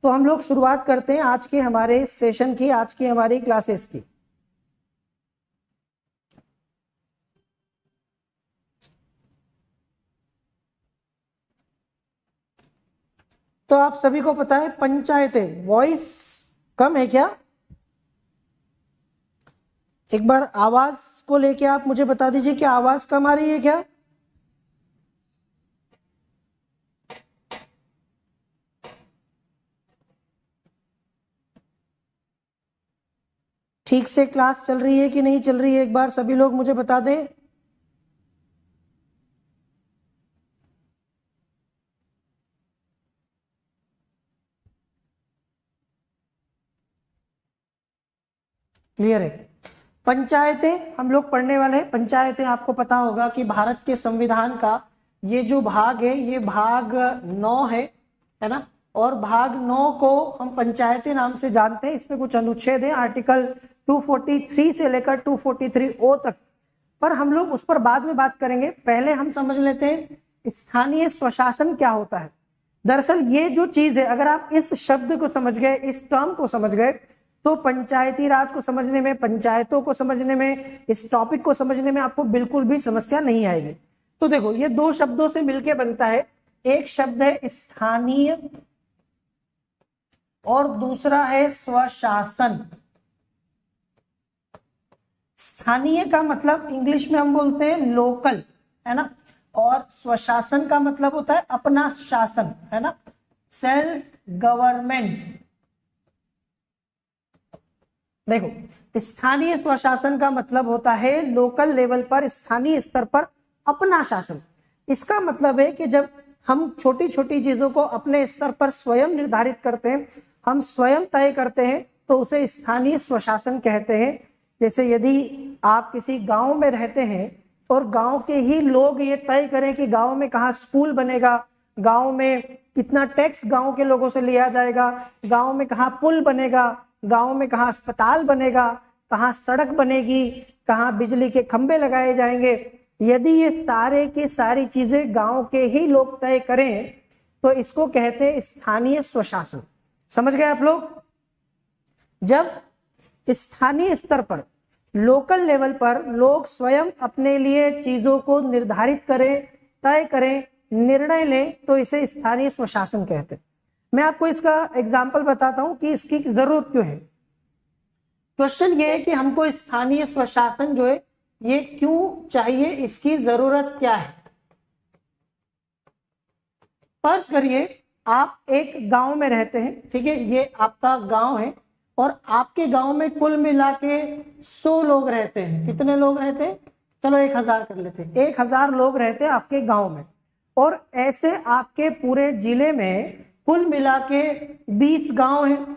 तो हम लोग शुरुआत करते हैं आज के हमारे सेशन की, आज की हमारी क्लासेस की। तो आप सभी को पता है पंचायतें, वॉइस कम है क्या? एक बार आवाज को लेके आप मुझे बता दीजिए कि आवाज कम आ रही है क्या? ठीक से क्लास चल रही है कि नहीं चल रही है, एक बार सभी लोग मुझे बता दें। क्लियर है? पंचायतें हम लोग पढ़ने वाले हैं। पंचायतें आपको पता होगा कि भारत के संविधान का ये जो भाग है, ये भाग 9 है ना। और भाग 9 को हम पंचायतें नाम से जानते हैं। इसमें कुछ अनुच्छेद है, आर्टिकल 243 से लेकर 243O तक, पर हम लोग उस पर बाद में बात करेंगे। पहले हम समझ लेते हैं स्थानीय स्वशासन क्या होता है। दरअसल ये जो चीज है, अगर आप इस शब्द को समझ गए, इस टर्म को समझ गए, तो पंचायती राज को समझने में, पंचायतों को समझने में, इस टॉपिक को समझने में आपको बिल्कुल भी समस्या नहीं आएगी। तो देखो, ये दो शब्दों से मिलकर बनता है। एक शब्द है स्थानीय और दूसरा है स्वशासन। स्थानीय का मतलब इंग्लिश में हम बोलते हैं लोकल, है ना। और स्वशासन का मतलब होता है अपना शासन, है ना, सेल्फ गवर्नमेंट। देखो, स्थानीय स्वशासन का मतलब होता है लोकल लेवल पर, स्थानीय स्तर पर अपना शासन। इसका मतलब है कि जब हम छोटी छोटी चीजों को अपने स्तर पर स्वयं निर्धारित करते हैं, हम स्वयं तय करते हैं, तो उसे स्थानीय स्वशासन कहते हैं। जैसे यदि आप किसी गांव में रहते हैं और गांव के ही लोग ये तय करें कि गांव में कहाँ स्कूल बनेगा, गांव में कितना टैक्स गांव के लोगों से लिया जाएगा, गांव में कहाँ पुल बनेगा, गांव में कहाँ अस्पताल बनेगा, कहाँ सड़क बनेगी, कहाँ बिजली के खंभे लगाए जाएंगे, यदि ये सारे की सारी चीजें गांव के ही लोग तय करें तो इसको कहते हैं स्थानीय स्वशासन। समझ गए आप लोग? जब स्थानीय स्तर पर, लोकल लेवल पर लोग स्वयं अपने लिए चीजों को निर्धारित करें, तय करें, निर्णय लें, तो इसे स्थानीय स्वशासन कहते हैं। मैं आपको इसका एग्जाम्पल बताता हूं कि इसकी जरूरत क्यों है। क्वेश्चन ये है कि हमको स्थानीय स्वशासन जो है ये क्यों चाहिए, इसकी जरूरत क्या है। फर्ज करिए आप एक गांव में रहते हैं, ठीक है, ये आपका गांव है और आपके गांव में कुल मिला के 100 लोग रहते हैं। कितने लोग रहते हैं? चलो 1000 कर लेते हैं। 1000 लोग रहते हैं आपके गांव में, और ऐसे आपके पूरे जिले में कुल मिला के 20 गांव हैं।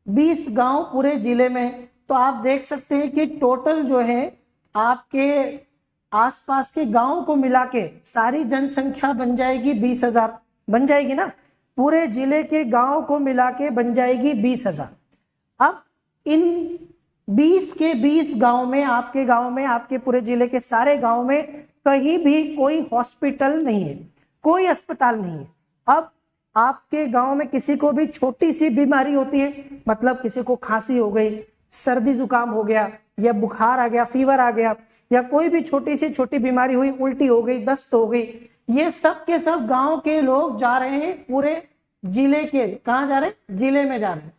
20 गांव पूरे जिले में, तो आप देख सकते हैं कि टोटल जो है आपके आसपास के गांव को मिला के सारी जनसंख्या बन जाएगी 20,000। बन जाएगी ना? पूरे जिले के गांव को मिला के बन जाएगी 20,000। अब इन 20 के 20 गांव में, आपके गांव में, आपके पूरे जिले के सारे गांव में कहीं भी कोई हॉस्पिटल नहीं है, कोई अस्पताल नहीं है। अब आपके गांव में किसी को भी छोटी सी बीमारी होती है, मतलब किसी को खांसी हो गई, सर्दी जुकाम हो गया, या बुखार आ गया, फीवर आ गया, या कोई भी छोटी सी छोटी बीमारी हुई, उल्टी हो गई, दस्त हो गई, ये सब के सब गांव के लोग जा रहे हैं पूरे जिले के। कहाँ जा रहे हैं? जिले में जा रहे हैं।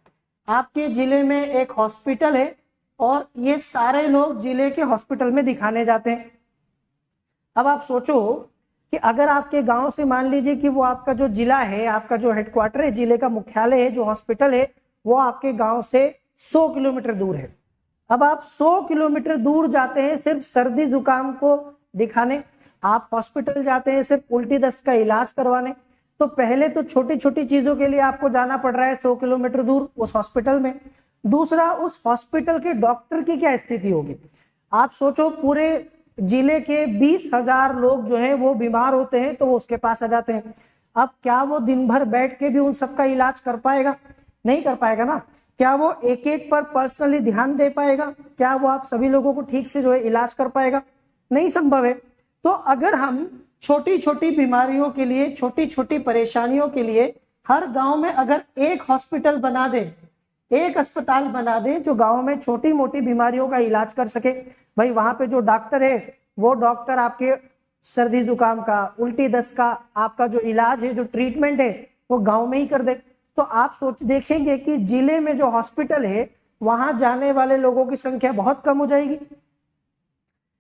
आपके जिले में एक हॉस्पिटल है और ये सारे लोग जिले के हॉस्पिटल में दिखाने जाते हैं। अब आप सोचो कि अगर आपके गांव से, मान लीजिए कि वो आपका जो जिला है, आपका जो हेडक्वार्टर है, जिले का मुख्यालय है, जो हॉस्पिटल है, वो आपके गांव से 100 किलोमीटर दूर है। अब आप 100 किलोमीटर दूर जाते हैं सिर्फ सर्दी जुकाम को दिखाने, आप हॉस्पिटल जाते हैं सिर्फ उल्टी दस्त का इलाज करवाने। तो पहले तो छोटी छोटी चीजों के लिए आपको जाना पड़ रहा है 100 किलोमीटर दूर उस हॉस्पिटल में। दूसरा, उस हॉस्पिटल के डॉक्टर की क्या स्थिति होगी। आप सोचो, पूरे जिले के 20,000 लोग जो है वो बीमार होते हैं तो वो उसके पास आ जाते हैं। अब क्या वो दिन भर बैठ के भी उन सबका इलाज कर पाएगा? नहीं कर पाएगा ना। क्या वो एक एक पर पर्सनली ध्यान दे पाएगा? क्या वो आप सभी लोगों को ठीक से जो है इलाज कर पाएगा? नहीं संभव है। तो अगर हम छोटी छोटी बीमारियों के लिए, छोटी छोटी परेशानियों के लिए हर गांव में अगर एक हॉस्पिटल बना दे, एक अस्पताल बना दे जो गांव में छोटी मोटी बीमारियों का इलाज कर सके, भाई वहां पे जो डॉक्टर है वो डॉक्टर आपके सर्दी जुकाम का, उल्टी दस्त का आपका जो इलाज है, जो ट्रीटमेंट है वो गांव में ही कर दे, तो आप सोच देखेंगे कि जिले में जो हॉस्पिटल है वहां जाने वाले लोगों की संख्या बहुत कम हो जाएगी।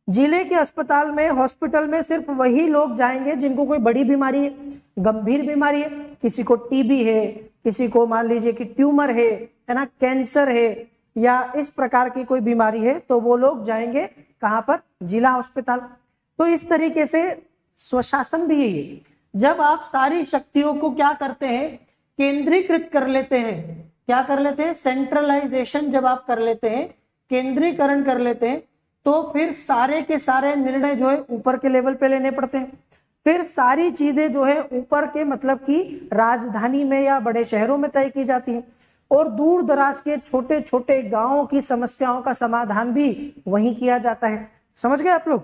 जिले के अस्पताल में, हॉस्पिटल में सिर्फ वही लोग जाएंगे जिनको कोई बड़ी बीमारी है, गंभीर बीमारी है, किसी को टीबी है, किसी को मान लीजिए कि ट्यूमर है ना, कैंसर है या इस प्रकार की कोई बीमारी है, तो वो लोग जाएंगे कहां पर? जिला अस्पताल। तो इस तरीके से स्वशासन भी यही है, जब आप सारी शक्तियों को क्या करते हैं? केंद्रीकृत कर लेते हैं। क्या कर लेते हैं? सेंट्रलाइजेशन जब आप कर लेते हैं, केंद्रीकरण कर लेते हैं, तो फिर सारे के सारे निर्णय जो है ऊपर के लेवल पे लेने पड़ते हैं। फिर सारी चीजें जो है ऊपर के मतलब कि राजधानी में या बड़े शहरों में तय की जाती हैं, और दूर दराज के छोटे छोटे गांवों की समस्याओं का समाधान भी वहीं किया जाता है। समझ गए आप लोग?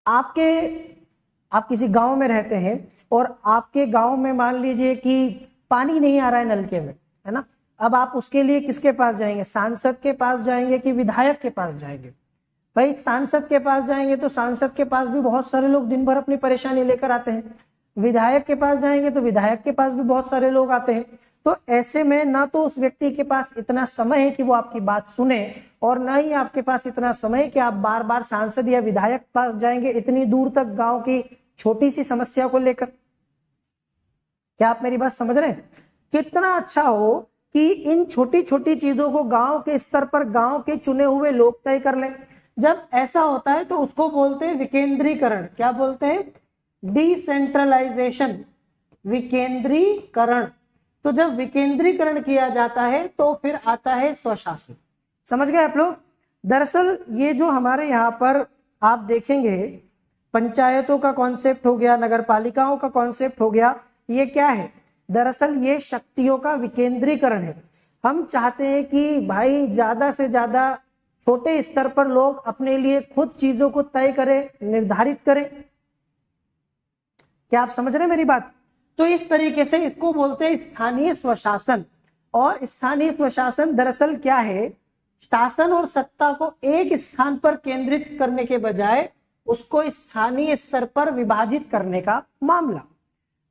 आप किसी गांव में रहते हैं और आपके गांव में मान लीजिए कि पानी नहीं आ रहा है नलके में, है ना, अब आप उसके लिए किसके पास जाएंगे? सांसद के पास जाएंगे कि विधायक के पास जाएंगे? भाई सांसद के पास जाएंगे तो सांसद के पास भी बहुत सारे लोग दिन भर अपनी परेशानी लेकर आते हैं, विधायक के पास जाएंगे तो विधायक के पास भी बहुत सारे लोग आते हैं। तो ऐसे में ना तो उस व्यक्ति के पास इतना समय है कि वो आपकी बात सुने, और ना ही आपके पास इतना समय है कि आप बार बार सांसद या विधायक के पास जाएंगे इतनी दूर तक गांव की छोटी सी समस्या को लेकर। क्या आप मेरी बात समझ रहे हैं? कितना अच्छा हो कि इन छोटी छोटी चीजों को गांव के स्तर पर गांव के चुने हुए लोग तय कर लें। जब ऐसा होता है तो उसको बोलते हैं विकेंद्रीकरण। क्या बोलते हैं? डिसेंट्रलाइजेशन, विकेंद्रीकरण। तो जब विकेंद्रीकरण किया जाता है तो फिर आता है स्वशासन। समझ गए आप लोग? दरअसल ये जो हमारे यहाँ पर आप देखेंगे पंचायतों का कॉन्सेप्ट हो गया, नगर पालिकाओं का कॉन्सेप्ट हो गया, ये क्या है? दरअसल ये शक्तियों का विकेंद्रीकरण है। हम चाहते हैं कि भाई ज्यादा से ज्यादा छोटे स्तर पर लोग अपने लिए खुद चीजों को तय करें, निर्धारित करें। क्या आप समझ रहे हैं मेरी बात? तो इस तरीके से इसको बोलते हैं स्थानीय स्वशासन। और स्थानीय स्वशासन दरअसल क्या है? शासन और सत्ता को एक स्थान पर केंद्रित करने के बजाय उसको स्थानीय स्तर पर विभाजित करने का मामला।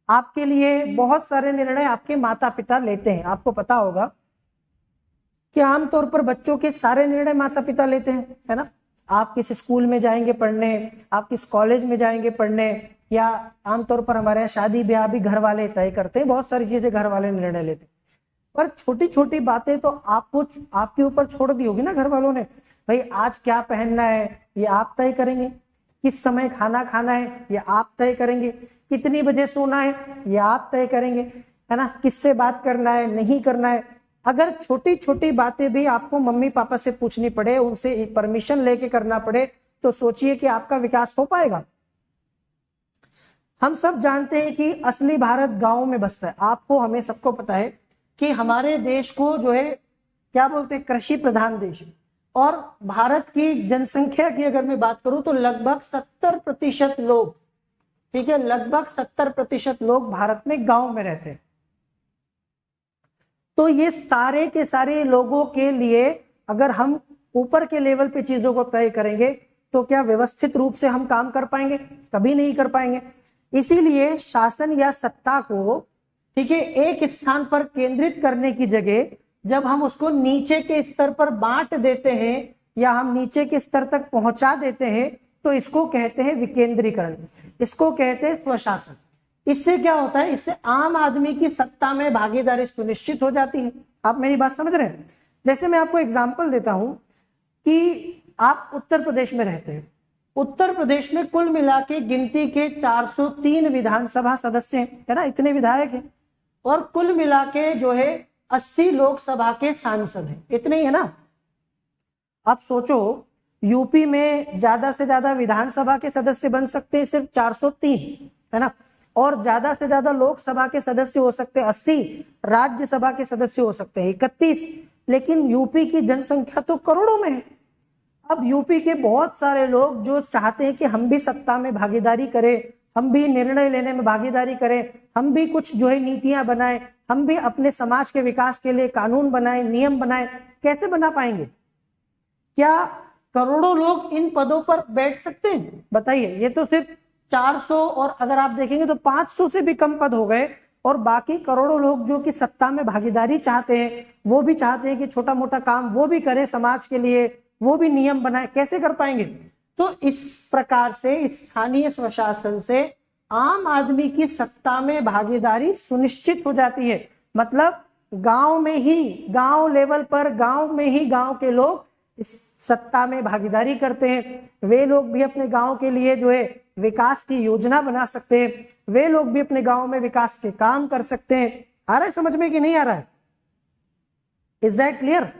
आपके लिए बहुत सारे निर्णय आपके माता पिता लेते हैं। आपको पता होगा कि आमतौर पर बच्चों के सारे निर्णय माता पिता लेते हैं, है ना। आप किस स्कूल में जाएंगे पढ़ने, आप किस कॉलेज में जाएंगे पढ़ने, या आमतौर पर हमारे यहाँ शादी ब्याह भी घर वाले तय करते हैं, बहुत सारी चीजें घर वाले निर्णय लेते हैं। पर छोटी छोटी बातें तो आपको आपके ऊपर छोड़ दी होगी ना घर वालों ने। भाई आज क्या पहनना है ये आप तय करेंगे, किस समय खाना खाना है ये आप तय करेंगे, कितनी बजे सोना है ये आप तय करेंगे, है ना, किससे बात करना है नहीं करना है। अगर छोटी छोटी बातें भी आपको मम्मी पापा से पूछनी पड़े, उनसे परमिशन लेके करना पड़े, तो सोचिए कि आपका विकास हो पाएगा। हम सब जानते हैं कि असली भारत गांव में बसता है। आपको हमें सबको पता है कि हमारे देश को जो है क्या बोलते हैं? कृषि प्रधान देश। और भारत की जनसंख्या की अगर मैं बात करूं तो लगभग 70% लोग, ठीक है, लगभग 70% लोग भारत में गांव में रहते हैं। तो ये सारे के सारे लोगों के लिए अगर हम ऊपर के लेवल पे चीजों को तय करेंगे तो क्या व्यवस्थित रूप से हम काम कर पाएंगे? कभी नहीं कर पाएंगे। इसीलिए शासन या सत्ता को, ठीक है, एक स्थान पर केंद्रित करने की जगह जब हम उसको नीचे के स्तर पर बांट देते हैं या हम नीचे के स्तर तक पहुंचा देते हैं तो इसको कहते हैं विकेंद्रीकरण, इसको कहते हैं स्वशासन। इससे क्या होता है? इससे आम आदमी की सत्ता में भागीदारी सुनिश्चित हो जाती है। आप मेरी बात समझ रहे हैं? जैसे मैं आपको एग्जांपल देता हूं कि आप उत्तर प्रदेश में रहते हैं। उत्तर प्रदेश में कुल मिला के गिनती के 403 विधानसभा सदस्य हैं, है ना, इतने विधायक हैं, और कुल मिला के जो है 80 लोकसभा के सांसद हैं, इतने ही है ना। अब सोचो यूपी में ज्यादा से ज्यादा विधानसभा के सदस्य बन सकते हैं सिर्फ 403, है ना, और ज्यादा से ज्यादा लोकसभा के सदस्य हो सकते हैं 80, राज्यसभा के सदस्य हो सकते हैं 31, लेकिन यूपी की जनसंख्या तो करोड़ों में है। अब यूपी के बहुत सारे लोग जो चाहते हैं कि हम भी सत्ता में भागीदारी करें, हम भी निर्णय लेने में भागीदारी करें, हम भी कुछ जो है नीतियां बनाएं, हम भी अपने समाज के विकास के लिए कानून बनाएं, नियम बनाएं। कैसे बना पाएंगे? क्या करोड़ों लोग इन पदों पर बैठ सकते हैं? बताइए। ये तो सिर्फ 400 और अगर आप देखेंगे तो 500 से भी कम पद हो गए, और बाकी करोड़ों लोग जो कि सत्ता में भागीदारी चाहते हैं, वो भी चाहते हैं कि छोटा मोटा काम वो भी करें समाज के लिए, वो भी नियम बनाए। कैसे कर पाएंगे? तो इस प्रकार से स्थानीय स्वशासन से आम आदमी की सत्ता में भागीदारी सुनिश्चित हो जाती है। मतलब गांव में ही, गांव लेवल पर, गांव में ही गांव के लोग इस सत्ता में भागीदारी करते हैं। वे लोग भी अपने गांव के लिए जो है विकास की योजना बना सकते हैं, वे लोग भी अपने गांव में विकास के काम कर सकते हैं। आ रहा है समझ में कि नहीं आ रहा है? Is that clear?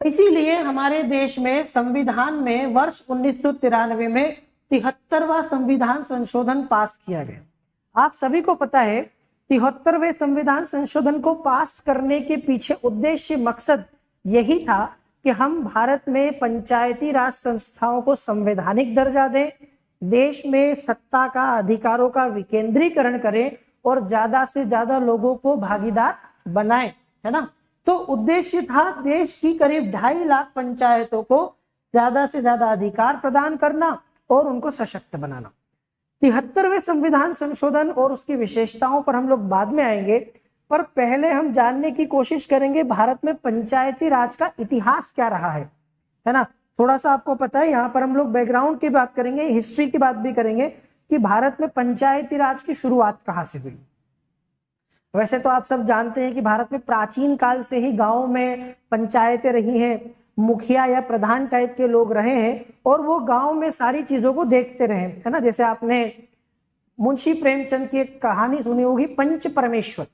इसीलिए हमारे देश में संविधान में वर्ष 1993 में 73वां संविधान संशोधन पास किया गया। आप सभी को पता है 73वें संविधान संशोधन को पास करने के पीछे उद्देश्य, मकसद यही था कि हम भारत में पंचायती राज संस्थाओं को संवैधानिक दर्जा दें, देश में सत्ता का, अधिकारों का विकेंद्रीकरण करें और ज्यादा से ज्यादा लोगों को भागीदार बनाएं, है ना। तो उद्देश्य था देश की करीब 2.5 लाख पंचायतों को ज्यादा से ज्यादा अधिकार प्रदान करना और उनको सशक्त बनाना। 73वें संविधान संशोधन और उसकी विशेषताओं पर हम लोग बाद में आएंगे, पर पहले हम जानने की कोशिश करेंगे भारत में पंचायती राज का इतिहास क्या रहा है ना। थोड़ा सा आपको पता है, यहाँ पर हम लोग बैकग्राउंड की बात करेंगे, हिस्ट्री की बात भी करेंगे कि भारत में पंचायती राज की शुरुआत कहाँ से हुई। वैसे तो आप सब जानते हैं कि भारत में प्राचीन काल से ही गांव में पंचायतें रही हैं, मुखिया या प्रधान टाइप के लोग रहे हैं और वो गांव में सारी चीजों को देखते रहे, है ना। जैसे आपने मुंशी प्रेमचंद की एक कहानी सुनी होगी, पंच परमेश्वर।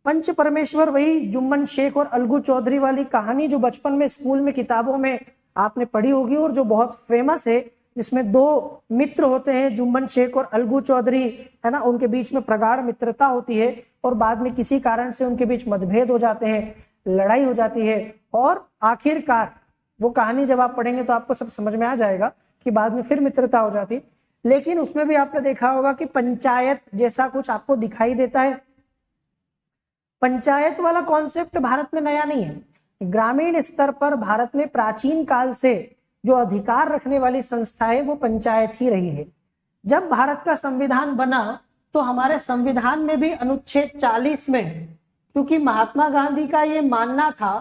पंच परमेश्वर वही जुम्मन शेख और अलगू चौधरी वाली कहानी जो बचपन में स्कूल में किताबों में आपने पढ़ी होगी और जो बहुत फेमस है, जिसमें 2 मित्र होते हैं, जुम्मन शेख और अलगू चौधरी, है ना। उनके बीच में प्रगाढ़ मित्रता होती है और बाद में किसी कारण से उनके बीच मतभेद हो जाते हैं, लड़ाई हो जाती है और आखिरकार वो कहानी जब आप पढ़ेंगे तो आपको सब समझ में आ जाएगा कि बाद में फिर मित्रता हो जाती। लेकिन उसमें भी आपने देखा होगा कि पंचायत जैसा कुछ आपको दिखाई देता है। पंचायत वाला कॉन्सेप्ट भारत में नया नहीं है। ग्रामीण स्तर पर भारत में प्राचीन काल से जो अधिकार रखने वाली संस्था है वो पंचायत ही रही है। जब भारत का संविधान बना तो हमारे संविधान में भी अनुच्छेद 40 में, क्योंकि महात्मा गांधी का ये मानना था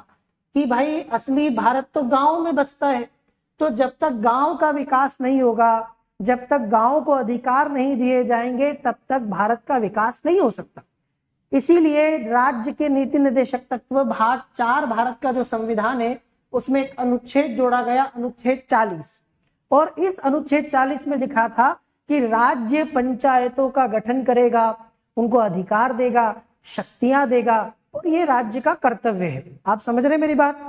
कि भाई असली भारत तो गांव में बसता है, तो जब तक गांव का विकास नहीं होगा, जब तक गांव को अधिकार नहीं दिए जाएंगे, तब तक भारत का विकास नहीं हो सकता। इसीलिए राज्य के नीति निर्देशक तत्व भाग 4 भारत का जो संविधान है उसमें एक अनुच्छेद जोड़ा गया, अनुच्छेद 40, और इस अनुच्छेद 40 में लिखा था कि राज्य पंचायतों का गठन करेगा, उनको अधिकार देगा, शक्तियां देगा और ये राज्य का कर्तव्य है। आप समझ रहे मेरी बात?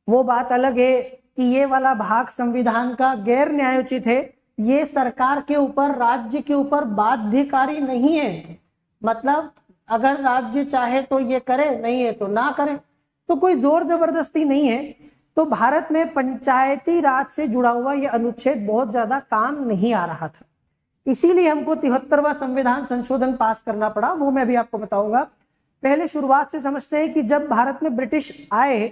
वो बात अलग है कि ये वाला भाग संविधान का गैर न्यायोचित है, ये सरकार के ऊपर, राज्य के ऊपर बाध्यकारी नहीं है। मतलब अगर राज्य चाहे तो ये करे, नहीं है तो ना करे, तो कोई जोर जबरदस्ती नहीं है। तो भारत में पंचायती राज से जुड़ा हुआ यह अनुच्छेद बहुत ज्यादा काम नहीं आ रहा था, इसीलिए हमको 73वां संविधान संशोधन पास करना पड़ा। वो मैं भी आपको बताऊंगा। पहले शुरुआत से समझते हैं कि जब भारत में ब्रिटिश आए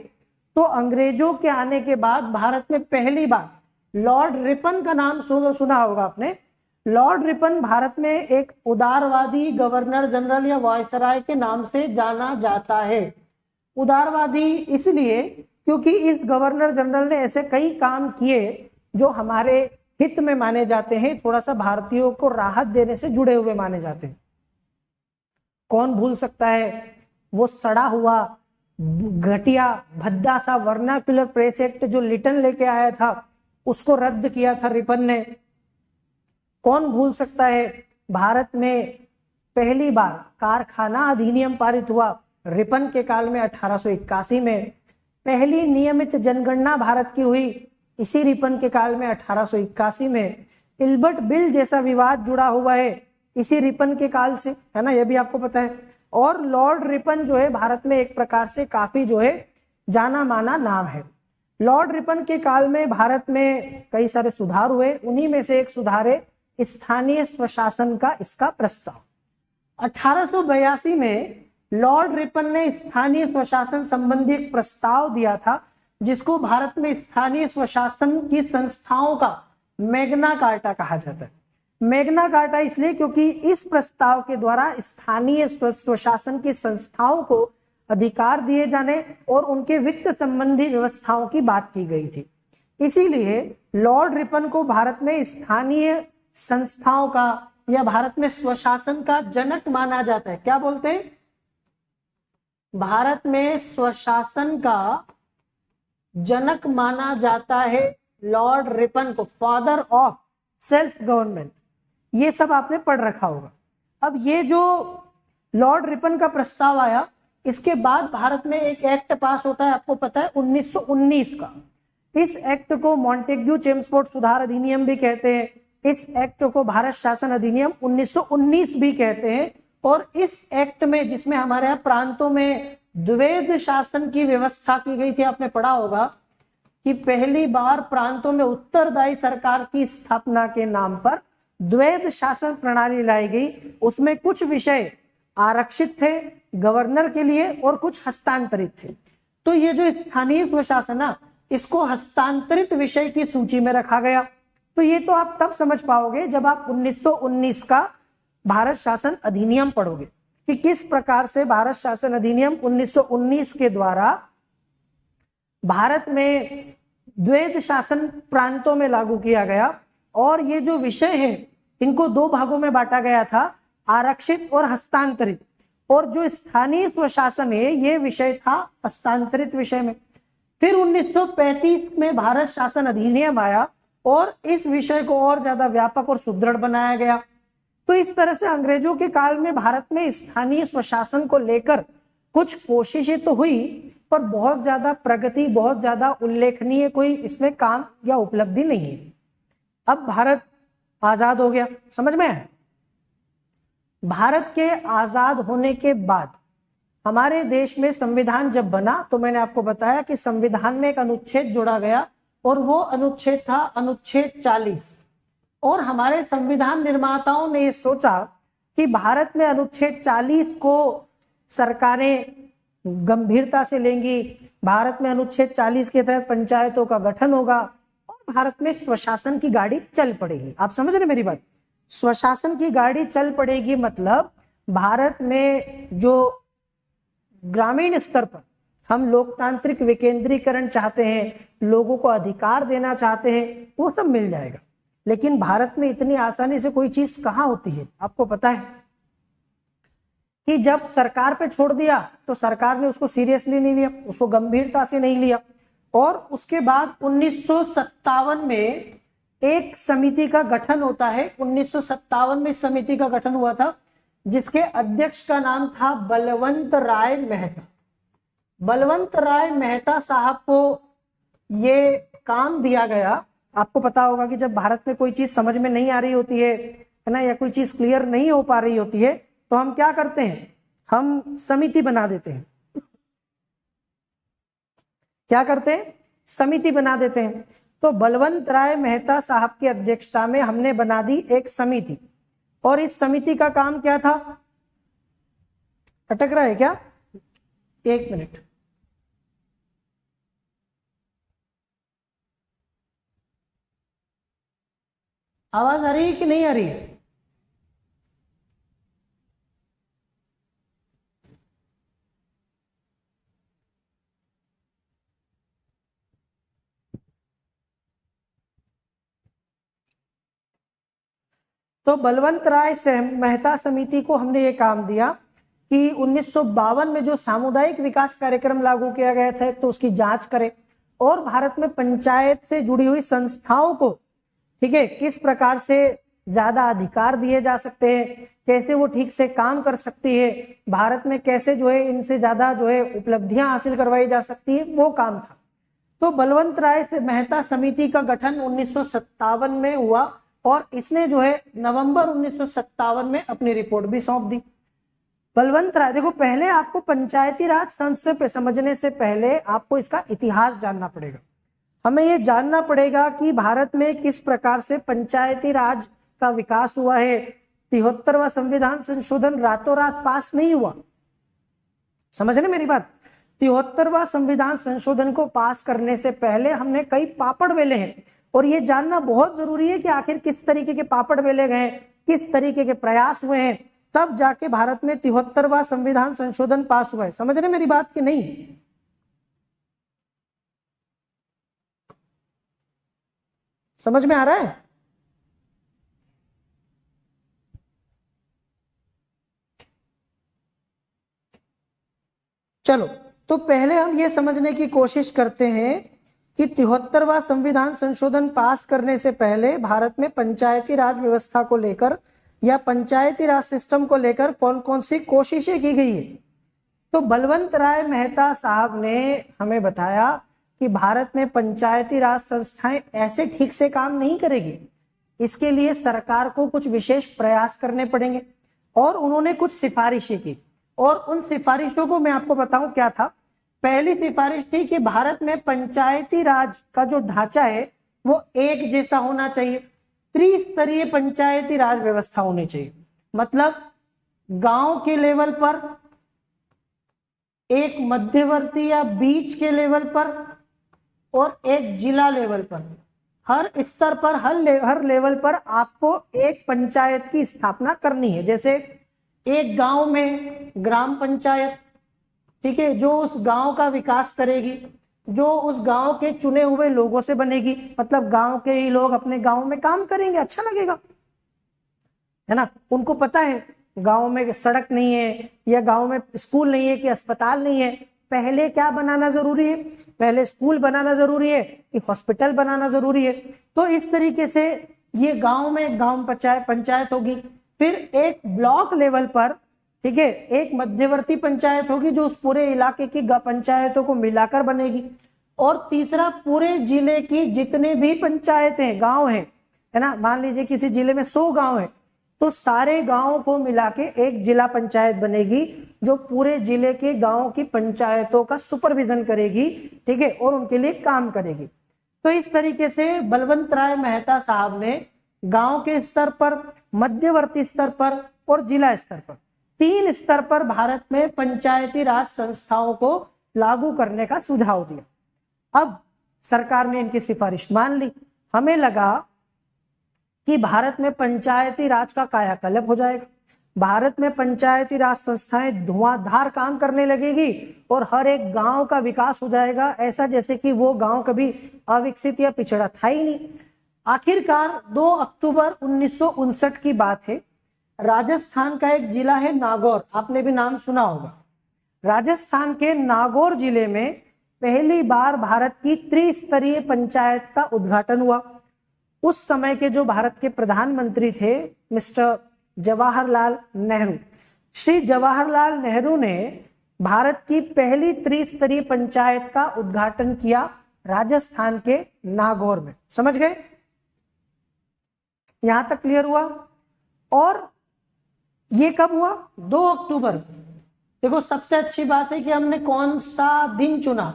तो अंग्रेजों के आने के बाद भारत में पहली बार लॉर्ड रिपन का नाम सुना होगा आपने। लॉर्ड रिपन भारत में एक उदारवादी गवर्नर जनरल या वायसराय के नाम से जाना जाता है। उदारवादी इसलिए क्योंकि इस गवर्नर जनरल ने ऐसे कई काम किए जो हमारे हित में माने जाते हैं, थोड़ा सा भारतीयों को राहत देने से जुड़े हुए माने जाते हैं। कौन भूल सकता है वो सड़ा हुआ, घटिया, भद्दा सा वर्नाक्युलर प्रेस एक्ट जो लिटन लेके आया था, उसको रद्द किया था रिपन ने। कौन भूल सकता है भारत में पहली बार कारखाना अधिनियम पारित हुआ रिपन के काल में 1881 में। पहली नियमित जनगणना भारत की हुई इसी रिपन के काल में 1881 में। इल्बर्ट बिल जैसा विवाद जुड़ा हुआ है इसी रिपन के काल से, है ना, यह भी आपको पता है। और लॉर्ड रिपन जो है भारत में एक प्रकार से काफी जो है जाना माना नाम है। लॉर्ड रिपन के काल में भारत में कई सारे सुधार हुए, उन्हीं में से एक सुधार है स्थानीय स्वशासन का इसका प्रस्ताव। 1882 में लॉर्ड रिपन ने स्थानीय स्वशासन संबंधी एक प्रस्ताव दिया था, जिसको भारत में स्थानीय स्वशासन की संस्थाओं का मैग्ना कार्टा कहा जाता है। मैग्ना कार्टा इसलिए क्योंकि इस प्रस्ताव के द्वारा स्थानीय स्वशासन की संस्थाओं को अधिकार दिए जाने और उनके वित्त संबंधी व्यवस्थाओं की बात की गई थी। इसीलिए लॉर्ड रिपन को भारत में स्थानीय संस्थाओं का या भारत में स्वशासन का जनक माना जाता है। क्या बोलते हैं? भारत में स्वशासन का जनक माना जाता है लॉर्ड रिपन को, फादर ऑफ सेल्फ गवर्नमेंट। ये सब आपने पढ़ रखा होगा। अब ये जो लॉर्ड रिपन का प्रस्ताव आया, इसके बाद भारत में एक एक्ट पास होता है, आपको पता है 1919 का। इस एक्ट को मॉन्टेग्यू चेम्सफोर्ड सुधार अधिनियम भी कहते हैं। इस एक्ट को भारत शासन अधिनियम 1919 भी कहते हैं। और इस एक्ट में, जिसमें हमारे यहाँ प्रांतों में द्वैध शासन की व्यवस्था की गई थी, आपने पढ़ा होगा कि पहली बार प्रांतों में उत्तरदायी सरकार की स्थापना के नाम पर द्वैध शासन प्रणाली लाई गई। उसमें कुछ विषय आरक्षित थे गवर्नर के लिए और कुछ हस्तांतरित थे। तो ये जो स्थानीय स्वशासन ना, इसको हस्तांतरित विषय की सूची में रखा गया। तो ये तो आप तब समझ पाओगे जब आप 1919 का भारत शासन अधिनियम पढ़ोगे कि किस प्रकार से भारत शासन अधिनियम 1919 के द्वारा भारत में द्वैध शासन प्रांतों में लागू किया गया। और ये जो विषय है, इनको दो भागों में बांटा गया था, आरक्षित और हस्तांतरित। और जो स्थानीय स्वशासन है, ये विषय था हस्तांतरित विषय में। फिर 1935 में भारत शासन अधिनियम आया और इस विषय को और ज्यादा व्यापक और सुदृढ़ बनाया गया। तो इस तरह से अंग्रेजों के काल में भारत में स्थानीय स्वशासन को लेकर कुछ कोशिशें तो हुई, पर बहुत ज्यादा प्रगति, बहुत ज्यादा उल्लेखनीय कोई इसमें काम या उपलब्धि नहीं है। अब भारत आजाद हो गया, समझ में है? भारत के आजाद होने के बाद हमारे देश में संविधान जब बना, तो मैंने आपको बताया कि संविधान में एक अनुच्छेद जोड़ा गया और वो अनुच्छेद था अनुच्छेद 40। और हमारे संविधान निर्माताओं ने ये सोचा कि भारत में अनुच्छेद 40 को सरकारें गंभीरता से लेंगी, भारत में अनुच्छेद 40 के तहत पंचायतों का गठन होगा और भारत में स्वशासन की गाड़ी चल पड़ेगी। आप समझ रहे मेरी बात? स्वशासन की गाड़ी चल पड़ेगी मतलब भारत में जो ग्रामीण स्तर पर हम लोकतांत्रिक विकेंद्रीकरण चाहते हैं, लोगों को अधिकार देना चाहते हैं, वो सब मिल जाएगा। लेकिन भारत में इतनी आसानी से कोई चीज कहाँ होती है? आपको पता है कि जब सरकार पे छोड़ दिया तो सरकार ने उसको सीरियसली नहीं लिया, उसको गंभीरता से नहीं लिया। और उसके बाद 1957 में एक समिति का गठन होता है। 1957 में समिति का गठन हुआ था, जिसके अध्यक्ष का नाम था बलवंत राय मेहता। बलवंत राय मेहता साहब को ये काम दिया गया। आपको पता होगा कि जब भारत में कोई चीज समझ में नहीं आ रही होती है ना, या कोई चीज क्लियर नहीं हो पा रही होती है, तो हम क्या करते हैं? हम समिति बना देते हैं। क्या करते हैं? समिति बना देते हैं। तो बलवंत राय मेहता साहब की अध्यक्षता में हमने बना दी एक समिति। और इस समिति का काम क्या था? अटक रहा है क्या? एक मिनट। आवाज आ रही है कि नहीं आ रही है? तो बलवंत राय मेहता समिति को हमने ये काम दिया कि 1952 में जो सामुदायिक विकास कार्यक्रम लागू किया गया था, तो उसकी जांच करें और भारत में पंचायत से जुड़ी हुई संस्थाओं को, ठीक है, किस प्रकार से ज्यादा अधिकार दिए जा सकते हैं, कैसे वो ठीक से काम कर सकती है, भारत में कैसे जो है इनसे ज्यादा जो है उपलब्धियां हासिल करवाई जा सकती है, वो काम था। तो बलवंत राय मेहता समिति का गठन 1957 में हुआ और इसने जो है नवंबर 1957 में अपनी रिपोर्ट भी सौंप दी। बलवंत राय, देखो पहले आपको पंचायती राज संस्था पे समझने से पहले आपको इसका इतिहास जानना पड़ेगा। हमें ये जानना पड़ेगा कि भारत में किस प्रकार से पंचायती राज का विकास हुआ है। 73वां संविधान संशोधन रातों रात पास नहीं हुआ, समझ रहे मेरी बात। 73वां संविधान संशोधन को पास करने से पहले हमने कई पापड़ बेले हैं, और ये जानना बहुत जरूरी है कि आखिर किस तरीके के पापड़ बेले गए, किस तरीके के प्रयास हुए हैं, तब जाके भारत में 73वां संविधान संशोधन पास हुआ है। समझ रहे मेरी बात कि नहीं? समझ में आ रहा है? चलो, तो पहले हम ये समझने की कोशिश करते हैं कि 73वां संविधान संशोधन पास करने से पहले भारत में पंचायती राज व्यवस्था को लेकर या पंचायती राज सिस्टम को लेकर कौन कौन सी कोशिशें की गई है। तो बलवंत राय मेहता साहब ने हमें बताया कि भारत में पंचायती राज संस्थाएं ऐसे ठीक से काम नहीं करेगी, इसके लिए सरकार को कुछ विशेष प्रयास करने पड़ेंगे, और उन्होंने कुछ सिफारिशें की, और उन सिफारिशों को मैं आपको बताऊं क्या था। पहली सिफारिश थी कि भारत में पंचायती राज का जो ढांचा है वो एक जैसा होना चाहिए, त्रिस्तरीय पंचायती राज व्यवस्था होनी चाहिए। मतलब गांव के लेवल पर, एक मध्यवर्ती या बीच के लेवल पर, और एक जिला लेवल पर। हर स्तर पर, हर लेवल पर आपको एक पंचायत की स्थापना करनी है। जैसे एक गांव में ग्राम पंचायत, ठीक है, जो उस गांव का विकास करेगी, जो उस गांव के चुने हुए लोगों से बनेगी। मतलब गांव के ही लोग अपने गांव में काम करेंगे, अच्छा लगेगा, है ना। उनको पता है गांव में सड़क नहीं है, या गांव में स्कूल नहीं है, कि अस्पताल नहीं है। पहले क्या बनाना जरूरी है? पहले स्कूल बनाना जरूरी है कि हॉस्पिटल बनाना जरूरी है। तो इस तरीके से ये गांव में गांव पंचायत होगी। फिर एक ब्लॉक लेवल पर, ठीक है, एक मध्यवर्ती पंचायत होगी जो उस पूरे इलाके की पंचायतों को मिलाकर बनेगी। और तीसरा, पूरे जिले की जितने भी पंचायतें गांव हैं, है ना, मान लीजिए किसी जिले में 100 गांव है, तो सारे गांवों को मिला के एक जिला पंचायत बनेगी जो पूरे जिले के गांव की पंचायतों का सुपरविजन करेगी, ठीक है, और उनके लिए काम करेगी। तो इस तरीके से बलवंत राय मेहता साहब ने गांव के स्तर पर, मध्यवर्ती स्तर पर और जिला स्तर पर, 3 स्तर पर भारत में पंचायती राज संस्थाओं को लागू करने का सुझाव दिया। अब सरकार ने इनकी सिफारिश मान ली। हमें लगा कि भारत में पंचायती राज का कायाकल्प हो जाएगा, भारत में पंचायती राज संस्थाएं धुआंधार काम करने लगेगी और हर एक गांव का विकास हो जाएगा, ऐसा जैसे कि वो गांव कभी अविकसित या पिछड़ा था ही नहीं। आखिरकार 2 अक्टूबर 1959 की बात है। राजस्थान का एक जिला है नागौर, आपने भी नाम सुना होगा। राजस्थान के नागौर जिले में पहली बार भारत की त्रिस्तरीय पंचायत का उद्घाटन हुआ। उस समय के जो भारत के प्रधानमंत्री थे मिस्टर जवाहरलाल नेहरू, श्री जवाहरलाल नेहरू ने भारत की पहली त्रिस्तरीय पंचायत का उद्घाटन किया राजस्थान के नागौर में। समझ गए? यहां तक क्लियर हुआ? और ये कब हुआ? 2 अक्टूबर। देखो, सबसे अच्छी बात है कि हमने कौन सा दिन चुना,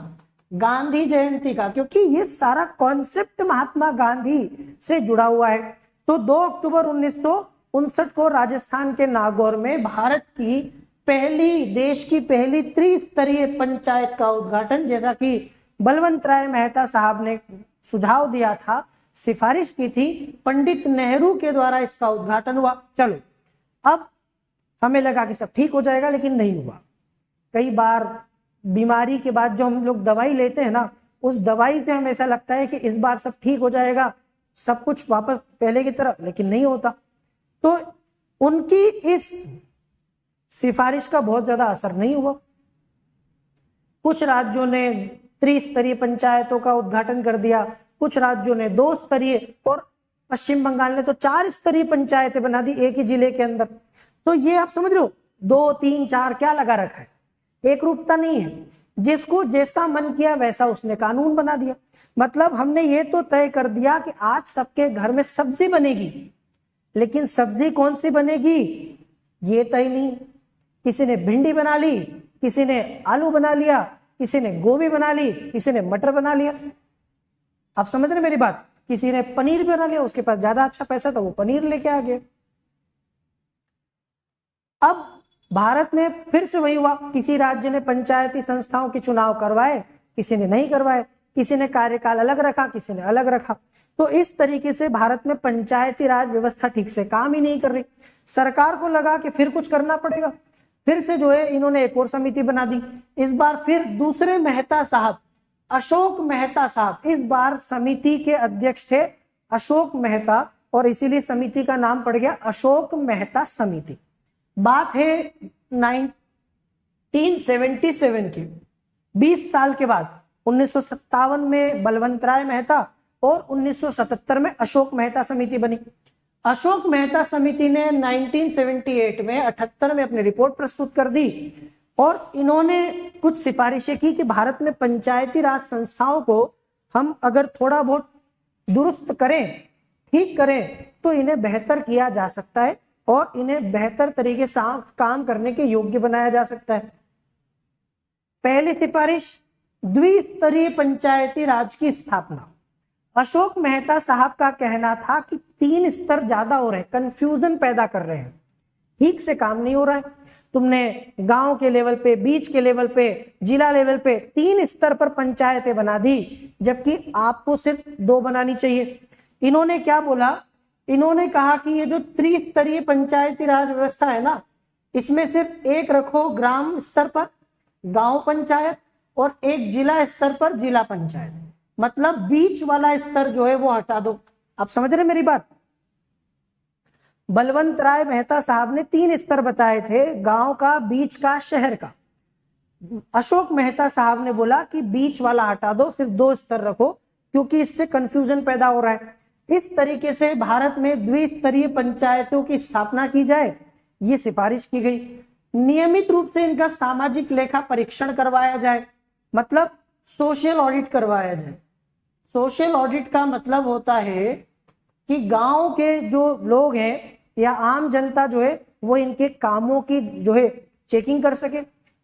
गांधी जयंती का, क्योंकि ये सारा कॉन्सेप्ट महात्मा गांधी से जुड़ा हुआ है। तो 2 अक्टूबर 1959 को राजस्थान के नागौर में भारत की पहली, देश की पहली त्रिस्तरीय पंचायत का उद्घाटन, जैसा कि बलवंत राय मेहता साहब ने सुझाव दिया था, सिफारिश की थी, पंडित नेहरू के द्वारा इसका उद्घाटन हुआ। चलो, अब हमें लगा कि सब ठीक हो जाएगा, लेकिन नहीं हुआ। कई बार बीमारी के बाद जो हम लोग दवाई लेते हैं ना, उस दवाई से हमें ऐसा लगता है कि इस बार सब ठीक हो जाएगा, सब कुछ वापस पहले की तरह, लेकिन नहीं होता। तो उनकी इस सिफारिश का बहुत ज्यादा असर नहीं हुआ। कुछ राज्यों ने त्रिस्तरीय पंचायतों का उद्घाटन कर दिया, कुछ राज्यों ने 2 स्तरीय, और पश्चिम बंगाल ने तो 4 स्तरीय पंचायतें बना दी एक ही जिले के अंदर। तो ये आप समझ रहे हो, 2, 3, 4 क्या लगा रखा है, एक रूपता नहीं है। जिसको जैसा मन किया वैसा उसने कानून बना दिया। मतलब हमने ये तो तय कर दिया कि आज सबके घर में सब्जी बनेगी, लेकिन सब्जी कौन सी बनेगी ये तय नहीं। किसी ने भिंडी बना ली, किसी ने आलू बना लिया, किसी ने गोभी बना ली, किसी ने मटर बना लिया। आप समझ रहे मेरी बात? किसी ने पनीर बना लिया, उसके पास ज्यादा अच्छा पैसा था, वो पनीर लेके आ गया। अब भारत में फिर से वही हुआ, किसी राज्य ने पंचायती संस्थाओं के चुनाव करवाए, किसी ने नहीं करवाए, किसी ने कार्यकाल अलग रखा, किसी ने अलग रखा। तो इस तरीके से भारत में पंचायती राज व्यवस्था ठीक से काम ही नहीं कर रही। सरकार को लगा कि फिर कुछ करना पड़ेगा, फिर से जो है इन्होंने एक और समिति बना दी। इस बार फिर दूसरे मेहता साहब, अशोक मेहता साहब, इस बार समिति के अध्यक्ष थे अशोक मेहता, और इसीलिए समिति का नाम पड़ गया अशोक मेहता समिति। बात है 1977 की, 20 साल के बाद 1957 में बलवंत राय मेहता और 1977 में अशोक मेहता समिति बनी। अशोक मेहता समिति ने 1978 में 78 में अपनी रिपोर्ट प्रस्तुत कर दी और इन्होंने कुछ सिफारिशें की कि भारत में पंचायती राज संस्थाओं को हम अगर थोड़ा बहुत दुरुस्त करें, ठीक करें, तो इन्हें बेहतर किया जा सकता है और इन्हें बेहतर तरीके से काम करने के योग्य बनाया जा सकता है। पहली सिफारिश, द्विस्तरीय पंचायती राज की स्थापना। अशोक मेहता साहब का कहना था कि 3 स्तर ज्यादा हो रहे हैं, कंफ्यूजन पैदा कर रहे हैं, ठीक से काम नहीं हो रहा है। तुमने गांव के लेवल पे, बीच के लेवल पे, जिला लेवल पे 3 स्तर पर पंचायतें बना दी, जबकि आपको सिर्फ 2 बनानी चाहिए। इन्होंने क्या बोला, इन्होंने कहा कि ये जो त्रिस्तरीय पंचायती राज व्यवस्था है ना, इसमें सिर्फ एक रखो ग्राम स्तर पर गांव पंचायत और एक जिला स्तर पर जिला पंचायत, मतलब बीच वाला स्तर जो है वो हटा दो। आप समझ रहे मेरी बात? बलवंत राय मेहता साहब ने 3 स्तर बताए थे, गांव का, बीच का, शहर का। अशोक मेहता साहब ने बोला कि बीच वाला हटा दो, सिर्फ 2 स्तर रखो, क्योंकि इससे कंफ्यूजन पैदा हो रहा है। इस तरीके से भारत में द्विस्तरीय पंचायतों की स्थापना की जाए, ये सिफारिश की गई। नियमित रूप से इनका सामाजिक लेखा परीक्षण करवाया जाए, मतलब सोशल ऑडिट करवाया जाए। सोशल ऑडिट का मतलब होता है कि गांव के जो लोग हैं या आम जनता जो है वो इनके कामों की जो है चेकिंग कर सके,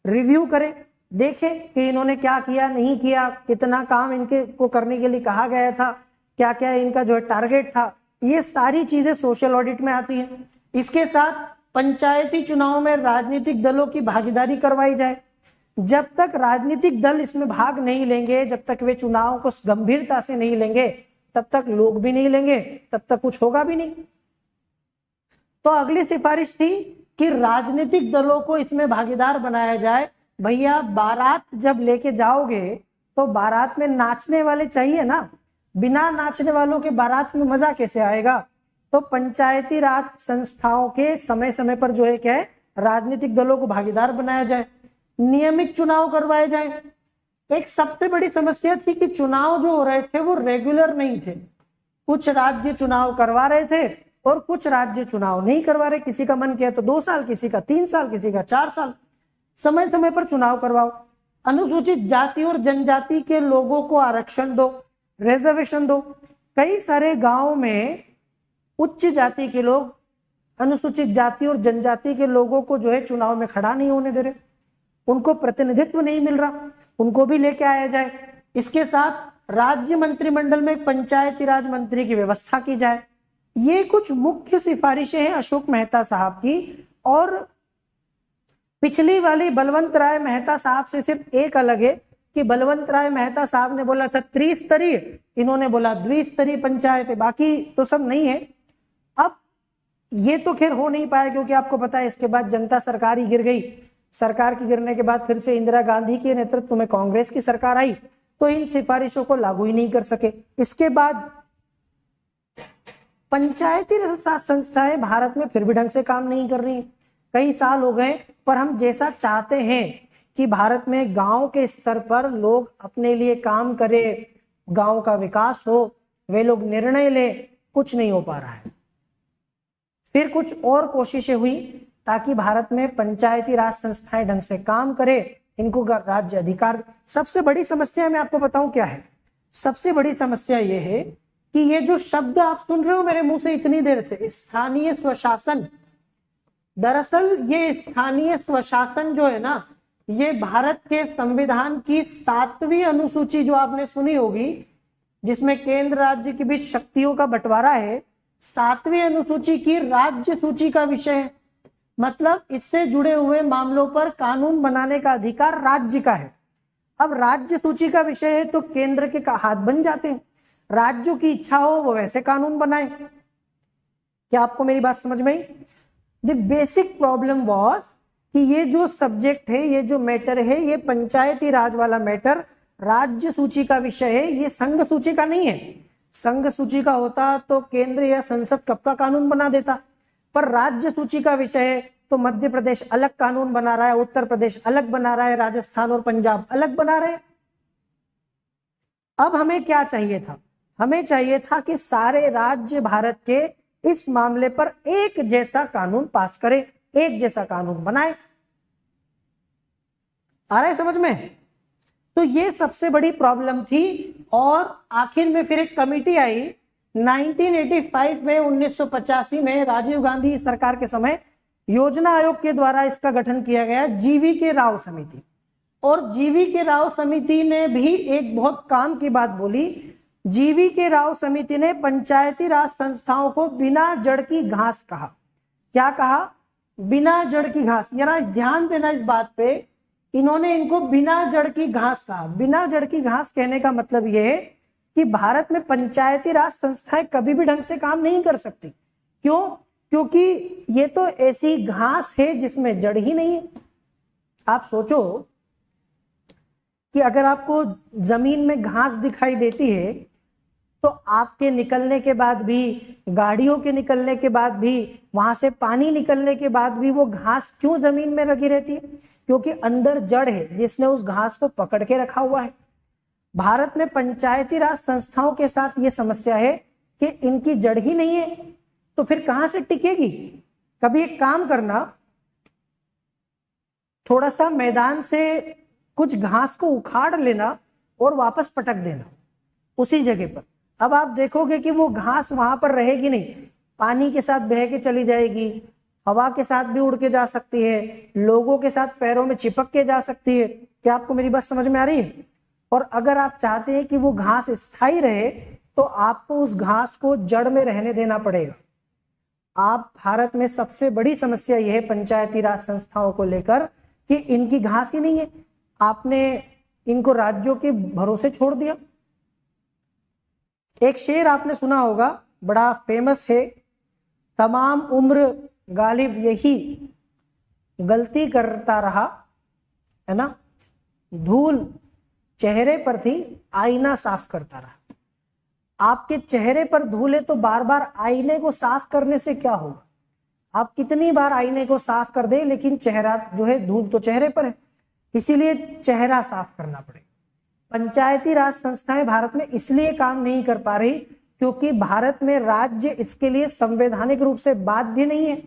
रिव्यू करे, देखे कि इन्होंने क्या किया, नहीं किया, कितना काम इनके को करने के लिए कहा गया था, क्या क्या इनका जो है टारगेट था। ये सारी चीजें सोशल ऑडिट में आती हैं। इसके साथ पंचायती चुनाव में राजनीतिक दलों की भागीदारी करवाई जाए। जब तक राजनीतिक दल इसमें भाग नहीं लेंगे, जब तक वे चुनाव को गंभीरता से नहीं लेंगे, तब तक लोग भी नहीं लेंगे, तब तक कुछ होगा भी नहीं। तो अगली सिफारिश थी कि राजनीतिक दलों को इसमें भागीदार बनाया जाए। भैया बारात जब लेके जाओगे तो बारात में नाचने वाले चाहिए ना, बिना नाचने वालों के बारात में मजा कैसे आएगा? तो पंचायती राज संस्थाओं के समय समय पर जो है क्या है, राजनीतिक दलों को भागीदार बनाया जाए, नियमित चुनाव करवाए जाए। एक सबसे बड़ी समस्या थी कि चुनाव जो हो रहे थे वो रेगुलर नहीं थे। कुछ राज्य चुनाव करवा रहे थे और कुछ राज्य चुनाव नहीं करवा रहे। किसी का मन किया तो 2 साल, किसी का 3 साल, किसी का 4 साल। समय समय पर चुनाव करवाओ। अनुसूचित जाति और जनजाति के लोगों को आरक्षण दो, रिजर्वेशन दो। कई सारे गांव में उच्च जाति के लोग अनुसूचित जाति और जनजाति के लोगों को जो है चुनाव में खड़ा नहीं होने दे रहे, उनको प्रतिनिधित्व नहीं मिल रहा, उनको भी लेके आया जाए। इसके साथ राज्य मंत्रिमंडल में पंचायती राज मंत्री की व्यवस्था की जाए। ये कुछ मुख्य सिफारिशें हैं अशोक मेहता साहब की। और पिछली वाली बलवंत राय मेहता साहब से सिर्फ एक अलग है कि बलवंत राय मेहता साहब ने बोला था त्रिस्तरीय, इन्होंने बोला द्विस्तरीय पंचायत है, बाकी तो सब नहीं है। अब ये तो खैर हो नहीं पाया, क्योंकि आपको पता है इसके बाद जनता सरकार ही गिर गई। सरकार के गिरने के बाद फिर से इंदिरा गांधी के नेतृत्व में कांग्रेस की सरकार आई, तो इन सिफारिशों को लागू ही नहीं कर सके। इसके बाद पंचायती राज संस्थाएं भारत में फिर भी ढंग से काम नहीं कर रही। कई साल हो गए, पर हम जैसा चाहते हैं कि भारत में गांव के स्तर पर लोग अपने लिए काम करें, गांव का विकास हो, वे लोग निर्णय ले, कुछ नहीं हो पा रहा है। फिर कुछ और कोशिशें हुई ताकि भारत में पंचायती राज संस्थाएं ढंग से काम करे, इनको राज्य अधिकार। सबसे बड़ी समस्या मैं आपको बताऊं क्या है। सबसे बड़ी समस्या ये है कि ये जो शब्द आप सुन रहे हो मेरे मुंह से इतनी देर से, स्थानीय स्वशासन, दरअसल ये स्थानीय स्वशासन जो है ना, ये भारत के संविधान की 7वीं अनुसूची जो आपने सुनी होगी, जिसमें केंद्र राज्य के बीच शक्तियों का बंटवारा है, 7वीं अनुसूची की राज्य सूची का विषय है। मतलब इससे जुड़े हुए मामलों पर कानून बनाने का अधिकार राज्य का है। अब राज्य सूची का विषय है तो केंद्र के हाथ बन जाते हैं, राज्यों की इच्छा हो वो वैसे कानून बनाए। क्या आपको मेरी बात समझ में आई? द बेसिक प्रॉब्लम वॉज कि ये जो सब्जेक्ट है, ये जो मैटर है, ये पंचायती राज वाला मैटर राज्य सूची का विषय है, ये संघ सूची का नहीं है। संघ सूची का होता तो केंद्र या संसद कब का कानून बना देता, पर राज्य सूची का विषय है तो मध्य प्रदेश अलग कानून बना रहा है, उत्तर प्रदेश अलग बना रहा है, राजस्थान और पंजाब अलग बना रहे हैं। अब हमें क्या चाहिए था? हमें चाहिए था कि सारे राज्य भारत के इस मामले पर एक जैसा कानून पास करें, एक जैसा कानून बनाए। आ रहा है समझ में? तो ये सबसे बड़ी प्रॉब्लम थी और आखिर में फिर एक कमेटी आई 1985 में, 1985 में राजीव गांधी सरकार के समय योजना आयोग के द्वारा इसका गठन किया गया, जीवी राव समिति। और जीवी राव समिति ने भी एक बहुत काम की बात बोली। जीवी राव समिति ने पंचायती राज संस्थाओं को बिना जड़ की घास कहा। क्या कहा? बिना जड़ की घास। यार ध्यान देना इस बात पे, इन्होंने इनको बिना जड़ की घास कहा। बिना जड़ की घास कहने का मतलब यह है कि भारत में पंचायती राज संस्थाएं कभी भी ढंग से काम नहीं कर सकती। क्यों? क्योंकि ये तो ऐसी घास है जिसमें जड़ ही नहीं है। आप सोचो कि अगर आपको जमीन में घास दिखाई देती है तो आपके निकलने के बाद भी, गाड़ियों के निकलने के बाद भी, वहां से पानी निकलने के बाद भी वो घास क्यों जमीन में लगी रहती है? क्योंकि अंदर जड़ है जिसने उस घास को पकड़ के रखा हुआ है। भारत में पंचायती राज संस्थाओं के साथ ये समस्या है कि इनकी जड़ ही नहीं है, तो फिर कहां से टिकेगी? कभी एक काम करना, थोड़ा सा मैदान से कुछ घास को उखाड़ लेना और वापस पटक देना उसी जगह पर। अब आप देखोगे कि वो घास वहां पर रहेगी नहीं, पानी के साथ बह के चली जाएगी, हवा के साथ भी उड़ के जा सकती है, लोगों के साथ पैरों में चिपक के जा सकती है। क्या आपको मेरी बात समझ में आ रही है? और अगर आप चाहते हैं कि वो घास स्थायी रहे तो आपको उस घास को जड़ में रहने देना पड़ेगा। आप भारत में सबसे बड़ी समस्या यह है पंचायती राज संस्थाओं को लेकर कि इनकी घास ही नहीं है। आपने इनको राज्यों के भरोसे छोड़ दिया। एक शेर आपने सुना होगा, बड़ा फेमस है, तमाम उम्र गालिब यही गलती करता रहा, है ना, धूल चेहरे पर थी आईना साफ करता रहा। आपके चेहरे पर धूल है तो बार बार आईने को साफ करने से क्या होगा? आप कितनी बार आईने को साफ कर दे लेकिन चेहरा जो है, धूल तो चेहरे पर है, इसीलिए चेहरा साफ करना पड़ेगा। पंचायती राज संस्थाएं भारत में इसलिए काम नहीं कर पा रही क्योंकि भारत में राज्य इसके लिए संवैधानिक रूप से बाध्य नहीं है,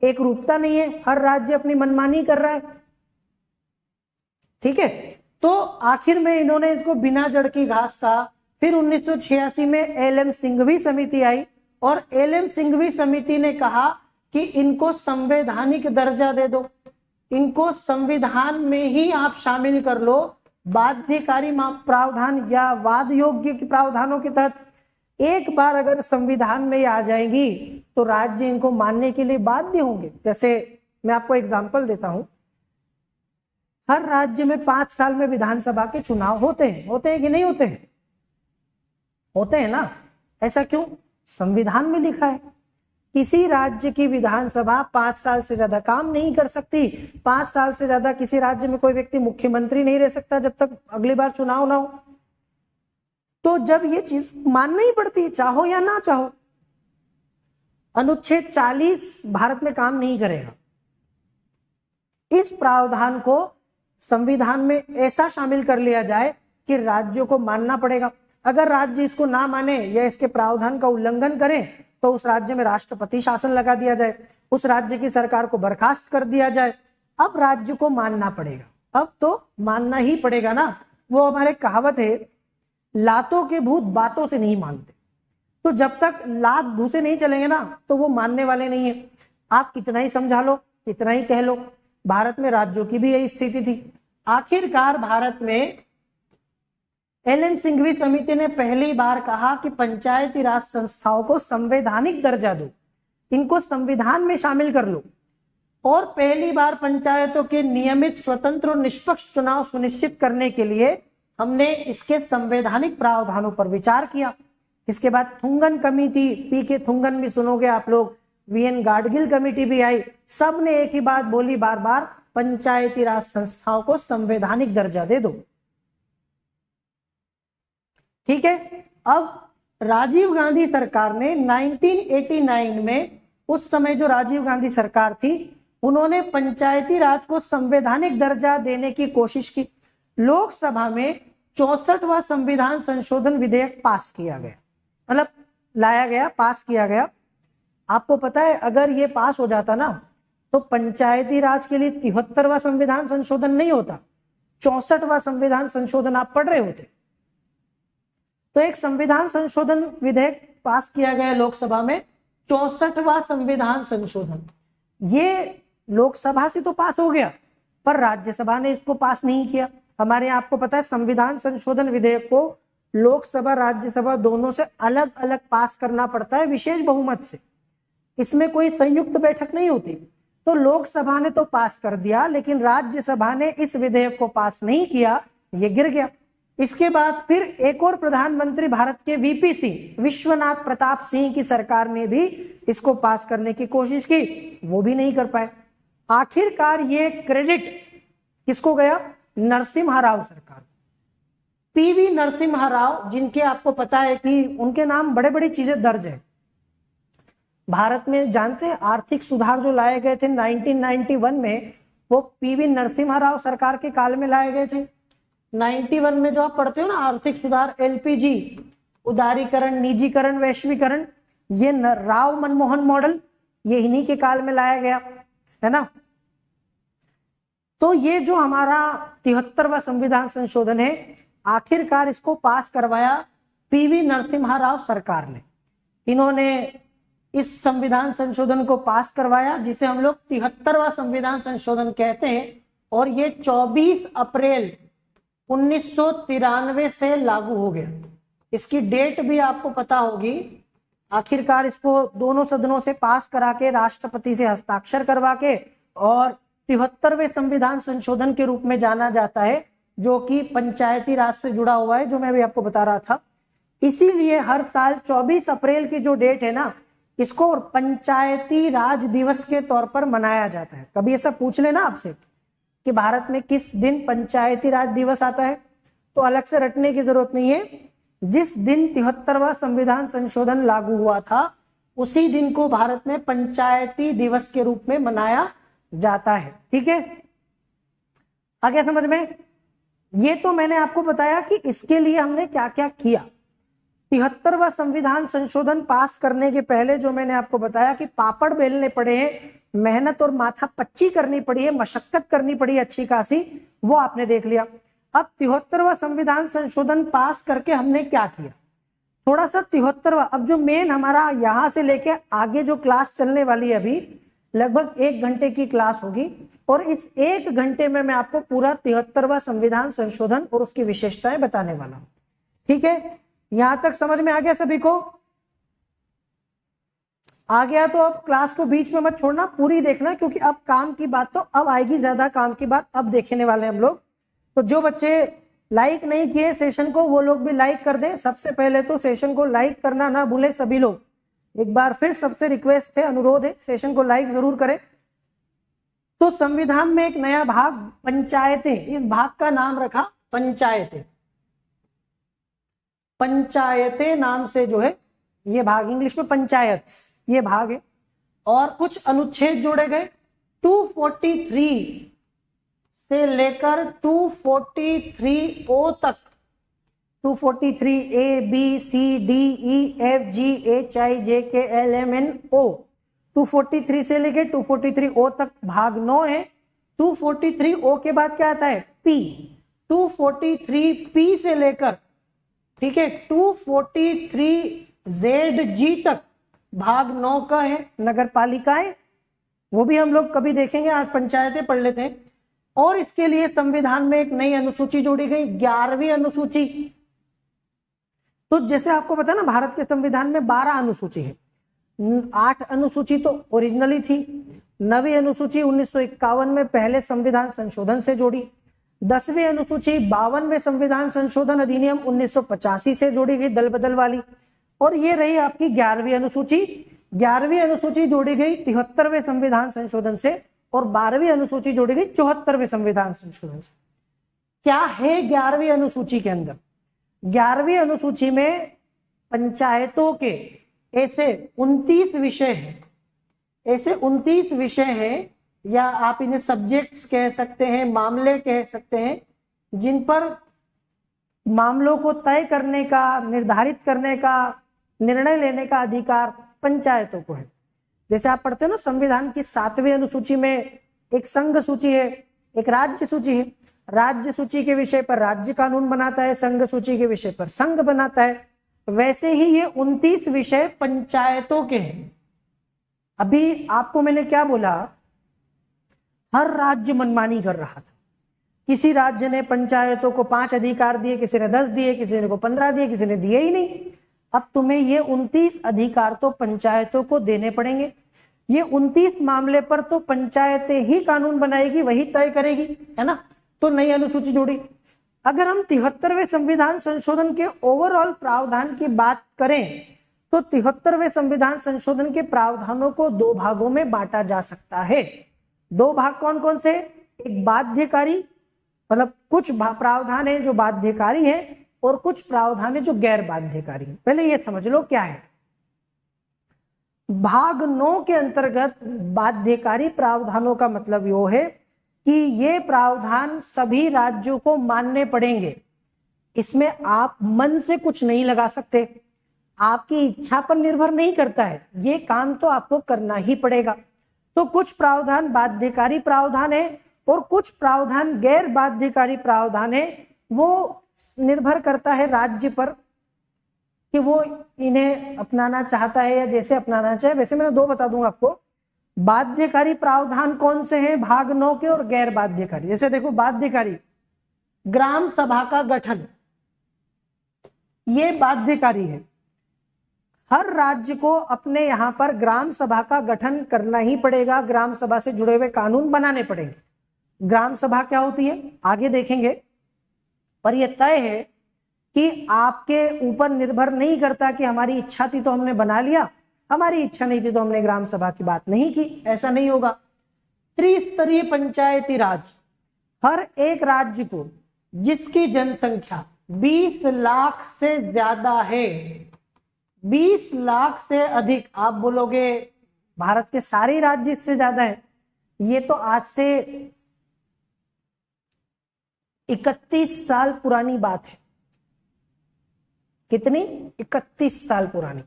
एक रूपता नहीं है, हर राज्य अपनी मनमानी कर रहा है। ठीक है, तो आखिर में इन्होंने इसको बिना जड़ की घास कहा। फिर 1986 में एल.एम. सिंघवी समिति आई और एल.एम. सिंघवी समिति ने कहा कि इनको संवैधानिक दर्जा दे दो, इनको संविधान में ही आप शामिल कर लो। बाध्यकारी प्रावधान या वाद योग्य प्रावधानों के तहत एक बार अगर संविधान में आ जाएंगी तो राज्य इनको मानने के लिए बाध्य होंगे। जैसे मैं आपको एग्जांपल देता हूं, हर राज्य में 5 साल में विधानसभा के चुनाव होते हैं कि नहीं होते हैं? होते हैं ना। ऐसा क्यों? संविधान में लिखा है किसी राज्य की विधानसभा 5 साल से ज्यादा काम नहीं कर सकती। 5 साल से ज्यादा किसी राज्य में कोई व्यक्ति मुख्यमंत्री नहीं रह सकता जब तक अगली बार चुनाव ना हो। तो जब ये चीज मानना ही पड़ती, चाहो या ना चाहो। अनुच्छेद 40 भारत में काम नहीं करेगा। इस प्रावधान को संविधान में ऐसा शामिल कर लिया जाए कि राज्यों को मानना पड़ेगा। अगर राज्य इसको ना माने या इसके प्रावधान का उल्लंघन करें तो उस राज्य में राष्ट्रपति शासन लगा दिया जाए, उस राज्य की सरकार को बर्खास्त कर दिया जाए। अब राज्य को मानना पड़ेगा, अब तो मानना ही पड़ेगा ना। वो हमारे कहावत है, लातों के भूत बातों से नहीं मानते। तो जब तक लात भूसे नहीं चलेंगे ना तो वो मानने वाले नहीं है। आप कितना ही समझा लो, कितना ही कह लो, भारत में राज्यों की भी यही स्थिति थी। आखिरकार भारत में एल.एन. सिंघवी समिति ने पहली बार कहा कि पंचायती राज संस्थाओं को संवैधानिक दर्जा दो, इनको संविधान में शामिल कर लो, और पहली बार पंचायतों के नियमित, स्वतंत्र और निष्पक्ष चुनाव सुनिश्चित करने के लिए हमने इसके संवैधानिक प्रावधानों पर विचार किया। इसके बाद थुंगन कमेटी, पी के थुंगन भी सुनोगे आप लोग, वी.एन. गाडगिल कमेटी भी आई, सब ने एक ही बात बोली बार बार, पंचायती राज संस्थाओं को संवैधानिक दर्जा दे दो। ठीक है। अब राजीव गांधी सरकार ने 1989 में, उस समय जो राजीव गांधी सरकार थी, उन्होंने पंचायती राज को संवैधानिक दर्जा देने की कोशिश की। लोकसभा में 64वां संविधान संशोधन विधेयक पास किया गया, मतलब लाया गया, पास किया गया। आपको पता है अगर ये पास हो जाता ना तो पंचायती राज के लिए 73वां संविधान संशोधन नहीं होता, 64वां संविधान संशोधन आप पढ़ रहे होते। तो एक संविधान संशोधन विधेयक पास किया गया लोकसभा में, 64वां संविधान संशोधन। ये लोकसभा से तो पास हो गया, पर राज्यसभा ने इसको पास नहीं किया। हमारे यहाँ आपको पता है संविधान संशोधन विधेयक को लोकसभा राज्यसभा दोनों से अलग अलग पास करना पड़ता है विशेष बहुमत से, इसमें कोई संयुक्त बैठक नहीं होती। तो लोकसभा ने तो पास कर दिया, लेकिन राज्यसभा ने इस विधेयक को पास नहीं किया, ये गिर गया। इसके बाद फिर एक और प्रधानमंत्री भारत के वीपी सिंह, विश्वनाथ प्रताप सिंह की सरकार ने भी इसको पास करने की कोशिश की, वो भी नहीं कर पाए। आखिरकार ये क्रेडिट किसको गया? नरसिम्हा राव सरकार, पीवी नरसिम्हा राव, जिनके आपको पता है कि उनके नाम बड़े बड़ी चीजें दर्ज है भारत में। जानते हैं आर्थिक सुधार जो लाए गए थे 1991 में, वो पीवी नरसिम्हा राव सरकार के काल में लाए गए थे। 91 में जो आप पढ़ते हो ना आर्थिक सुधार, एलपीजी, उदारीकरण, निजीकरण, वैश्वीकरण, ये राव मनमोहन मॉडल, ये इन्हीं के काल में लाया गया है ना। तो ये जो हमारा 73वां संविधान संशोधन है, आखिरकार इसको पास करवाया पीवी नरसिम्हा राव सरकार ने। इन्होंने इस संविधान संशोधन को पास करवाया, जिसे हम लोग 73वां संविधान संशोधन कहते हैं, और ये 24 अप्रैल 1993 से लागू हो गया। इसकी डेट भी आपको पता होगी। आखिरकार इसको दोनों सदनों से पास करा के, राष्ट्रपति से हस्ताक्षर करवा के, और 73वें संविधान संशोधन के रूप में जाना जाता है, जो कि पंचायती राज से जुड़ा हुआ है, जो मैं अभी आपको बता रहा था। इसीलिए हर साल 24 अप्रैल की जो डेट है ना, इसको पंचायती राज दिवस के तौर पर मनाया जाता है। कभी ऐसा पूछ लेना आपसे कि भारत में किस दिन पंचायती राज दिवस आता है, तो अलग से रटने की जरूरत नहीं है। जिस दिन 73वां संविधान संशोधन लागू हुआ था, उसी दिन को भारत में पंचायती दिवस के रूप में मनाया जाता है। ठीक है, आ गया समझ में? ये तो मैंने आपको बताया कि इसके लिए हमने क्या क्या किया। 73वां संविधान संशोधन पास करने के पहले जो मैंने आपको बताया कि पापड़ बेलने पड़े हैं, मेहनत और माथा पच्ची करनी पड़ी है, मशक्कत करनी पड़ी अच्छी खासी, वो आपने देख लिया। अब 73वां संविधान संशोधन पास करके हमने क्या किया, थोड़ा सा 73वां, अब जो मेन हमारा यहाँ से लेके आगे जो क्लास चलने वाली है, अभी लगभग 1 घंटे की क्लास होगी, और इस 1 घंटे में मैं आपको पूरा 73वां संविधान संशोधन और उसकी विशेषताएं बताने वाला हूं। ठीक है, यहां तक समझ में आ गया सभी को? आ गया तो अब क्लास को बीच में मत छोड़ना, पूरी देखना, क्योंकि अब काम की बात तो अब आएगी, ज्यादा काम की बात अब देखने वाले हैं हम लोग। तो जो बच्चे लाइक नहीं किए सेशन को, वो लोग भी लाइक कर दें। सबसे पहले तो सेशन को लाइक करना ना भूले सभी लोग। एक बार फिर सबसे रिक्वेस्ट है, अनुरोध है, सेशन को लाइक जरूर करें। तो संविधान में एक नया भाग पंचायतें, इस भाग का नाम रखा पंचायतें। पंचायतें नाम से जो है ये भाग, इंग्लिश में पंचायत्स, ये भाग है। और कुछ अनुच्छेद जोड़े गए 243 से लेकर 243O तक, 243 A B C D E F G H I J K L M N O, 243 से लेकर 243O तक भाग 9 है। 243O के बाद क्या आता है? P, 243P से लेकर, ठीक है, 243ZG तक भाग 9 का है नगर पालिकाएं, वो भी हम लोग कभी देखेंगे, आज पंचायतें पढ़ लेते हैं। और इसके लिए संविधान में एक नई अनुसूची जोड़ी गई, 11वीं अनुसूची। तो जैसे आपको पता है ना, भारत के संविधान में 12 अनुसूची है। 8 अनुसूची तो ओरिजिनली थी, 9वीं अनुसूची 1951 में पहले संविधान संशोधन से जोड़ी, 10वीं अनुसूची 52वें संविधान संशोधन अधिनियम 1985 से जोड़ी गई दल बदल वाली, और ये रही आपकी 11वीं अनुसूची। 11वीं अनुसूची जोड़ी गई 73वें संविधान संशोधन से, और 12वीं अनुसूची जोड़ी गई 74वें संविधान संशोधन से। क्या है 11वीं अनुसूची के अंदर? 11वीं अनुसूची में पंचायतों के ऐसे 29 विषय हैं, ऐसे 29 विषय हैं, या आप इन्हें सब्जेक्ट्स कह सकते हैं, मामले कह सकते हैं, जिन पर मामलों को तय करने का, निर्धारित करने का, निर्णय लेने का अधिकार पंचायतों को है। जैसे आप पढ़ते हो ना, संविधान की 7वीं अनुसूची में एक संघ सूची है, एक राज्य सूची है। राज्य सूची के विषय पर राज्य कानून बनाता है, संघ सूची के विषय पर संघ बनाता है। वैसे ही ये 29 विषय पंचायतों के हैं। अभी आपको मैंने क्या बोला, हर राज्य मनमानी कर रहा था। किसी राज्य ने पंचायतों को 5 अधिकार दिए, किसी ने 10 दिए, किसी ने 15 दिए, किसी ने दिए ही नहीं। अब तुम्हें ये 29 अधिकार तो पंचायतों को देने पड़ेंगे। ये 29 मामले पर तो पंचायतें ही कानून बनाएगी, वही तय करेगी, है ना। तो नई अनुसूची जोड़ी। अगर हम 73वें संविधान संशोधन के ओवरऑल प्रावधान की बात करें, तो 73वें संविधान संशोधन के प्रावधानों को 2 भागों में बांटा जा सकता है। 2 भाग कौन कौन से? एक बाध्यकारी, मतलब कुछ प्रावधान है जो बाध्यकारी है, और कुछ प्रावधान है जो गैर बाध्यकारी है। पहले ये समझ लो क्या है। भाग 9 के अंतर्गत बाध्यकारी प्रावधानों का मतलब यो है कि ये प्रावधान सभी राज्यों को मानने पड़ेंगे। इसमें आप मन से कुछ नहीं लगा सकते, आपकी इच्छा पर निर्भर नहीं करता है, ये काम तो आपको करना ही पड़ेगा। तो कुछ प्रावधान बाध्यकारी प्रावधान है और कुछ प्रावधान गैर बाध्यकारी प्रावधान है। वो निर्भर करता है राज्य पर कि वो इन्हें अपनाना चाहता है या जैसे अपनाना चाहे। वैसे मैं 2 बता दूंगा आपको। बाध्यकारी प्रावधान कौन से हैं भाग 9 के, और गैर बाध्यकारी। जैसे देखो, बाध्यकारी ग्राम सभा का गठन, ये बाध्यकारी है। हर राज्य को अपने यहाँ पर ग्राम सभा का गठन करना ही पड़ेगा, ग्राम सभा से जुड़े हुए कानून बनाने पड़ेंगे। ग्राम सभा क्या होती है आगे देखेंगे, पर यह तय है कि आपके ऊपर निर्भर नहीं करता कि हमारी इच्छा थी तो हमने बना लिया, हमारी इच्छा नहीं थी तो हमने ग्राम सभा की बात नहीं की, ऐसा नहीं होगा। त्रिस्तरीय पंचायती राज, हर एक राज्य को जिसकी जनसंख्या 20 लाख से ज्यादा है, 20 लाख से अधिक, आप बोलोगे भारत के सारे राज्य इससे ज्यादा है। ये तो आज से 31 साल पुरानी बात है। कितनी? 31 साल पुरानी।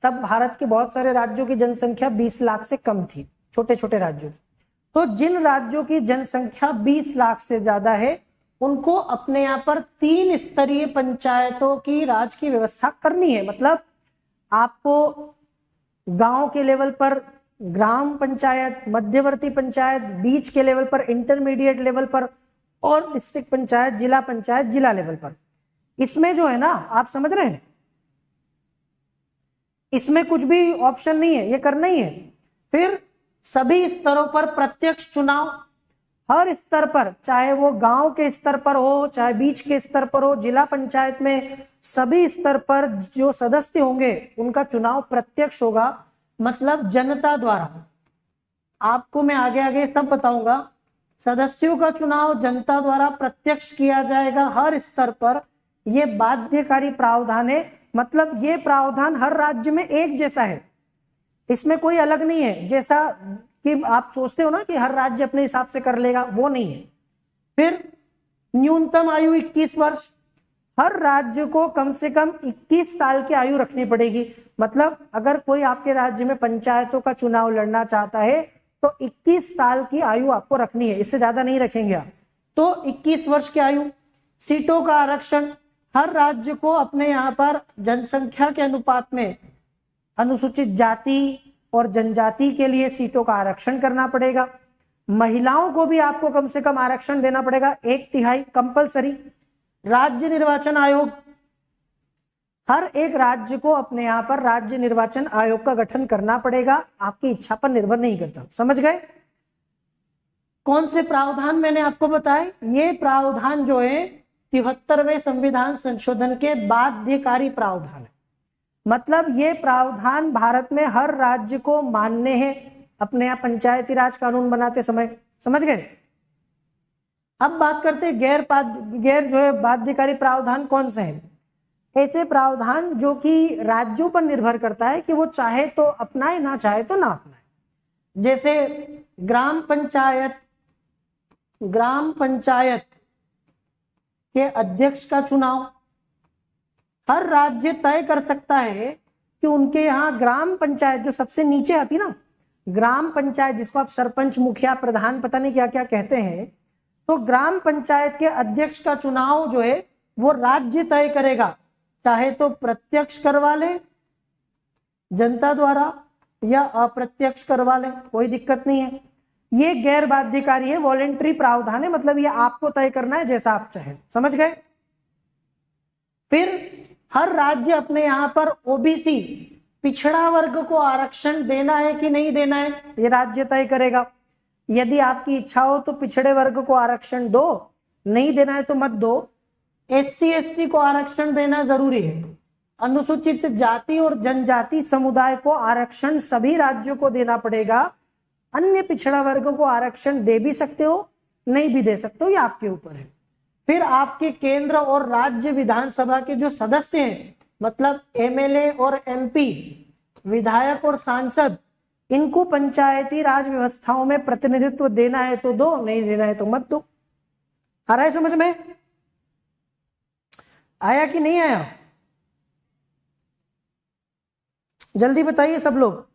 तब भारत के बहुत सारे राज्यों की जनसंख्या 20 लाख से कम थी, छोटे छोटे राज्यों की। तो जिन राज्यों की जनसंख्या 20 लाख से ज्यादा है, उनको अपने यहाँ पर 3 स्तरीय पंचायतों की राज की व्यवस्था करनी है। मतलब आपको गांव के लेवल पर ग्राम पंचायत, मध्यवर्ती पंचायत, बीच के लेवल पर इंटरमीडिएट लेवल पर, और डिस्ट्रिक्ट पंचायत, जिला लेवल पर। इसमें जो है ना, आप समझ रहे हैं, इसमें कुछ भी ऑप्शन नहीं है, ये करना ही है। फिर सभी स्तरों पर प्रत्यक्ष चुनाव, हर स्तर पर, चाहे वो गांव के स्तर पर हो, चाहे बीच के स्तर पर हो, जिला पंचायत में, सभी स्तर पर जो सदस्य होंगे उनका चुनाव प्रत्यक्ष होगा, मतलब जनता द्वारा। आपको मैं आगे आगे सब बताऊंगा। सदस्यों का चुनाव जनता द्वारा प्रत्यक्ष किया जाएगा हर स्तर पर। ये बाध्यकारी प्रावधान है, मतलब ये प्रावधान हर राज्य में एक जैसा है, इसमें कोई अलग नहीं है। जैसा कि आप सोचते हो ना कि हर राज्य अपने हिसाब से कर लेगा, वो नहीं है। फिर न्यूनतम आयु 21 वर्ष, हर राज्य को कम से कम 21 साल की आयु रखनी पड़ेगी। मतलब अगर कोई आपके राज्य में पंचायतों का चुनाव लड़ना चाहता है तो 21 साल की आयु आपको रखनी है, इससे ज्यादा नहीं रखेंगे आप। तो 21 वर्ष की आयु। सीटों का आरक्षण, हर राज्य को अपने यहाँ पर जनसंख्या के अनुपात में अनुसूचित जाति और जनजाति के लिए सीटों का आरक्षण करना पड़ेगा। महिलाओं को भी आपको कम से कम आरक्षण देना पड़ेगा, 1/3 कंपलसरी। राज्य निर्वाचन आयोग, हर एक राज्य को अपने यहाँ पर राज्य निर्वाचन आयोग का गठन करना पड़ेगा, आपकी इच्छा पर निर्भर नहीं करता। समझ गए? कौन से प्रावधान मैंने आपको बताए? ये प्रावधान जो है 73वें संविधान संशोधन के बाध्यकारी प्रावधान है। मतलब ये प्रावधान भारत में हर राज्य को मान्य है अपने यहाँ पंचायती राज कानून बनाते समय। समझ गए? अब बात करते हैं गैर जो है बाध्यकारी प्रावधान कौन से हैं। ऐसे प्रावधान जो कि राज्यों पर निर्भर करता है कि वो चाहे तो अपनाए, ना चाहे तो ना अपनाए। जैसे ग्राम पंचायत के अध्यक्ष का चुनाव हर राज्य तय कर सकता है कि उनके यहाँ ग्राम पंचायत जो सबसे नीचे आती ना, ग्राम पंचायत जिसको आप सरपंच, मुखिया, प्रधान पता नहीं क्या क्या कहते हैं, तो ग्राम पंचायत के अध्यक्ष का चुनाव जो है वो राज्य तय करेगा, चाहे तो प्रत्यक्ष करवा ले जनता द्वारा या अप्रत्यक्ष करवा ले, कोई दिक्कत नहीं है। ये गैर बाध्यकारी है, वॉलेंट्री प्रावधान है, मतलब ये आपको तय करना है जैसा आप चाहें। समझ गए? फिर हर राज्य अपने यहाँ पर ओबीसी पिछड़ा वर्ग को आरक्षण देना है कि नहीं देना है, ये राज्य तय करेगा। यदि आपकी इच्छा हो तो पिछड़े वर्ग को आरक्षण दो, नहीं देना है तो मत दो। एससी एसटी को आरक्षण देना जरूरी है। अनुसूचित जाति और जनजाति समुदाय को आरक्षण सभी राज्यों को देना पड़ेगा। अन्य पिछड़ा वर्ग को आरक्षण दे भी सकते हो, नहीं भी दे सकते हो, ये आपके ऊपर है। फिर आपके केंद्र और राज्य विधानसभा के जो सदस्य हैं, मतलब एमएलए और एमपी, विधायक और सांसद, इनको पंचायती राज व्यवस्थाओं में प्रतिनिधित्व देना है तो दो, नहीं देना है तो मत दो। आ रहा है समझ में? आया कि नहीं आया? जल्दी बताइए सब लोग।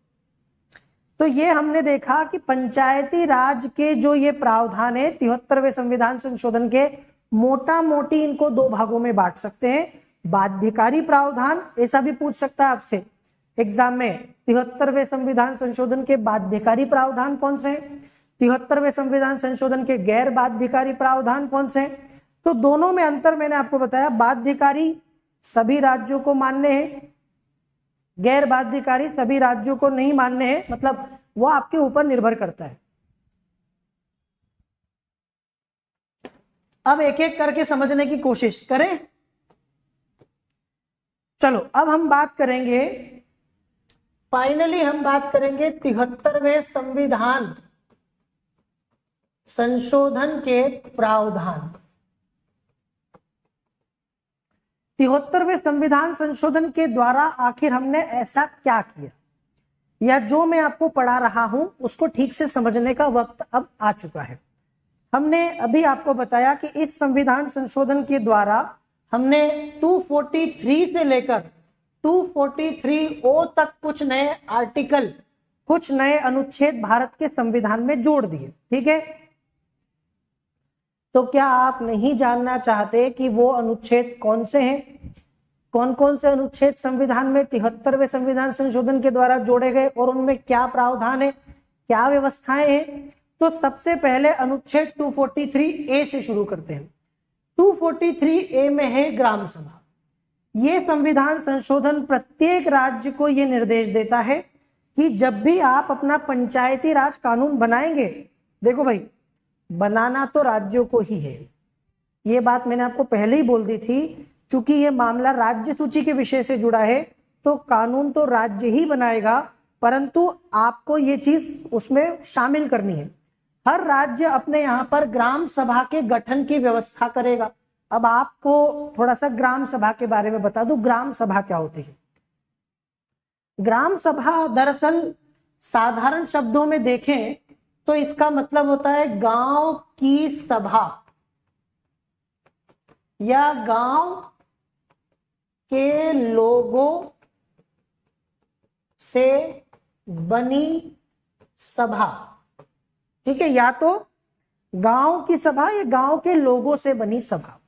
तो ये हमने देखा कि पंचायती राज के जो ये प्रावधान है 73वें संविधान संशोधन के, मोटा मोटी इनको दो भागों में बांट सकते हैं। बाध्यकारी प्रावधान, ऐसा भी पूछ सकता है आपसे एग्जाम में, 73वें संविधान संशोधन के बाध्यकारी प्रावधान कौन से हैं, 73वें संविधान संशोधन के गैर बाध्यकारी प्रावधान कौन से हैं। तो दोनों में अंतर मैंने आपको बताया। बाध्यकारी सभी राज्यों को मान्य है, गैर बाध्यकारी सभी राज्यों को नहीं मान्य है, मतलब वो आपके ऊपर निर्भर करता है। अब एक एक करके समझने की कोशिश करें। चलो अब हम बात करेंगे, फाइनली हम बात करेंगे 73वें संविधान संशोधन के प्रावधान। 73वें संविधान संशोधन के द्वारा आखिर हमने ऐसा क्या किया, या जो मैं आपको पढ़ा रहा हूं उसको ठीक से समझने का वक्त अब आ चुका है। हमने अभी आपको बताया कि इस संविधान संशोधन के द्वारा हमने 243 से लेकर 243O तक कुछ नए आर्टिकल, कुछ नए अनुच्छेद भारत के संविधान में जोड़ दिए। ठीक है, तो क्या आप नहीं जानना चाहते कि वो अनुच्छेद कौन से हैं, कौन कौन से अनुच्छेद संविधान में 73वें संविधान संशोधन के द्वारा जोड़े गए और उनमें क्या प्रावधान है, क्या व्यवस्थाएं हैं? तो सबसे पहले अनुच्छेद 243A से शुरू करते हैं। 243A में है ग्राम सभा। ये संविधान संशोधन प्रत्येक राज्य को ये निर्देश देता है कि जब भी आप अपना पंचायती राज कानून बनाएंगे, देखो भाई बनाना तो राज्यों को ही है, ये बात मैंने आपको पहले ही बोल दी थी। चूंकि ये मामला राज्य सूची के विषय से जुड़ा है तो कानून तो राज्य ही बनाएगा, परंतु आपको ये चीज उसमें शामिल करनी है। हर राज्य अपने यहाँ पर ग्राम सभा के गठन की व्यवस्था करेगा। अब आपको थोड़ा सा ग्राम सभा के बारे में बता दूं, ग्राम सभा क्या होती है। ग्राम सभा दरअसल साधारण शब्दों में देखें तो इसका मतलब होता है गांव की सभा या गांव के लोगों से बनी सभा। ठीक है, या तो गांव की सभा या गांव के लोगों से बनी सभा।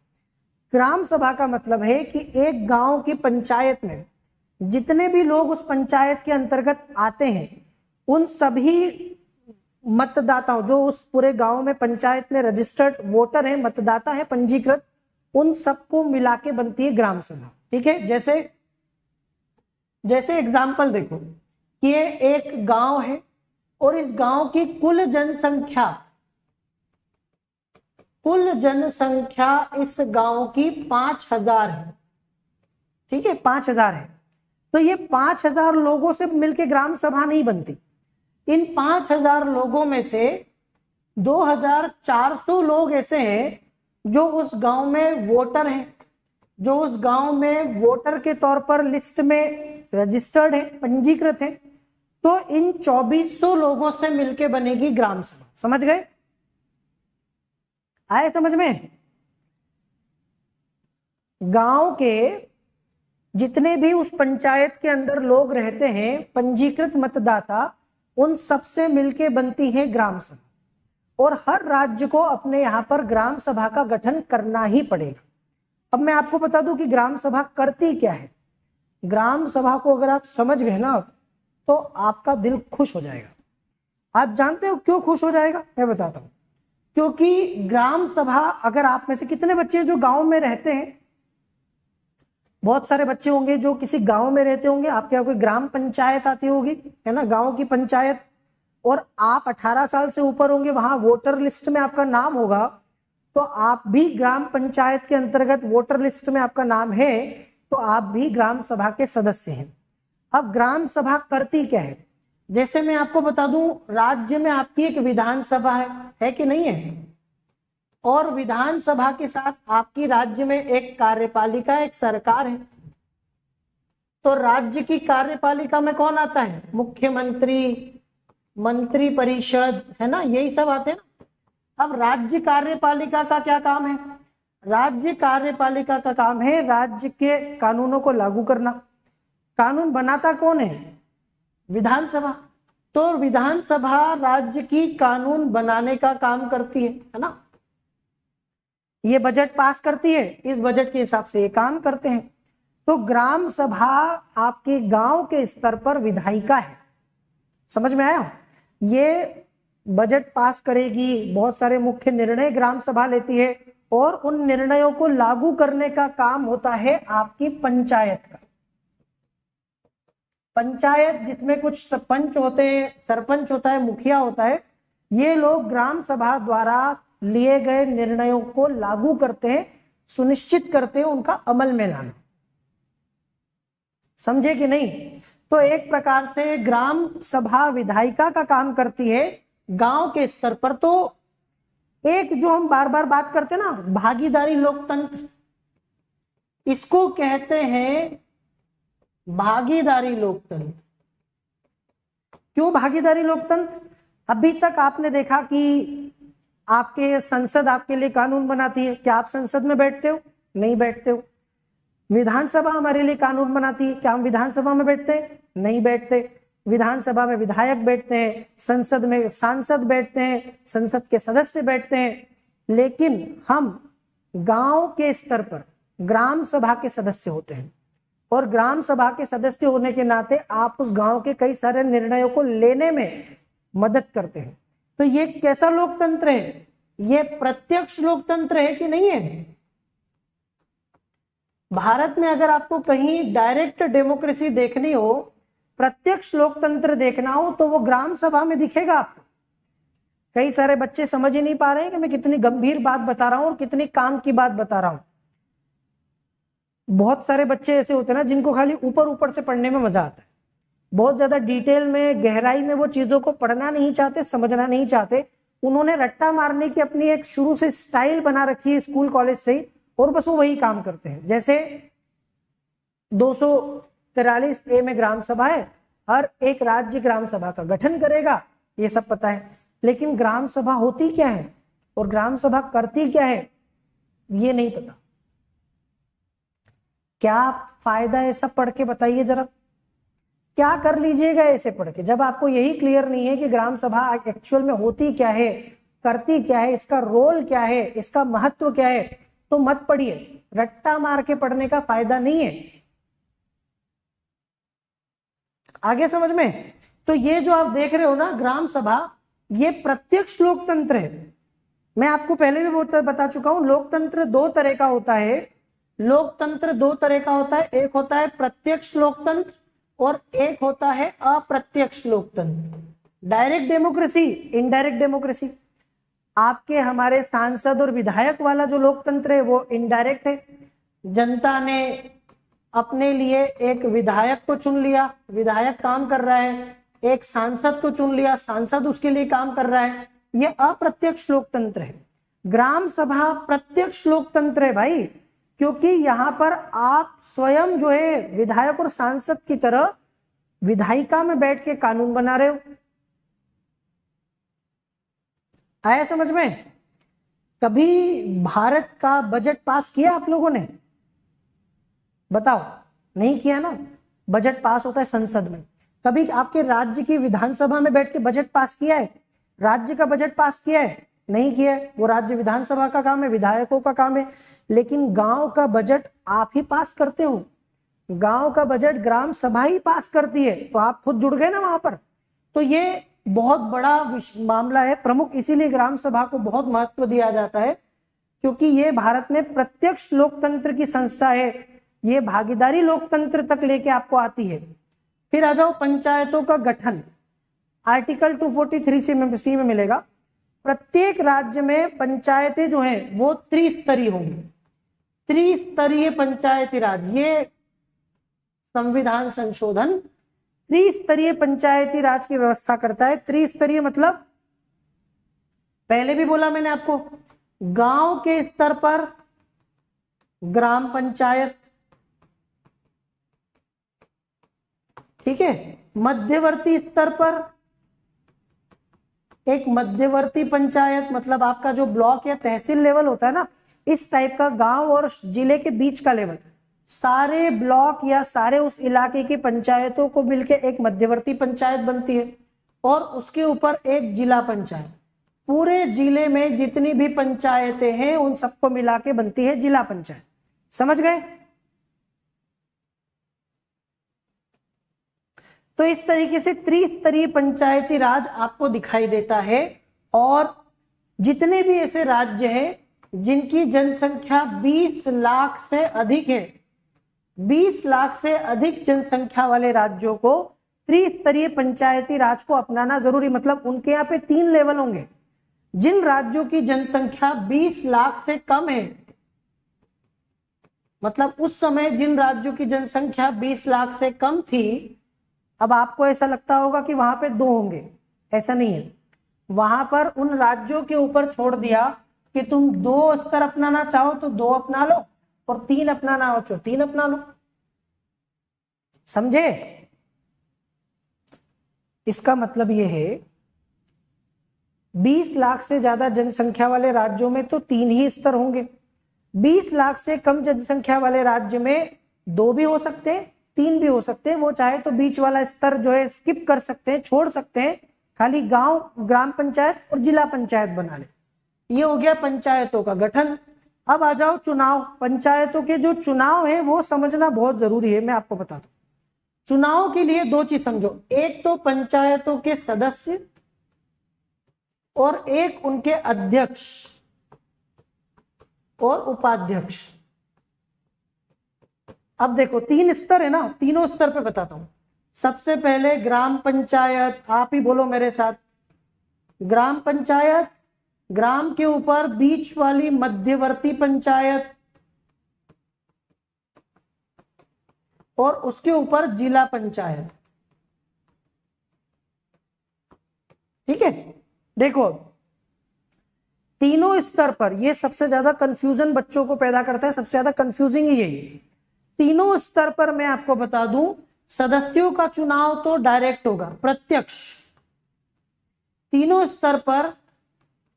ग्राम सभा का मतलब है कि एक गांव की पंचायत में जितने भी लोग उस पंचायत के अंतर्गत आते हैं, उन सभी मतदाताओं जो उस पूरे गांव में पंचायत में रजिस्टर्ड वोटर हैं, मतदाता हैं पंजीकृत, उन सबको मिला के बनती है ग्राम सभा। ठीक है, जैसे जैसे एग्जाम्पल देखो कि ये एक गांव है और इस गांव की कुल जनसंख्या इस गांव की 5000 है, ठीक है, 5000 है। तो ये 5000 लोगों से मिलके ग्राम सभा नहीं बनती। इन 5000 लोगों में से 2400 लोग ऐसे हैं जो उस गांव में वोटर हैं, जो उस गांव में वोटर के तौर पर लिस्ट में रजिस्टर्ड है, पंजीकृत है। तो इन 2400 लोगों से मिलके बनेगी ग्राम सभा। समझ गए? आए समझ में? गांव के जितने भी उस पंचायत के अंदर लोग रहते हैं, पंजीकृत मतदाता, उन सबसे मिलके बनती है ग्राम सभा। और हर राज्य को अपने यहाँ पर ग्राम सभा का गठन करना ही पड़ेगा। अब मैं आपको बता दूं कि ग्राम सभा करती क्या है। ग्राम सभा को अगर आप समझ गए ना तो आपका दिल खुश हो जाएगा। आप जानते हो क्यों खुश हो जाएगा? मैं बताता हूं। क्योंकि ग्राम सभा, अगर आप में से कितने बच्चे जो गांव में रहते हैं, बहुत सारे बच्चे होंगे जो किसी गांव में रहते होंगे। आपके यहाँ कोई ग्राम पंचायत आती होगी, है ना, गांव की पंचायत, और आप 18 साल से ऊपर होंगे, वहां वोटर लिस्ट में आपका नाम होगा, तो आप भी ग्राम पंचायत के अंतर्गत वोटर लिस्ट में आपका नाम है, तो आप भी ग्राम सभा के सदस्य हैं। अब ग्राम सभा करती क्या है? जैसे मैं आपको बता दूं, राज्य में आपकी एक विधानसभा है कि नहीं है? और विधानसभा के साथ आपकी राज्य में एक कार्यपालिका, एक सरकार है। तो राज्य की कार्यपालिका में कौन आता है? मुख्यमंत्री, मंत्री परिषद, है ना, यही सब आते हैं ना। अब राज्य कार्यपालिका का क्या काम है? राज्य कार्यपालिका का काम है राज्य के कानूनों को लागू करना। कानून बनाता कौन है? विधानसभा। तो विधानसभा राज्य की कानून बनाने का काम करती है ना। ये बजट पास करती है, इस बजट के हिसाब से ये काम करते हैं। तो ग्राम सभा आपके गांव के स्तर पर विधायिका है। समझ में आया? ये बजट पास करेगी, बहुत सारे मुख्य निर्णय ग्राम सभा लेती है, और उन निर्णयों को लागू करने का काम होता है आपकी पंचायत का। पंचायत जिसमें कुछ सरपंच होते हैं, सरपंच होता है, मुखिया होता है, ये लोग ग्राम सभा द्वारा लिए गए निर्णयों को लागू करते हैं, सुनिश्चित करते हैं उनका अमल में लाना। समझे कि नहीं? तो एक प्रकार से ग्राम सभा विधायिका का काम करती है गांव के स्तर पर। तो एक जो हम बार बार बात करते हैं ना, भागीदारी लोकतंत्र, इसको कहते हैं भागीदारी लोकतंत्र। क्यों भागीदारी लोकतंत्र? अभी तक आपने देखा कि आपके संसद आपके लिए कानून बनाती है। क्या आप संसद में बैठते हो? नहीं बैठते हो। विधानसभा हमारे लिए कानून बनाती है। क्या हम विधानसभा में बैठते हैं? नहीं बैठते। विधानसभा में विधायक बैठते हैं, संसद में सांसद बैठते हैं, संसद के सदस्य बैठते हैं, लेकिन हम गांव के स्तर पर ग्राम सभा के सदस्य होते हैं। और ग्राम सभा के सदस्य होने के नाते आप उस गांव के कई सारे निर्णयों को लेने में मदद करते हैं। तो ये कैसा लोकतंत्र है? ये प्रत्यक्ष लोकतंत्र है कि नहीं है? भारत में अगर आपको कहीं डायरेक्ट डेमोक्रेसी देखनी हो, प्रत्यक्ष लोकतंत्र देखना हो, तो वो ग्राम सभा में दिखेगा आपको। कई सारे बच्चे समझ ही नहीं पा रहे हैं कि मैं कितनी गंभीर बात बता रहा हूं और कितनी काम की बात बता रहा हूं। बहुत सारे बच्चे ऐसे होते हैं ना जिनको खाली ऊपर ऊपर से पढ़ने में मजा आता है, बहुत ज्यादा डिटेल में, गहराई में वो चीजों को पढ़ना नहीं चाहते, समझना नहीं चाहते। उन्होंने रट्टा मारने की अपनी एक शुरू से स्टाइल बना रखी है स्कूल कॉलेज से ही, और बस वो वही काम करते हैं। जैसे 243 ए में ग्राम सभा है, हर एक राज्य ग्राम सभा का गठन करेगा, ये सब पता है। लेकिन ग्राम सभा होती क्या है और ग्राम सभा करती क्या है, ये नहीं पता। क्या फायदा ऐसा पढ़ के बताइए जरा, क्या कर लीजिएगा ऐसे पढ़ के? जब आपको यही क्लियर नहीं है कि ग्राम सभा एक्चुअल में होती क्या है, करती क्या है, इसका रोल क्या है, इसका महत्व क्या है, तो मत पढ़िए। रट्टा मार के पढ़ने का फायदा नहीं है। आगे समझ में? तो ये जो आप देख रहे हो ना ग्राम सभा, ये प्रत्यक्ष लोकतंत्र है। मैं आपको पहले भी बता चुका हूं, लोकतंत्र दो तरह का होता है। लोकतंत्र दो तरह का होता है, एक होता है प्रत्यक्ष लोकतंत्र और एक होता है अप्रत्यक्ष लोकतंत्र। Direct democracy, indirect democracy. आपके हमारे सांसद और विधायक वाला जो लोकतंत्र है वो इनडायरेक्ट है। जनता ने अपने लिए एक विधायक को चुन लिया, विधायक काम कर रहा है, एक सांसद को चुन लिया, सांसद उसके लिए काम कर रहा है, ये अप्रत्यक्ष लोकतंत्र है। ग्राम सभा प्रत्यक्ष लोकतंत्र है भाई, क्योंकि यहां पर आप स्वयं जो है विधायक और सांसद की तरह विधायिका में बैठ के कानून बना रहे हो। आया समझ में? कभी भारत का बजट पास किया आप लोगों ने? बताओ, नहीं किया ना। बजट पास होता है संसद में। कभी आपके राज्य की विधानसभा में बैठ के बजट पास किया है? राज्य का बजट पास किया है? नहीं किया है। वो राज्य विधानसभा का काम है, विधायकों का काम है। लेकिन गांव का बजट आप ही पास करते हो। गांव का बजट ग्राम सभा ही पास करती है, तो आप खुद जुड़ गए ना वहां पर। तो ये बहुत बड़ा मामला है, प्रमुख, इसीलिए ग्राम सभा को बहुत महत्व दिया जाता है, क्योंकि ये भारत में प्रत्यक्ष लोकतंत्र की संस्था है। ये भागीदारी लोकतंत्र तक लेके आपको आती है। फिर आ जाओ पंचायतों का गठन। आर्टिकल 243 सी में मिलेगा, प्रत्येक राज्य में पंचायतें जो हैं वो त्रिस्तरीय होंगी। त्रिस्तरीय पंचायती राज, ये संविधान संशोधन त्रिस्तरीय पंचायती राज की व्यवस्था करता है। त्रिस्तरीय मतलब, पहले भी बोला मैंने आपको, गांव के स्तर पर ग्राम पंचायत, ठीक है, मध्यवर्ती स्तर पर एक मध्यवर्ती पंचायत, मतलब आपका जो ब्लॉक या तहसील लेवल होता है ना, इस टाइप का गांव और जिले के बीच का लेवल, सारे ब्लॉक या सारे उस इलाके की पंचायतों को मिलके एक मध्यवर्ती पंचायत बनती है, और उसके ऊपर एक जिला पंचायत। पूरे जिले में जितनी भी पंचायतें हैं उन सबको मिला के बनती है जिला पंचायत। समझ गए? तो इस तरीके से त्रिस्तरीय पंचायती राज आपको दिखाई देता है। और जितने भी ऐसे राज्य हैं जिनकी जनसंख्या 20 लाख से अधिक है, 20 लाख से अधिक जनसंख्या वाले राज्यों को त्रिस्तरीय पंचायती राज को अपनाना जरूरी, मतलब उनके यहाँ पे 3 लेवल होंगे। जिन राज्यों की जनसंख्या 20 लाख से कम है, मतलब उस समय जिन राज्यों की जनसंख्या 20 लाख से कम थी, अब आपको ऐसा लगता होगा कि वहां पे 2 होंगे, ऐसा नहीं है। वहां पर उन राज्यों के ऊपर छोड़ दिया कि तुम 2 स्तर अपनाना चाहो तो 2 अपना लो, और 3 अपनाना हो तो 3 अपना लो। समझे? इसका मतलब यह है 20 लाख से ज्यादा जनसंख्या वाले राज्यों में तो 3 ही स्तर होंगे। 20 लाख से कम जनसंख्या वाले राज्य में 2 भी हो सकते हैं, 3 भी हो सकते हैं। वो चाहे तो बीच वाला स्तर जो है स्किप कर सकते हैं, छोड़ सकते हैं, खाली गांव, ग्राम पंचायत और जिला पंचायत बना ले। ये हो गया पंचायतों का गठन। अब आ जाओ चुनाव। पंचायतों के जो चुनाव है वो समझना बहुत जरूरी है, मैं आपको बता दूं। चुनाव के लिए 2 चीज समझो, एक तो पंचायतों के सदस्य और एक उनके अध्यक्ष और उपाध्यक्ष। अब देखो 3 स्तर है ना, तीनों स्तर पे बताता हूं। सबसे पहले ग्राम पंचायत, आप ही बोलो मेरे साथ, ग्राम पंचायत, ग्राम के ऊपर बीच वाली मध्यवर्ती पंचायत, और उसके ऊपर जिला पंचायत। ठीक है, देखो तीनों स्तर पर ये सबसे ज्यादा कंफ्यूजन बच्चों को पैदा करता है, सबसे ज्यादा कंफ्यूजिंग ही यही है। तीनों स्तर पर मैं आपको बता दूं, सदस्यों का चुनाव तो डायरेक्ट होगा, प्रत्यक्ष। तीनों स्तर पर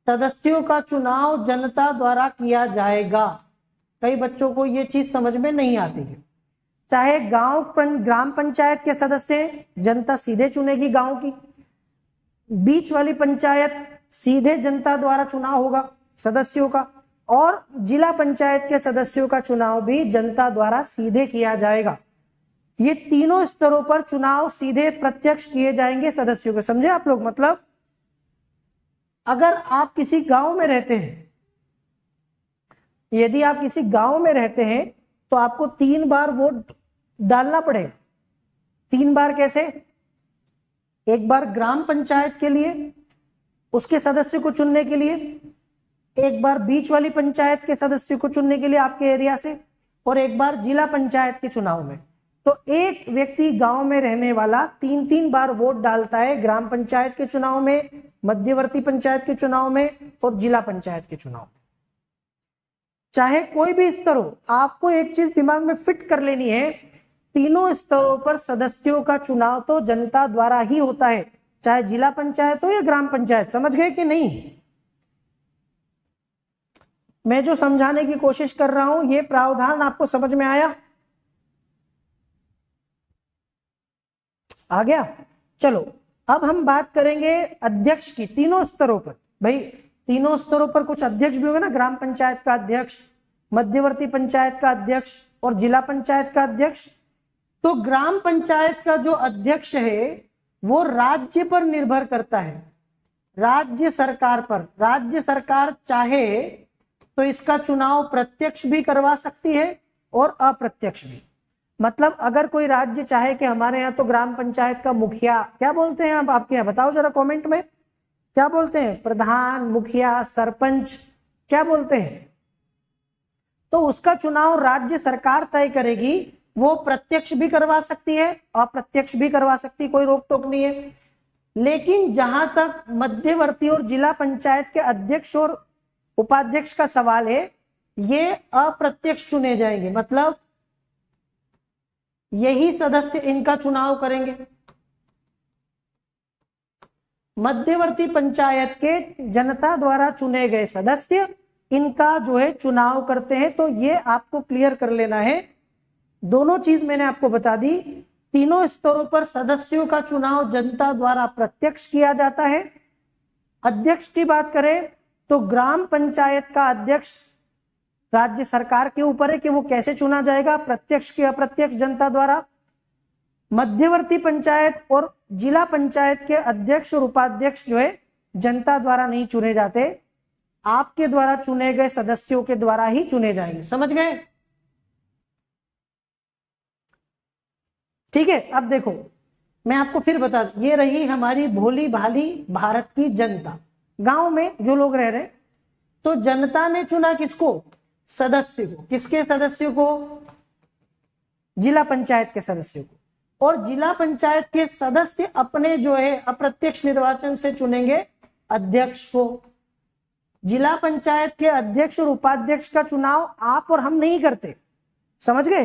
सदस्यों का चुनाव जनता द्वारा किया जाएगा। कई बच्चों को ये चीज समझ में नहीं आती है। चाहे ग्राम पंचायत के सदस्य जनता सीधे चुनेगी गांव की, बीच वाली पंचायत सीधे जनता द्वारा चुनाव होगा सदस्यों का, और जिला पंचायत के सदस्यों का चुनाव भी जनता द्वारा सीधे किया जाएगा। ये तीनों स्तरों पर चुनाव सीधे प्रत्यक्ष किए जाएंगे सदस्यों को। समझे आप लोग? मतलब अगर आप किसी गांव में रहते हैं, यदि आप किसी गांव में रहते हैं तो आपको 3 बार वोट डालना पड़ेगा। 3 बार कैसे? एक बार ग्राम पंचायत के लिए, उसके सदस्य को चुनने के लिए, एक बार बीच वाली पंचायत के सदस्य को चुनने के लिए आपके एरिया से, और एक बार जिला पंचायत के चुनाव में। तो एक व्यक्ति गांव में रहने वाला 3-3 बार वोट डालता है, ग्राम पंचायत के चुनाव में, मध्यवर्ती पंचायत के चुनाव में और जिला पंचायत के चुनाव में। चाहे कोई भी स्तर हो, आपको एक चीज दिमाग में फिट कर लेनी है, तीनों स्तरों पर सदस्यों का चुनाव तो जनता द्वारा ही होता है, चाहे जिला पंचायत हो या ग्राम पंचायत। समझ गए कि नहीं? मैं जो समझाने की कोशिश कर रहा हूं, ये प्रावधान आपको समझ में आया? आ गया? चलो अब हम बात करेंगे अध्यक्ष की, तीनों स्तरों पर। भाई तीनों स्तरों पर कुछ अध्यक्ष भी होंगे ना, ग्राम पंचायत का अध्यक्ष, मध्यवर्ती पंचायत का अध्यक्ष और जिला पंचायत का अध्यक्ष। तो ग्राम पंचायत का जो अध्यक्ष है वो राज्य पर निर्भर करता है, राज्य सरकार पर। राज्य सरकार चाहे तो इसका चुनाव प्रत्यक्ष भी करवा सकती है और अप्रत्यक्ष भी। मतलब अगर कोई राज्य चाहे कि हमारे यहाँ तो ग्राम पंचायत का मुखिया, क्या बोलते हैं आप आपके यहाँ, बताओ जरा कमेंट में, क्या बोलते हैं? प्रधान, मुखिया, सरपंच, क्या बोलते हैं? तो उसका चुनाव राज्य सरकार तय करेगी। वो प्रत्यक्ष भी करवा सकती है, अप्रत्यक्ष भी करवा सकती है, कोई रोक टोक नहीं है। लेकिन जहां तक मध्यवर्ती और जिला पंचायत के अध्यक्ष और उपाध्यक्ष का सवाल है, ये अप्रत्यक्ष चुने जाएंगे। मतलब यही सदस्य इनका चुनाव करेंगे। मध्यवर्ती पंचायत के जनता द्वारा चुने गए सदस्य इनका जो है चुनाव करते हैं। तो ये आपको क्लियर कर लेना है। दोनों चीज मैंने आपको बता दी। तीनों स्तरों पर सदस्यों का चुनाव जनता द्वारा प्रत्यक्ष किया जाता है। अध्यक्ष की बात करें तो ग्राम पंचायत का अध्यक्ष राज्य सरकार के ऊपर है कि वो कैसे चुना जाएगा, प्रत्यक्ष की अप्रत्यक्ष, जनता द्वारा। मध्यवर्ती पंचायत और जिला पंचायत के अध्यक्ष और उपाध्यक्ष जो है जनता द्वारा नहीं चुने जाते, आपके द्वारा चुने गए सदस्यों के द्वारा ही चुने जाएंगे। समझ गए? ठीक है। अब देखो मैं आपको फिर बता, ये रही हमारी भोली भाली भारत की जनता, गांव में जो लोग रह रहे। तो जनता ने चुना किसको? सदस्य को। किसके सदस्य को? जिला पंचायत के सदस्य को। और जिला पंचायत के सदस्य अपने जो है अप्रत्यक्ष निर्वाचन से चुनेंगे अध्यक्ष को। जिला पंचायत के अध्यक्ष और उपाध्यक्ष का चुनाव आप और हम नहीं करते। समझ गए?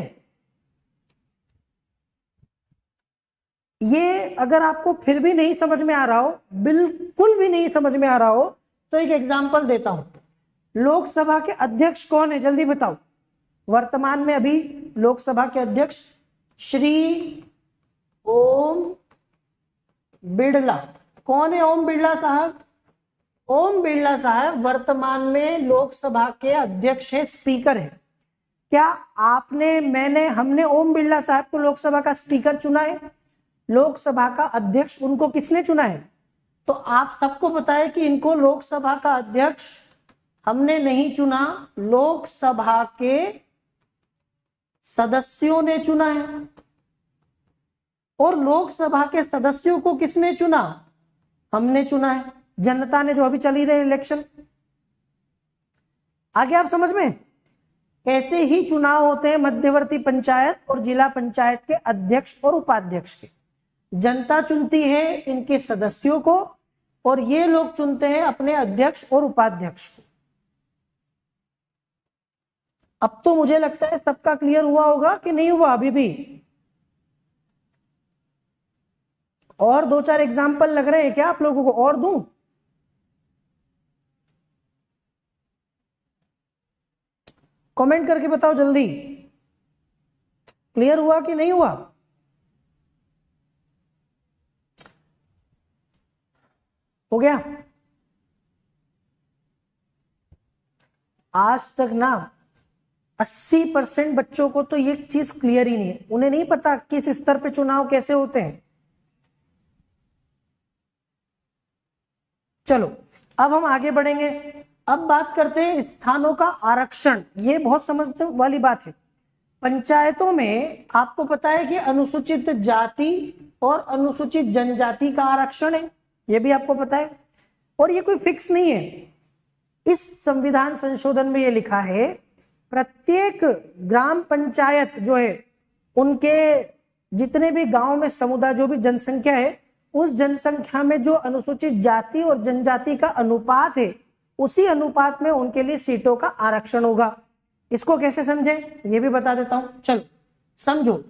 ये अगर आपको फिर भी नहीं समझ में आ रहा हो, बिल्कुल भी नहीं समझ में आ रहा हो, तो एक एग्जांपल देता हूं। लोकसभा के अध्यक्ष कौन है, जल्दी बताओ। वर्तमान में अभी लोकसभा के अध्यक्ष श्री ओम बिड़ला। कौन है ओम बिड़ला साहब? ओम बिड़ला साहब वर्तमान में लोकसभा के अध्यक्ष है, स्पीकर है। क्या आपने, मैंने, हमने ओम बिड़ला साहब को लोकसभा का स्पीकर चुना है? लोकसभा का अध्यक्ष उनको किसने चुना है? तो आप सबको पता है कि इनको लोकसभा का अध्यक्ष हमने नहीं चुना, लोकसभा के सदस्यों ने चुना है। और लोकसभा के सदस्यों को किसने चुना? हमने चुना है, जनता ने, जो अभी चल ही रहे इलेक्शन। आगे आप समझ में? ऐसे ही चुनाव होते हैं मध्यवर्ती पंचायत और जिला पंचायत के अध्यक्ष और उपाध्यक्ष के। जनता चुनती है इनके सदस्यों को और ये लोग चुनते हैं अपने अध्यक्ष और उपाध्यक्ष को। अब तो मुझे लगता है सबका क्लियर हुआ होगा कि नहीं हुआ अभी भी? और 2-4 एग्जाम्पल लग रहे हैं क्या आप लोगों को? और दूं? कमेंट करके बताओ जल्दी, क्लियर हुआ कि नहीं हुआ? हो गया? आज तक ना 80% बच्चों को तो ये चीज क्लियर ही नहीं है। उन्हें नहीं पता किस स्तर पे चुनाव कैसे होते हैं। चलो अब हम आगे बढ़ेंगे। अब बात करते हैं स्थानों का आरक्षण। ये बहुत समझने वाली बात है। पंचायतों में आपको पता है कि अनुसूचित जाति और अनुसूचित जनजाति का आरक्षण है, ये भी आपको पता है। और ये कोई फिक्स नहीं है, इस संविधान संशोधन में ये लिखा है प्रत्येक ग्राम पंचायत जो है उनके जितने भी गांव में समुदाय जो भी जनसंख्या है उस जनसंख्या में जो अनुसूचित जाति और जनजाति का अनुपात है उसी अनुपात में उनके लिए सीटों का आरक्षण होगा। इसको कैसे समझे ये भी बता देता हूं, चलो समझो।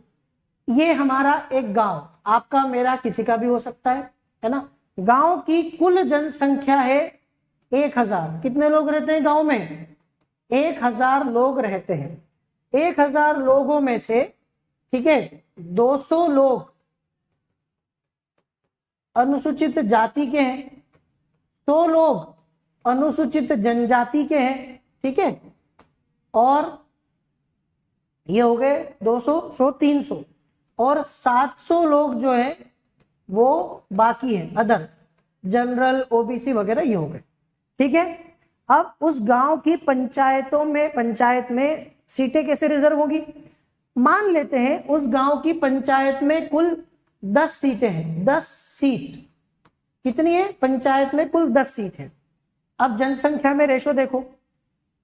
ये हमारा एक गांव, आपका मेरा किसी का भी हो सकता है ना। गांव की कुल जनसंख्या है 1000। कितने लोग रहते हैं गांव में? 1000 लोग रहते हैं। 1000 लोगों में से, ठीक है, 200 लोग अनुसूचित जाति के हैं, 100 लोग अनुसूचित जनजाति के हैं, ठीक है, और ये हो गए 200, 100, 300, और 700 लोग जो है वो बाकी है, अदर, जनरल, ओबीसी वगैरह, ये हो गए, ठीक है। अब उस गांव की पंचायत में सीटें कैसे रिजर्व होगी? मान लेते हैं उस गांव की पंचायत में कुल 10 सीटें हैं। 10 सीट कितनी है? पंचायत में कुल 10 सीट है। अब जनसंख्या में रेशो देखो,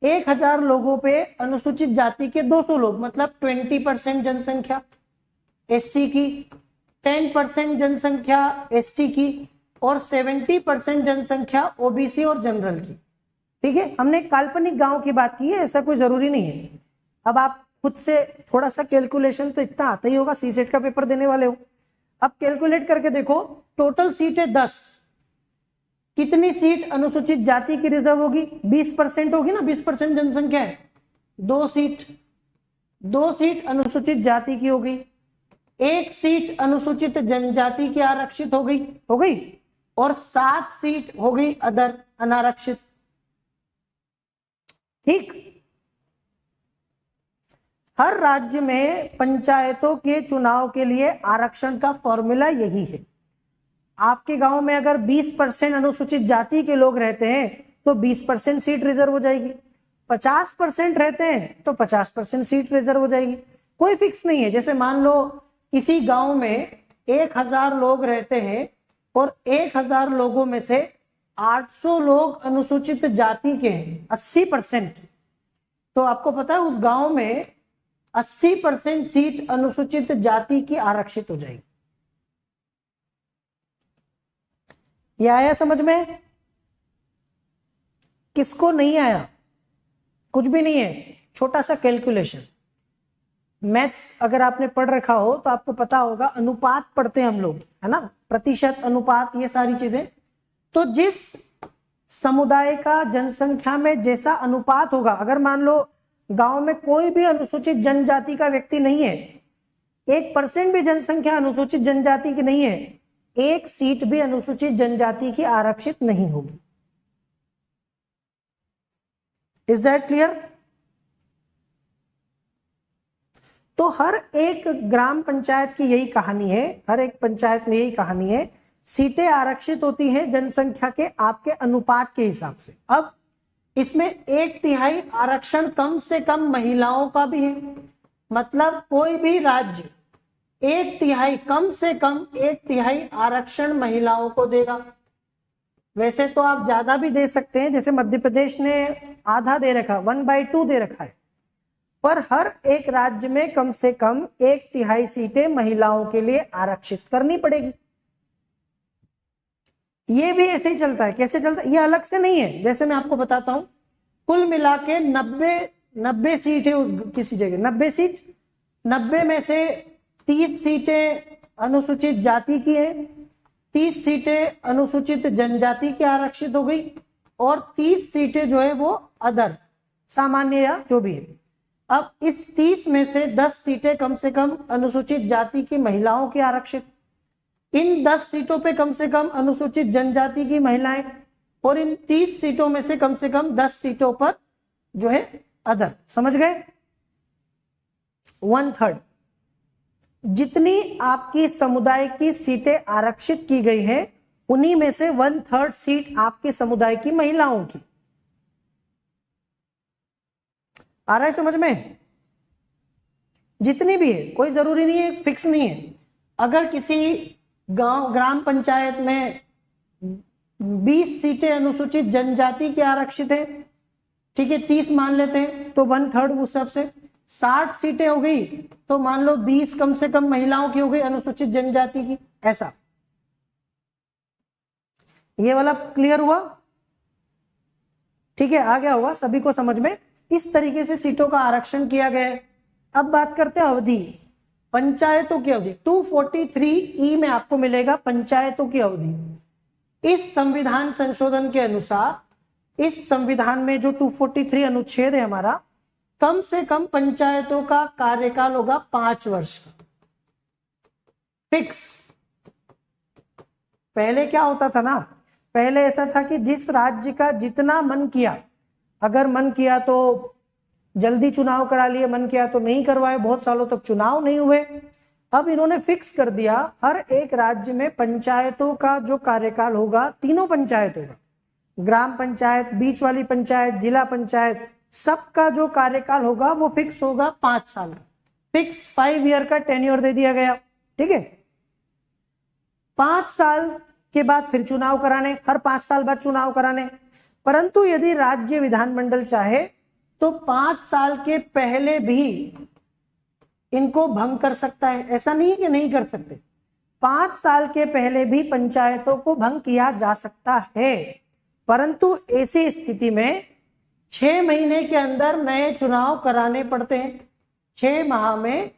1000 लोगों पे अनुसूचित जाति के 200 लोग, मतलब 20% जनसंख्या एससी की, 10% जनसंख्या एसटी की, और 70% जनसंख्या ओबीसी और जनरल की, ठीक है। हमने काल्पनिक गांव की बात की है, ऐसा कोई जरूरी नहीं है। अब आप खुद से थोड़ा सा कैलकुलेशन तो इतना आता ही होगा, सीसेट का पेपर देने वाले हो। अब कैलकुलेट करके देखो, टोटल सीट है 10, कितनी सीट अनुसूचित जाति की रिजर्व होगी? 20% होगी ना, 20% जनसंख्या है, 2 सीट, 2 सीट अनुसूचित जाति की होगी, 1 सीट अनुसूचित जनजाति की आरक्षित हो गई, और 7 सीट हो गई अदर, अनारक्षित, ठीक। हर राज्य में पंचायतों के चुनाव के लिए आरक्षण का फॉर्मूला यही है। आपके गांव में अगर 20% अनुसूचित जाति के लोग रहते हैं तो 20% सीट रिजर्व हो जाएगी, 50% रहते हैं तो 50% सीट रिजर्व हो जाएगी। कोई फिक्स नहीं है। जैसे मान लो किसी गांव में 1000 लोग रहते हैं और 1000 लोगों में से 800 लोग अनुसूचित जाति के हैं, 80%, तो आपको पता है उस गांव में 80% सीट अनुसूचित जाति की आरक्षित हो जाएगी। ये आया समझ में? किसको नहीं आया? कुछ भी नहीं है, छोटा सा कैलकुलेशन। मैथ्स अगर आपने पढ़ रखा हो तो आपको पता होगा, अनुपात पढ़ते हैं हम लोग, है ना, प्रतिशत, अनुपात, ये सारी चीजें। तो जिस समुदाय का जनसंख्या में जैसा अनुपात होगा, अगर मान लो गांव में कोई भी अनुसूचित जनजाति का व्यक्ति नहीं है, 1% भी जनसंख्या अनुसूचित जनजाति की नहीं है, 1 सीट भी अनुसूचित जनजाति की आरक्षित नहीं होगी। Is that clear? तो हर एक ग्राम पंचायत की यही कहानी है, हर एक पंचायत में यही कहानी है, सीटें आरक्षित होती हैं जनसंख्या के आपके अनुपात के हिसाब से। अब इसमें 1/3 आरक्षण कम से कम महिलाओं का भी है, मतलब कोई भी राज्य 1/3, कम से कम 1/3 आरक्षण महिलाओं को देगा। वैसे तो आप ज्यादा भी दे सकते हैं, जैसे मध्य प्रदेश ने आधा दे रखा, 1/2 दे रखा है, पर हर एक राज्य में कम से कम 1/3 सीटें महिलाओं के लिए आरक्षित करनी पड़ेगी। ये भी ऐसे ही चलता है। कैसे चलता है? ये अलग से नहीं है। जैसे मैं आपको बताता हूं, कुल मिला के 90 सीट है उस किसी जगह, 90 सीट, 90 में से 30 सीटें अनुसूचित जाति की है, 30 सीटें अनुसूचित जनजाति की आरक्षित हो गई, और 30 सीटें जो है वो अदर, सामान्य या जो भी है। अब इस 30 में से 10 सीटें कम से कम अनुसूचित जाति की महिलाओं की आरक्षित, इन 10 सीटों पे कम से कम अनुसूचित जनजाति की महिलाएं, और इन 30 सीटों में से कम 10 सीटों पर जो है अदर। समझ गए? 1/3 जितनी आपकी समुदाय की सीटें आरक्षित की गई है, उन्हीं में से 1/3 सीट आपके समुदाय की महिलाओं की। आ रहा है समझ में? जितनी भी है, कोई जरूरी नहीं है, फिक्स नहीं है। अगर किसी गांव ग्राम पंचायत में 20 सीटें अनुसूचित जनजाति की आरक्षित है, ठीक है, 30 मान लेते हैं तो 1/3 उस हिसाब से 60 सीटें हो गई, तो मान लो 20 कम से कम महिलाओं की हो गई अनुसूचित जनजाति की, ऐसा। ये वाला क्लियर हुआ? ठीक है, आ गया होगा सभी को समझ में। इस तरीके से सीटों का आरक्षण किया गया है। अब बात करते हैं अवधि, पंचायतों की अवधि। 243E में आपको मिलेगा पंचायतों की अवधि। इस संविधान संशोधन के अनुसार, इस संविधान में जो 243 अनुच्छेद है हमारा, कम से कम पंचायतों का कार्यकाल होगा 5 वर्ष का, फिक्स। पहले क्या होता था ना, पहले ऐसा था कि जिस राज्य का जितना मन किया, अगर मन किया तो जल्दी चुनाव करा लिए, मन किया तो नहीं करवाए, बहुत सालों तक चुनाव नहीं हुए। अब इन्होंने फिक्स कर दिया हर एक राज्य में पंचायतों का जो कार्यकाल होगा, तीनों पंचायतों का, ग्राम पंचायत, बीच वाली पंचायत, जिला पंचायत, सबका जो कार्यकाल होगा वो फिक्स होगा 5 साल, फिक्स 5 ईयर का टेन्योर दे दिया गया। ठीक है, 5 साल के बाद फिर चुनाव कराने, हर 5 साल बाद चुनाव कराने। परंतु यदि राज्य विधानमंडल चाहे तो 5 साल के पहले भी इनको भंग कर सकता है, ऐसा नहीं है कि नहीं कर सकते। 5 साल के पहले भी पंचायतों को भंग किया जा सकता है, परंतु ऐसी स्थिति में 6 महीने के अंदर नए चुनाव कराने पड़ते हैं। 6 माह में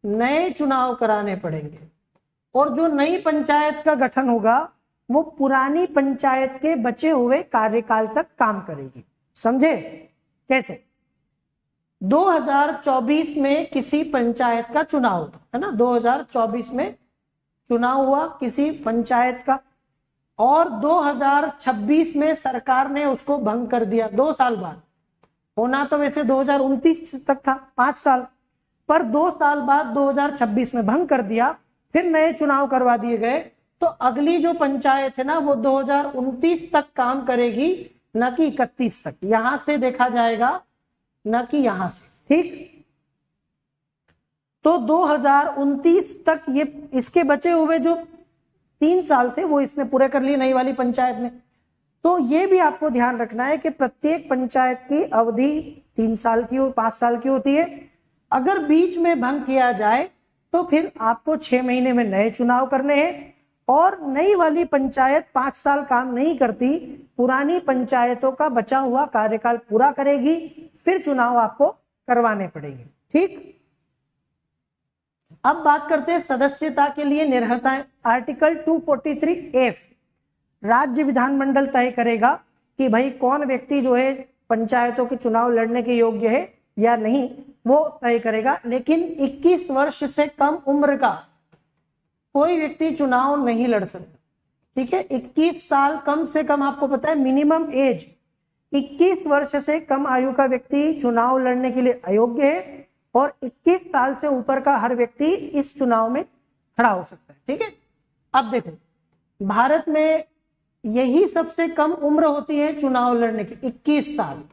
नए चुनाव कराने पड़ेंगे, और जो नई पंचायत का गठन होगा वो पुरानी पंचायत के बचे हुए कार्यकाल तक काम करेगी। समझे कैसे? 2024 में किसी पंचायत का चुनाव है ना, 2024 में चुनाव हुआ किसी पंचायत का, और 2026 में सरकार ने उसको भंग कर दिया। 2 साल बाद होना तो वैसे 2029 तक था, 5 साल, पर 2 साल बाद 2026 में भंग कर दिया, फिर नए चुनाव करवा दिए गए। तो अगली जो पंचायत है ना वो 2029 तक काम करेगी, न कि 31 तक। यहां से देखा जाएगा, न कि यहां से। ठीक, तो 2029 तक ये इसके बचे हुए जो 3 साल थे वो इसने पूरे कर लिए, नई वाली पंचायत ने। तो ये भी आपको ध्यान रखना है कि प्रत्येक पंचायत की अवधि 3 साल की और 5 साल की होती है। अगर बीच में भंग किया जाए तो फिर आपको 6 महीने में नए चुनाव करने हैं, और नई वाली पंचायत 5 साल काम नहीं करती, पुरानी पंचायतों का बचा हुआ कार्यकाल पूरा करेगी, फिर चुनाव आपको करवाने पड़ेंगे। ठीक, अब बात करते हैं सदस्यता के लिए निर्हताएं। आर्टिकल 243F, राज्य विधानमंडल तय करेगा कि भाई कौन व्यक्ति जो है पंचायतों के चुनाव लड़ने के योग्य है या नहीं, वो तय करेगा। लेकिन 21 वर्ष से कम उम्र का कोई व्यक्ति चुनाव नहीं लड़ सकता। ठीक है, 21 साल कम से कम, आपको पता है मिनिमम एज 21 वर्ष से कम आयु का व्यक्ति चुनाव लड़ने के लिए अयोग्य है, और 21 साल से ऊपर का हर व्यक्ति इस चुनाव में खड़ा हो सकता है। ठीक है, अब देखो भारत में यही सबसे कम उम्र होती है चुनाव लड़ने की, 21 साल।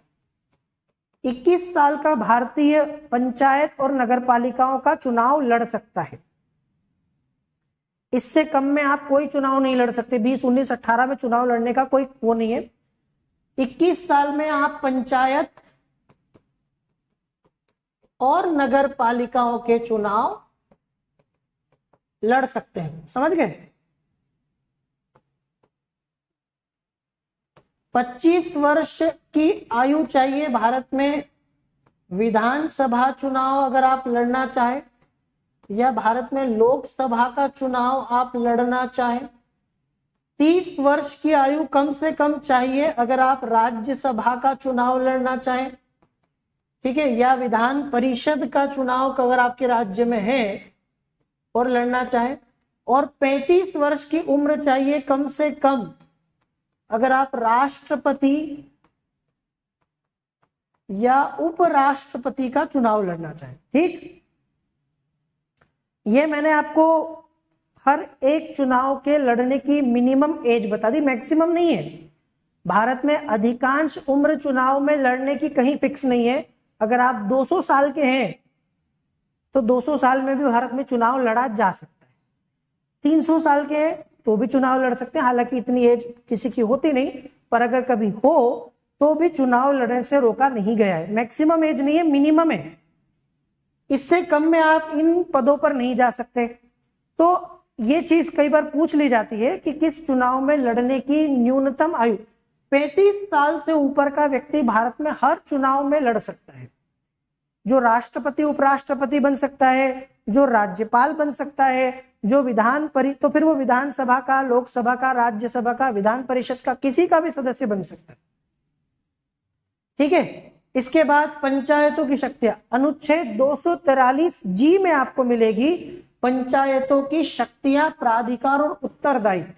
21 साल का भारतीय पंचायत और नगरपालिकाओं का चुनाव लड़ सकता है। इससे कम में आप कोई चुनाव नहीं लड़ सकते। 20, 19, 18 में चुनाव लड़ने का कोई वो नहीं है। 21 साल में आप पंचायत और नगर पालिकाओं के चुनाव लड़ सकते हैं। समझ गए? 25 वर्ष की आयु चाहिए भारत में विधानसभा चुनाव अगर आप लड़ना चाहें, या भारत में लोकसभा का चुनाव आप लड़ना चाहें। 30 वर्ष की आयु कम से कम चाहिए अगर आप राज्यसभा का चुनाव लड़ना चाहें। ठीक है, या विधान परिषद का चुनाव अगर आपके राज्य में है और लड़ना चाहें। और 35 वर्ष की उम्र चाहिए कम से कम अगर आप राष्ट्रपति या उपराष्ट्रपति का चुनाव लड़ना चाहें। ठीक, ये मैंने आपको हर एक चुनाव के लड़ने की मिनिमम एज बता दी, मैक्सिमम नहीं है। भारत में अधिकांश उम्र चुनाव में लड़ने की कहीं फिक्स नहीं है। अगर आप 200 साल के हैं तो 200 साल में भी भारत में चुनाव लड़ा जा सकता है। 300 साल के हैं तो भी चुनाव लड़ सकते हैं, हालांकि इतनी एज किसी की होती नहीं, पर अगर कभी हो तो भी चुनाव लड़ने से रोका नहीं गया है। मैक्सिमम एज नहीं है, मिनिमम है, इससे कम में आप इन पदों पर नहीं जा सकते। तो ये चीज कई बार पूछ ली जाती है कि किस चुनाव में लड़ने की न्यूनतम आयु। 35 साल से ऊपर का व्यक्ति भारत में हर चुनाव में लड़ सकता है, जो राष्ट्रपति उपराष्ट्रपति बन सकता है, जो राज्यपाल बन सकता है, जो तो फिर वो विधानसभा का, लोकसभा का, राज्यसभा का, विधान परिषद का, किसी का भी सदस्य बन सकता है। ठीक है। इसके बाद पंचायतों की शक्तियां, अनुच्छेद 243 जी में आपको मिलेगी पंचायतों की शक्तियां, प्राधिकार और उत्तरदायित्व।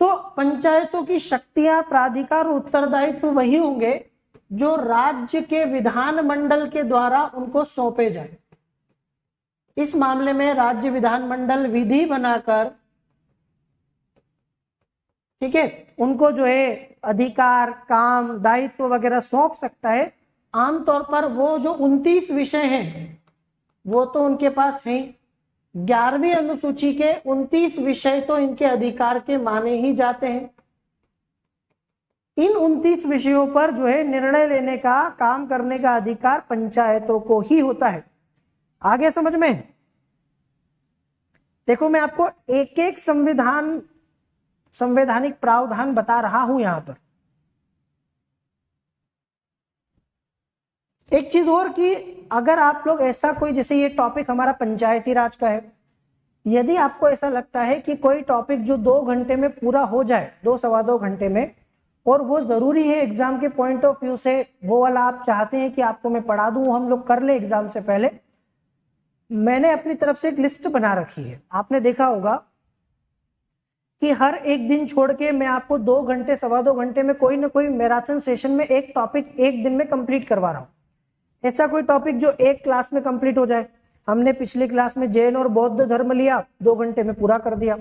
तो पंचायतों की शक्तियां, प्राधिकार और उत्तरदायित्व वही होंगे जो राज्य के विधानमंडल के द्वारा उनको सौंपे जाए। इस मामले में राज्य विधानमंडल विधि बनाकर, ठीक है, उनको जो है अधिकार, काम, दायित्व वगैरह सौंप सकता है। आमतौर पर वो जो 29 विषय हैं वो तो उनके पास हैं, 11वीं अनुसूची के 29 विषय तो इनके अधिकार के माने ही जाते हैं। इन 29 विषयों पर जो है निर्णय लेने का, काम करने का अधिकार पंचायतों को ही होता है। आगे समझ में? देखो मैं आपको एक एक संवैधानिक प्रावधान बता रहा हूं यहां पर। एक चीज और कि अगर आप लोग ऐसा कोई, जैसे ये टॉपिक हमारा पंचायती राज का है, यदि आपको ऐसा लगता है कि कोई टॉपिक जो 2 घंटे में पूरा हो जाए, 2 सवा 2 घंटे में, और वो जरूरी है एग्जाम के पॉइंट ऑफ व्यू से, वो वाला आप चाहते हैं कि आपको मैं पढ़ा दूं, हम लोग कर ले एग्जाम से पहले, मैंने अपनी तरफ से एक लिस्ट बना रखी है। आपने देखा होगा कि हर एक दिन छोड़ के मैं आपको 2 घंटे, सवा 2 घंटे में कोई ना कोई मैराथन सेशन में एक टॉपिक एक दिन में कंप्लीट करवा रहा हूं। ऐसा कोई टॉपिक जो एक क्लास में कंप्लीट हो जाए। हमने पिछली क्लास में जैन और बौद्ध धर्म लिया, 2 घंटे में पूरा कर दिया।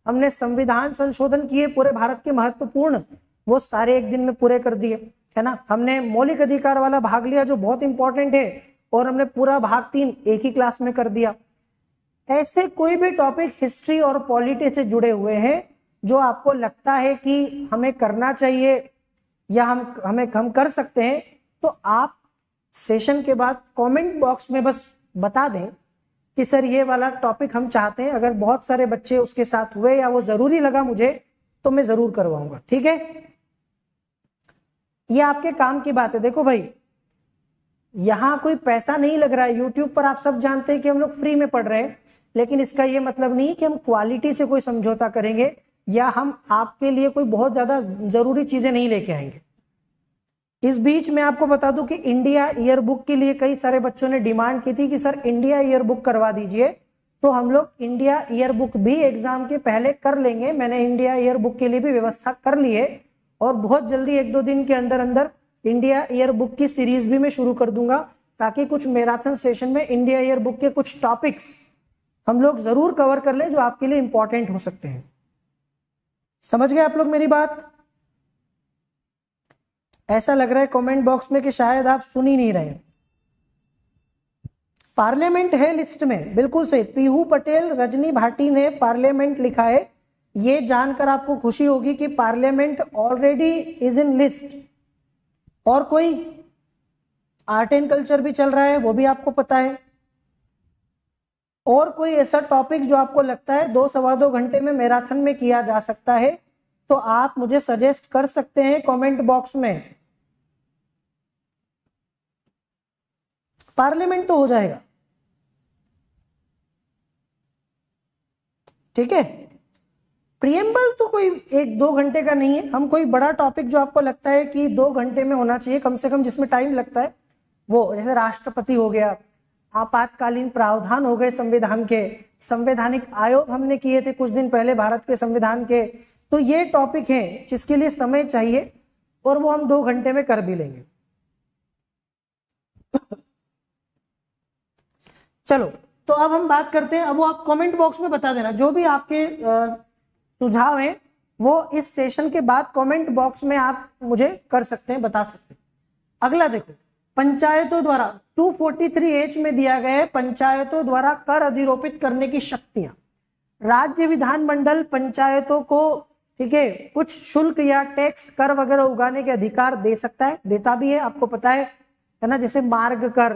हमने संविधान संशोधन किए पूरे भारत के महत्वपूर्ण, वो सारे एक दिन में पूरे कर दिए, है ना। हमने मौलिक अधिकार वाला भाग लिया जो बहुत इंपॉर्टेंट है, और हमने पूरा भाग 3 एक ही क्लास में कर दिया। ऐसे कोई भी टॉपिक हिस्ट्री और पॉलिटी से जुड़े हुए हैं जो आपको लगता है कि हमें करना चाहिए या हम कर सकते हैं, तो आप सेशन के बाद कमेंट बॉक्स में बस बता दें कि सर ये वाला टॉपिक हम चाहते हैं। अगर बहुत सारे बच्चे उसके साथ हुए या वो जरूरी लगा मुझे, तो मैं जरूर करवाऊंगा। ठीक है, ये आपके काम की बात है। देखो भाई, यहां कोई पैसा नहीं लग रहा है। यूट्यूब पर आप सब जानते हैं कि हम लोग फ्री में पढ़ रहे हैं, लेकिन इसका ये मतलब नहीं कि हम क्वालिटी से कोई समझौता करेंगे या हम आपके लिए कोई बहुत ज्यादा जरूरी चीजें नहीं लेके आएंगे। इस बीच मैं आपको बता दूं कि इंडिया ईयर बुक के लिए कई सारे बच्चों ने डिमांड की थी कि सर इंडिया ईयर बुक करवा दीजिए, तो हम लोग इंडिया ईयर बुक भी एग्जाम के पहले कर लेंगे। मैंने इंडिया ईयर बुक के लिए भी व्यवस्था कर ली है, और बहुत जल्दी 1-2 दिन के अंदर अंदर इंडिया ईयर बुक की सीरीज भी मैं शुरू कर दूंगा, ताकि कुछ मैराथन सेशन में इंडिया ईयर बुक के कुछ टॉपिक्स हम लोग जरूर कवर कर ले जो आपके लिए इंपॉर्टेंट हो सकते हैं। समझ गए आप लोग मेरी बात? ऐसा लग रहा है कमेंट बॉक्स में कि शायद आप सुन ही नहीं रहे। पार्लियामेंट है लिस्ट में, बिल्कुल सही। पीहू पटेल, रजनी भाटी ने पार्लियामेंट लिखा है। ये जानकर आपको खुशी होगी कि parliament already is in list. और कोई आर्ट एंड कल्चर भी चल रहा है, वो भी आपको पता है। और कोई ऐसा टॉपिक जो आपको लगता है 2 सवा 2 घंटे में मैराथन में किया जा सकता है, तो आप मुझे सजेस्ट कर सकते हैं कमेंट बॉक्स में। पार्लियामेंट तो हो जाएगा, ठीक है। प्रियम्बल तो कोई 1-2 घंटे का नहीं है। हम कोई बड़ा टॉपिक जो आपको लगता है कि 2 घंटे में होना चाहिए कम से कम, जिसमें टाइम लगता है, वो जैसे राष्ट्रपति हो गया, आपातकालीन प्रावधान हो गए संविधान के, संवैधानिक आयोग हमने किए थे कुछ दिन पहले भारत के संविधान के, तो ये टॉपिक है जिसके लिए समय चाहिए, और वो हम 2 घंटे में कर भी लेंगे। चलो, तो अब हम बात करते हैं। अब वो आप कमेंट बॉक्स में बता देना, जो भी आपके सुझाव हैं वो इस सेशन के बाद कमेंट बॉक्स में आप मुझे कर सकते हैं, बता सकते हैं। अगला देखो, पंचायतों द्वारा 243H में दिया गया है पंचायतों द्वारा कर अधिरोपित करने की शक्तियां। राज्य विधानमंडल पंचायतों को, ठीक है, कुछ शुल्क या टैक्स कर वगैरह उगाने के अधिकार दे सकता है, देता भी है, आपको पता है ना, जैसे मार्ग कर,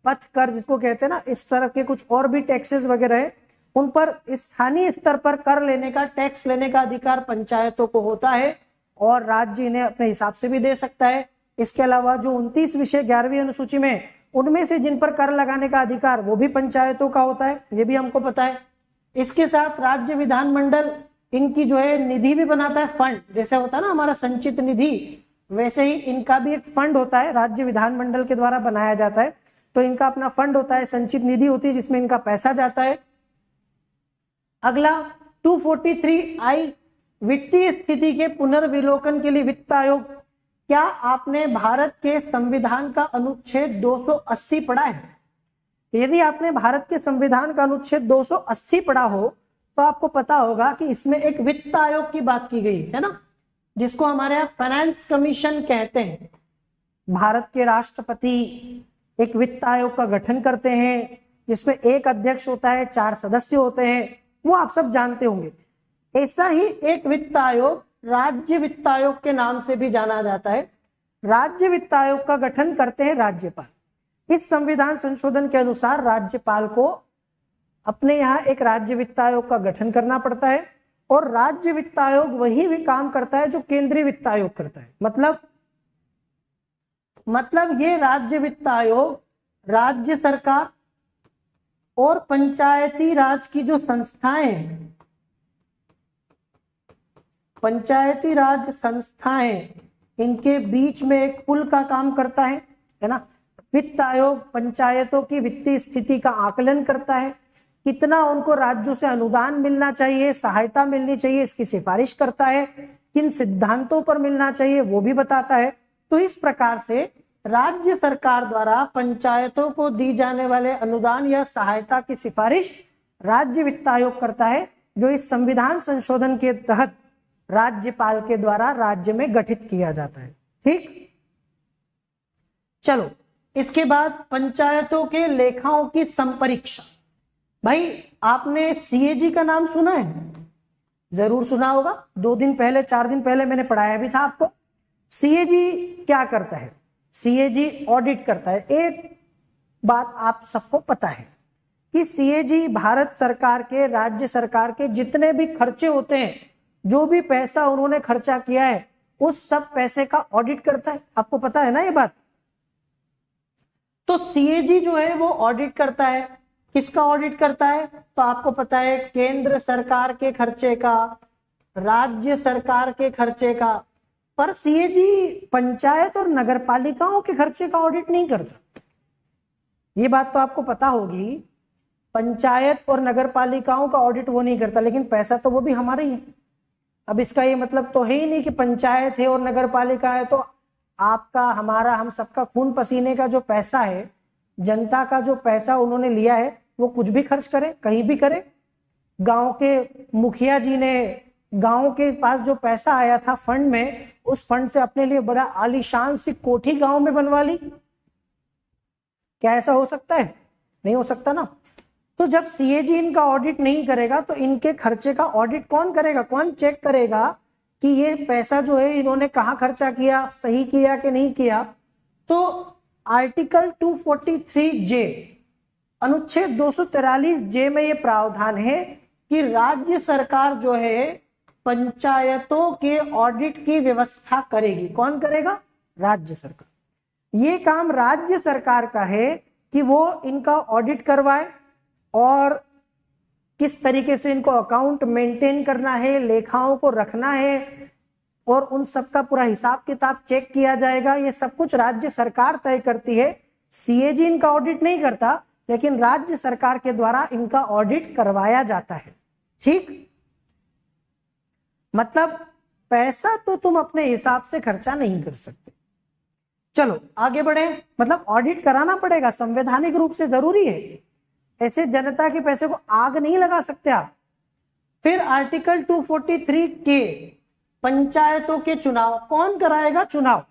पथ कर जिसको कहते हैं ना, इस तरह के कुछ और भी टैक्सेस वगैरह है, उन पर स्थानीय स्तर पर कर लेने का, टैक्स लेने का अधिकार पंचायतों को होता है और राज्य इन्हें अपने हिसाब से भी दे सकता है। इसके अलावा जो 29 विषय 11वीं अनुसूची में, उनमें से जिन पर कर लगाने का अधिकार वो भी पंचायतों का होता है, ये भी हमको पता है। इसके साथ राज्य विधानमंडल इनकी जो है निधि भी बनाता है, फंड, जैसे होता है ना हमारा संचित निधि, वैसे ही इनका भी एक फंड होता है, राज्य विधानमंडल के द्वारा बनाया जाता है, तो इनका अपना फंड होता है, संचित निधि होती है जिसमें इनका पैसा जाता है। अगला 243I, वित्तीय स्थिति के पुनर्विलोकन के लिए वित्त आयोग। क्या आपने भारत के संविधान का अनुच्छेद 280 पढ़ा है? यदि आपने भारत के संविधान का अनुच्छेद 280 पढ़ा हो तो आपको पता होगा कि इसमें एक वित्त आयोग की बात की गई है ना, जिसको हमारे यहाँ फाइनेंस कमीशन कहते हैं। भारत के राष्ट्रपति एक वित्त आयोग का गठन करते हैं जिसमें एक अध्यक्ष होता है, 4 सदस्य होते हैं, वो आप सब जानते होंगे। ऐसा ही एक वित्त आयोग राज्य वित्त आयोग के नाम से भी जाना जाता है। राज्य वित्त आयोग का गठन करते हैं राज्यपाल। इस संविधान संशोधन के अनुसार राज्यपाल को अपने यहाँ एक राज्य वित्त आयोग का गठन करना पड़ता है और राज्य वित्त आयोग वही भी काम करता है जो केंद्रीय वित्त आयोग करता है। मतलब ये राज्य वित्त आयोग राज्य सरकार और पंचायती राज की जो संस्थाएं हैं, पंचायती राज संस्थाएं, इनके बीच में एक पुल का काम करता है ना। वित्त आयोग पंचायतों की वित्तीय स्थिति का आकलन करता है, कितना उनको राज्यों से अनुदान मिलना चाहिए, सहायता मिलनी चाहिए, इसकी सिफारिश करता है, किन सिद्धांतों पर मिलना चाहिए वो भी बताता है। तो इस प्रकार से राज्य सरकार द्वारा पंचायतों को दी जाने वाले अनुदान या सहायता की सिफारिश राज्य वित्त आयोग करता है, जो इस संविधान संशोधन के तहत राज्यपाल के द्वारा राज्य में गठित किया जाता है। ठीक, चलो इसके बाद पंचायतों के लेखाओं की संपरीक्षा। भाई आपने सीएजी का नाम सुना है? जरूर सुना होगा, 2 दिन पहले 4 दिन पहले मैंने पढ़ाया भी था आपको। सीएजी क्या करता है? सीएजी ऑडिट करता है। एक बात आप सबको पता है कि सीएजी भारत सरकार के, राज्य सरकार के जितने भी खर्चे होते हैं, जो भी पैसा उन्होंने खर्चा किया है, उस सब पैसे का ऑडिट करता है। आपको पता है ना ये बात? तो सीएजी जो है वो ऑडिट करता है। किसका ऑडिट करता है? तो आपको पता है केंद्र सरकार के खर्चे का, राज्य सरकार के खर्चे का। पर सीएजी पंचायत और नगर पालिकाओं के खर्चे का ऑडिट नहीं करता। ये बात तो आपको पता होगी, पंचायत और नगर पालिकाओं का ऑडिट वो नहीं करता, लेकिन पैसा तो वो भी हमारा ही है। अब इसका ये मतलब तो है ही नहीं कि पंचायत है और नगर पालिका है तो आपका, हमारा, हम सबका खून पसीने का जो पैसा है, जनता का जो पैसा उन्होंने लिया है, वो कुछ भी खर्च करे, कहीं भी करे। गांव के मुखिया जी ने, गांव के पास जो पैसा आया था फंड में, उस फंड से अपने लिए बड़ा आलीशान सी कोठी गांव में बनवा ली। क्या ऐसा हो सकता है? नहीं हो सकता ना। तो जब सीएजी इनका ऑडिट नहीं करेगा तो इनके खर्चे का ऑडिट कौन करेगा? कौन चेक करेगा कि ये पैसा जो है इन्होंने कहाँ खर्चा किया, सही किया कि नहीं किया? तो आर्टिकल 243J, अनुच्छेद 243J में ये प्रावधान है कि राज्य सरकार जो है पंचायतों के ऑडिट की व्यवस्था करेगी। कौन करेगा? राज्य सरकार। ये काम राज्य सरकार का है कि वो इनका ऑडिट करवाए और किस तरीके से इनको अकाउंट मेंटेन करना है, लेखाओं को रखना है और उन सब का पूरा हिसाब किताब चेक किया जाएगा। ये सब कुछ राज्य सरकार तय करती है। सीएजी इनका ऑडिट नहीं करता, लेकिन राज्य सरकार के द्वारा इनका ऑडिट करवाया जाता है। ठीक, मतलब पैसा तो तुम अपने हिसाब से खर्चा नहीं कर सकते। चलो आगे बढ़े। मतलब ऑडिट कराना पड़ेगा, संवैधानिक रूप से जरूरी है। ऐसे जनता के पैसे को आग नहीं लगा सकते आप। फिर आर्टिकल 243 के पंचायतों के चुनाव कौन कराएगा? चुनाव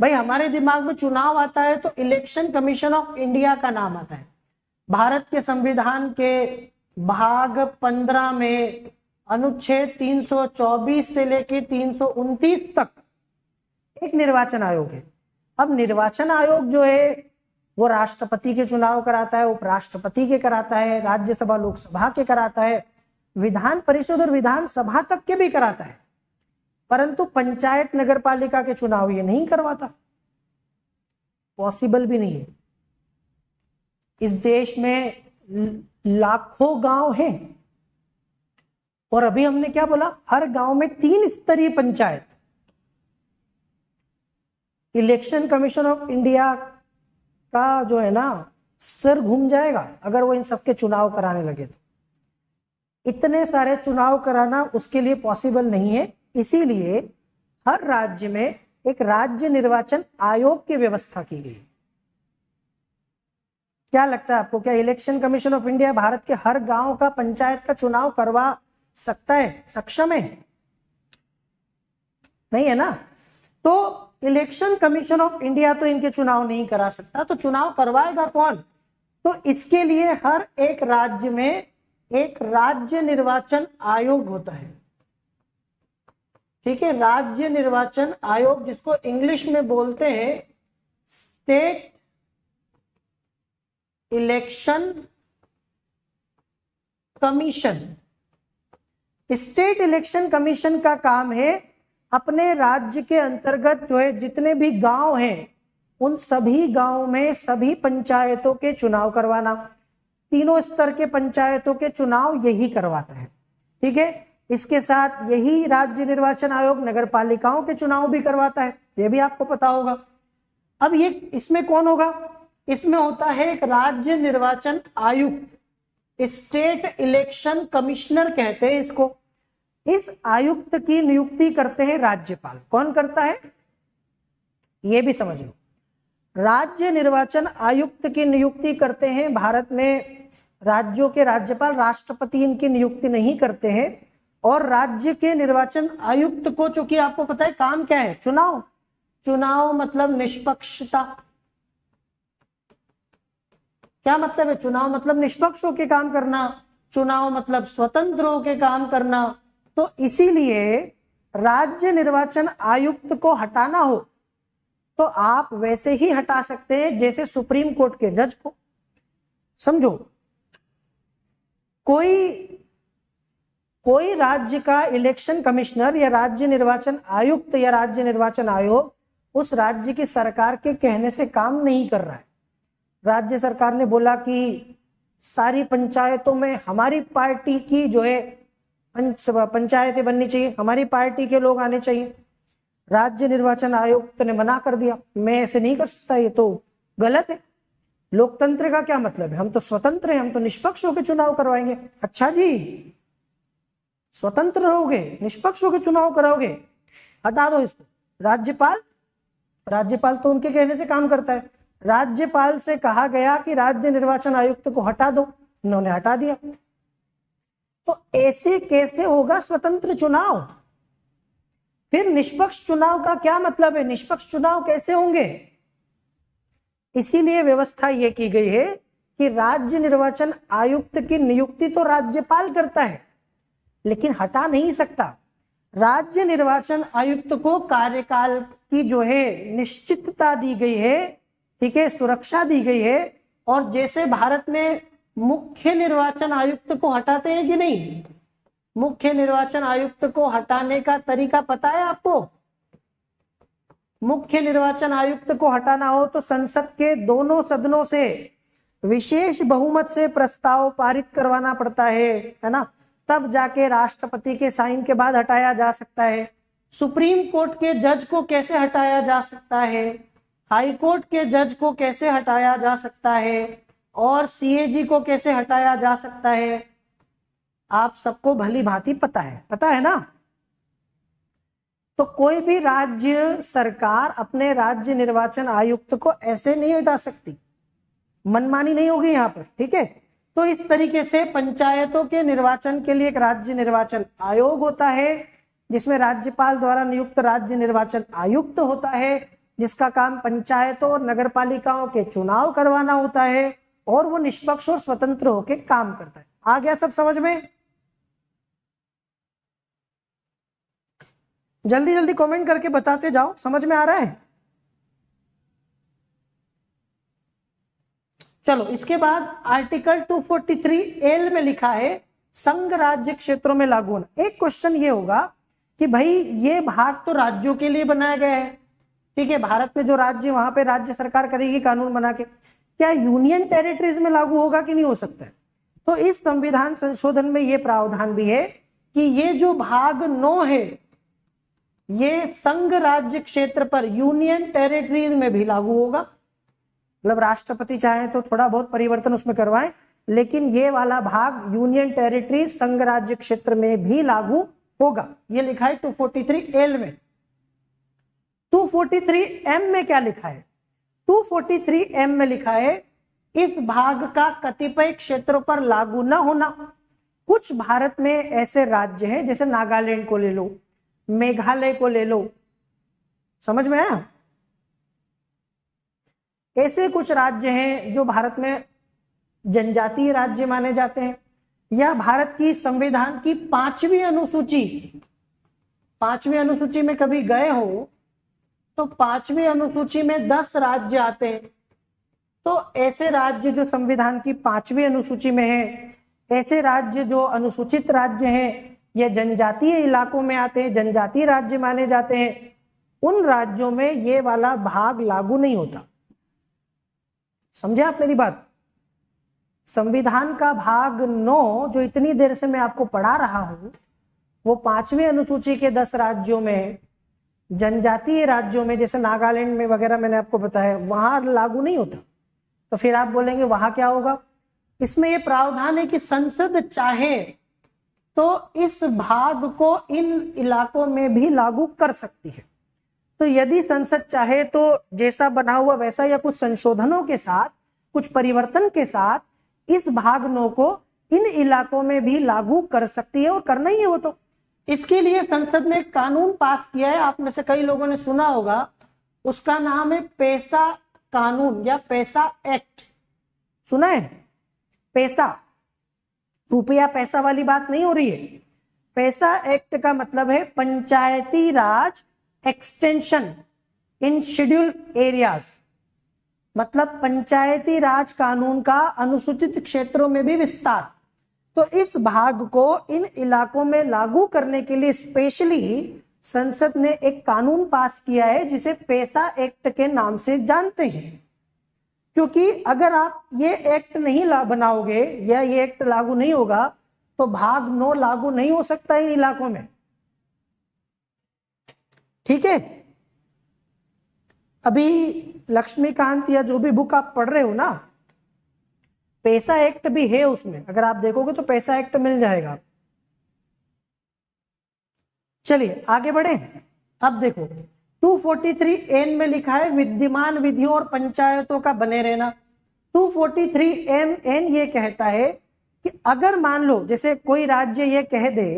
भाई हमारे दिमाग में चुनाव आता है तो इलेक्शन कमीशन ऑफ इंडिया का नाम आता है। भारत के संविधान के भाग 15 में अनुच्छेद 324 से लेकर 329 तक एक निर्वाचन आयोग है। अब निर्वाचन आयोग जो है वो राष्ट्रपति के चुनाव कराता है, उपराष्ट्रपति के कराता है, राज्यसभा लोकसभा के कराता है, विधान परिषद और विधानसभा तक के भी कराता है, परंतु पंचायत नगर पालिका के चुनाव ये नहीं करवाता, पॉसिबल भी नहीं है। इस देश में लाखों गांव हैं और अभी हमने क्या बोला, हर गांव में 3 स्तरीय panchayat. Election commission of India का जो है ना सर घूम जाएगा अगर वो इन सबके चुनाव कराने लगे तो। इतने सारे चुनाव कराना उसके लिए पॉसिबल नहीं है, इसीलिए हर राज्य में एक राज्य निर्वाचन आयोग की व्यवस्था की गई। क्या लगता है आपको, क्या election commission of India Bharat के हर गांव का पंचायत का चुनाव करवा सकता है, सक्षम है? नहीं है ना। तो इलेक्शन कमीशन ऑफ इंडिया तो इनके चुनाव नहीं करा सकता, तो चुनाव करवाएगा कौन? तो इसके लिए हर एक राज्य में एक राज्य निर्वाचन आयोग होता है। ठीक है, राज्य निर्वाचन आयोग, जिसको इंग्लिश में बोलते हैं state election commission. State election commission का काम है अपने राज्य के अंतर्गत जो है जितने भी गांव हैं उन सभी गांव में सभी पंचायतों के चुनाव करवाना। तीनों स्तर के पंचायतों के चुनाव यही करवाता है। ठीक है, इसके साथ यही राज्य निर्वाचन आयोग नगर पालिकाओं के चुनाव भी करवाता है, ये भी आपको पता होगा। अब ये इसमें कौन होगा? इसमें होता है एक राज्य निर्वाचन आयुक्त, स्टेट इलेक्शन कमिश्नर कहते हैं इसको। इस आयुक्त की नियुक्ति करते हैं राज्यपाल। कौन करता है ये भी समझ लो। राज्य निर्वाचन आयुक्त की नियुक्ति करते हैं, भारत में राज्यों के राज्यपाल, राष्ट्रपति इनकी नियुक्ति नहीं करते हैं। और राज्य के निर्वाचन आयुक्त को, चूंकि आपको पता है काम क्या है, चुनाव। चुनाव मतलब निष्पक्षता। क्या मतलब है? चुनाव मतलब निष्पक्ष होकर काम करना, चुनाव मतलब स्वतंत्र होकर काम करना। तो इसीलिए राज्य निर्वाचन आयुक्त को हटाना हो तो आप वैसे ही हटा सकते हैं जैसे सुप्रीम कोर्ट के जज को। समझो, कोई राज्य का इलेक्शन कमिश्नर या राज्य निर्वाचन आयुक्त या राज्य निर्वाचन आयोग उस राज्य की सरकार के कहने से काम नहीं कर रहा है। राज्य सरकार ने बोला कि सारी पंचायतों में हमारी पार्टी की जो है पंचायतें बननी चाहिए, हमारी पार्टी के लोग आने चाहिए। राज्य निर्वाचन आयुक्त ने मना कर दिया, मैं ऐसे नहीं कर सकता, ये तो गलत है। लोकतंत्र का क्या मतलब है? हम तो स्वतंत्र हैं, हम तो निष्पक्ष होकर चुनाव करवाएंगे। अच्छा जी, स्वतंत्र रहोगे, निष्पक्ष होकर चुनाव कराओगे, हटा दो इसको। राज्यपाल तो उनके कहने से काम करता है। राज्यपाल से कहा गया कि राज्य निर्वाचन आयुक्त को हटा दो, उन्होंने हटा दिया। तो ऐसे कैसे होगा स्वतंत्र चुनाव? फिर निष्पक्ष चुनाव का क्या मतलब है? निष्पक्ष चुनाव कैसे होंगे? इसीलिए व्यवस्था यह की गई है कि राज्य निर्वाचन आयुक्त की नियुक्ति तो राज्यपाल करता है लेकिन हटा नहीं सकता। राज्य निर्वाचन आयुक्त को कार्यकाल की जो है निश्चितता दी गई है, ठीक है, सुरक्षा दी गई है। और जैसे भारत में मुख्य निर्वाचन आयुक्त को हटाते हैं कि नहीं, मुख्य निर्वाचन आयुक्त को हटाने का तरीका पता है आपको? मुख्य निर्वाचन आयुक्त को हटाना हो तो संसद के दोनों सदनों से विशेष बहुमत से प्रस्ताव पारित करवाना पड़ता है ना, तब जाके राष्ट्रपति के साइन के बाद हटाया जा सकता है। सुप्रीम कोर्ट के जज को कैसे हटाया जा सकता है, हाई कोर्ट के जज को कैसे हटाया जा सकता है, और सीएजी को कैसे हटाया जा सकता है, आप सबको भली भांति पता है ना। तो कोई भी राज्य सरकार अपने राज्य निर्वाचन आयुक्त को ऐसे नहीं हटा सकती, मनमानी नहीं होगी यहाँ पर, ठीक है। तो इस तरीके से पंचायतों के निर्वाचन के लिए एक राज्य निर्वाचन आयोग होता है जिसमें राज्यपाल द्वारा नियुक्त राज्य निर्वाचन आयुक्त होता है, जिसका काम पंचायतों और नगर पालिकाओं के चुनाव करवाना होता है और वो निष्पक्ष और स्वतंत्र होकर काम करता है। आ गया सब समझ में? जल्दी जल्दी कमेंट करके बताते जाओ, समझ में आ रहा है? चलो इसके बाद आर्टिकल 243 में लिखा है संघ राज्य क्षेत्रों में लागू होना। एक क्वेश्चन ये होगा कि भाई ये भाग तो राज्यों के लिए बनाया गया है, ठीक है, भारत में जो राज्य वहां पे राज्य सरकार करेगी कानून बना के, क्या यूनियन टेरिटरीज में लागू होगा कि नहीं हो सकता है? तो इस संविधान संशोधन में ये प्रावधान भी है कि ये जो भाग 9 है ये संघ राज्य क्षेत्र पर यूनियन टेरिटरीज में भी लागू होगा। मतलब राष्ट्रपति चाहे तो थोड़ा बहुत परिवर्तन उसमें करवाएं, लेकिन ये वाला भाग यूनियन टेरिटरी संघ राज्य क्षेत्र में भी लागू होगा। ये लिखा है 243 में। 243 में क्या लिखा है? 243 में लिखा है इस भाग का कतिपय क्षेत्रों पर लागू न होना। कुछ भारत में ऐसे राज्य हैं, जैसे नागालैंड को ले लो, मेघालय को ले लो, समझ में आया? ऐसे कुछ राज्य हैं जो भारत में जनजातीय राज्य माने जाते हैं, या भारत की संविधान की 5वीं अनुसूची में कभी गए हो तो 5वीं अनुसूची में 10 राज्य आते हैं। तो ऐसे राज्य जो संविधान की 5वीं अनुसूची में है, ऐसे राज्य जो अनुसूचित राज्य हैं या जनजातीय इलाकों में आते हैं, जनजातीय राज्य माने जाते हैं, उन राज्यों में ये वाला भाग लागू नहीं होता। समझे आप मेरी बात? संविधान का भाग 9 जो इतनी देर से मैं आपको पढ़ा रहा हूं, वो 5वीं अनुसूची के 10 राज्यों में, जनजातीय राज्यों में जैसे नागालैंड में वगैरह मैंने आपको बताया, वहां लागू नहीं होता। तो फिर आप बोलेंगे वहां क्या होगा? इसमें यह प्रावधान है कि संसद चाहे तो इस भाग को इन इलाकों में भी लागू कर सकती है। तो यदि संसद चाहे तो जैसा बना हुआ वैसा या कुछ संशोधनों के साथ, कुछ परिवर्तन के साथ इस भाग 9 को इन इलाकों में भी लागू कर सकती है, और करना ही है वो। तो इसके लिए संसद ने कानून पास किया है, आप में से कई लोगों ने सुना होगा, उसका नाम है पैसा कानून या पैसा एक्ट। सुना है? पैसा, रुपया पैसा वाली बात नहीं हो रही है। पैसा एक्ट का मतलब है पंचायती राज एक्सटेंशन इन शेड्यूल एरियाज, मतलब पंचायती राज कानून का अनुसूचित क्षेत्रों में भी विस्तार। तो इस भाग को इन इलाकों में लागू करने के लिए स्पेशली संसद ने एक कानून पास किया है जिसे पैसा एक्ट के नाम से जानते हैं। क्योंकि अगर आप ये एक्ट नहीं बनाओगे या ये एक्ट लागू नहीं होगा तो भाग 9 लागू नहीं हो सकता इन इलाकों में, ठीक है? अभी लक्ष्मीकांत या जो भी बुक आप पढ़ रहे हो ना, पैसा एक्ट भी है उसमें, अगर आप देखोगे तो पैसा एक्ट मिल जाएगा। चलिए आगे बढ़े। अब देखो 243 में लिखा है विद्यमान विधियों और पंचायतों का बने रहना। 243 ये कहता है कि अगर मान लो जैसे कोई राज्य ये कह दे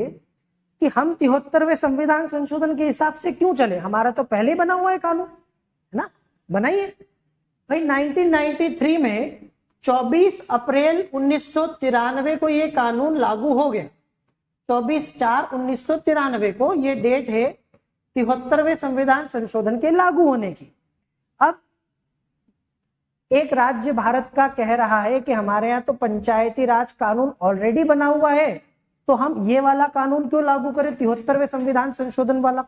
कि हम 73वें संविधान संशोधन के हिसाब से क्यों चले, हमारा तो पहले ही बना हुआ है कानून, है ना, बनाइए भाई। 1993 में 24 अप्रैल 1993 को ये कानून लागू हो गया। 24/4/1993 को ये डेट है 73वें संविधान संशोधन के लागू होने की। अब एक राज्य भारत का कह रहा है कि हमारे यहाँ तो पंचायती राज कानून ऑलरेडी बना हुआ है, तो हम ये वाला कानून क्यों लागू करें, 73वें संविधान संशोधन वाला।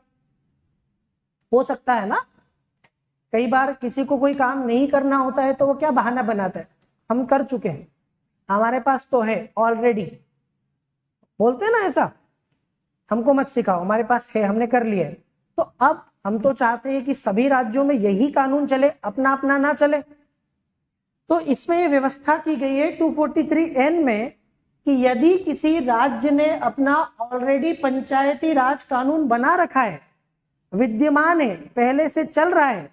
हो सकता है ना, कई बार किसी को कोई काम नहीं करना होता है तो वो क्या बहाना बनाता है, हम कर चुके हैं, हमारे पास तो है ऑलरेडी, बोलते हैं ना ऐसा, हमको मत सिखाओ, हमारे पास है, हमने कर लिया है। तो अब हम तो चाहते हैं कि सभी राज्यों में यही कानून चले, अपना अपना ना चले। तो इसमें ये व्यवस्था की गई है 243 में कि यदि किसी राज्य ने अपना ऑलरेडी पंचायती राज कानून बना रखा है, विद्यमान है, पहले से चल रहा है,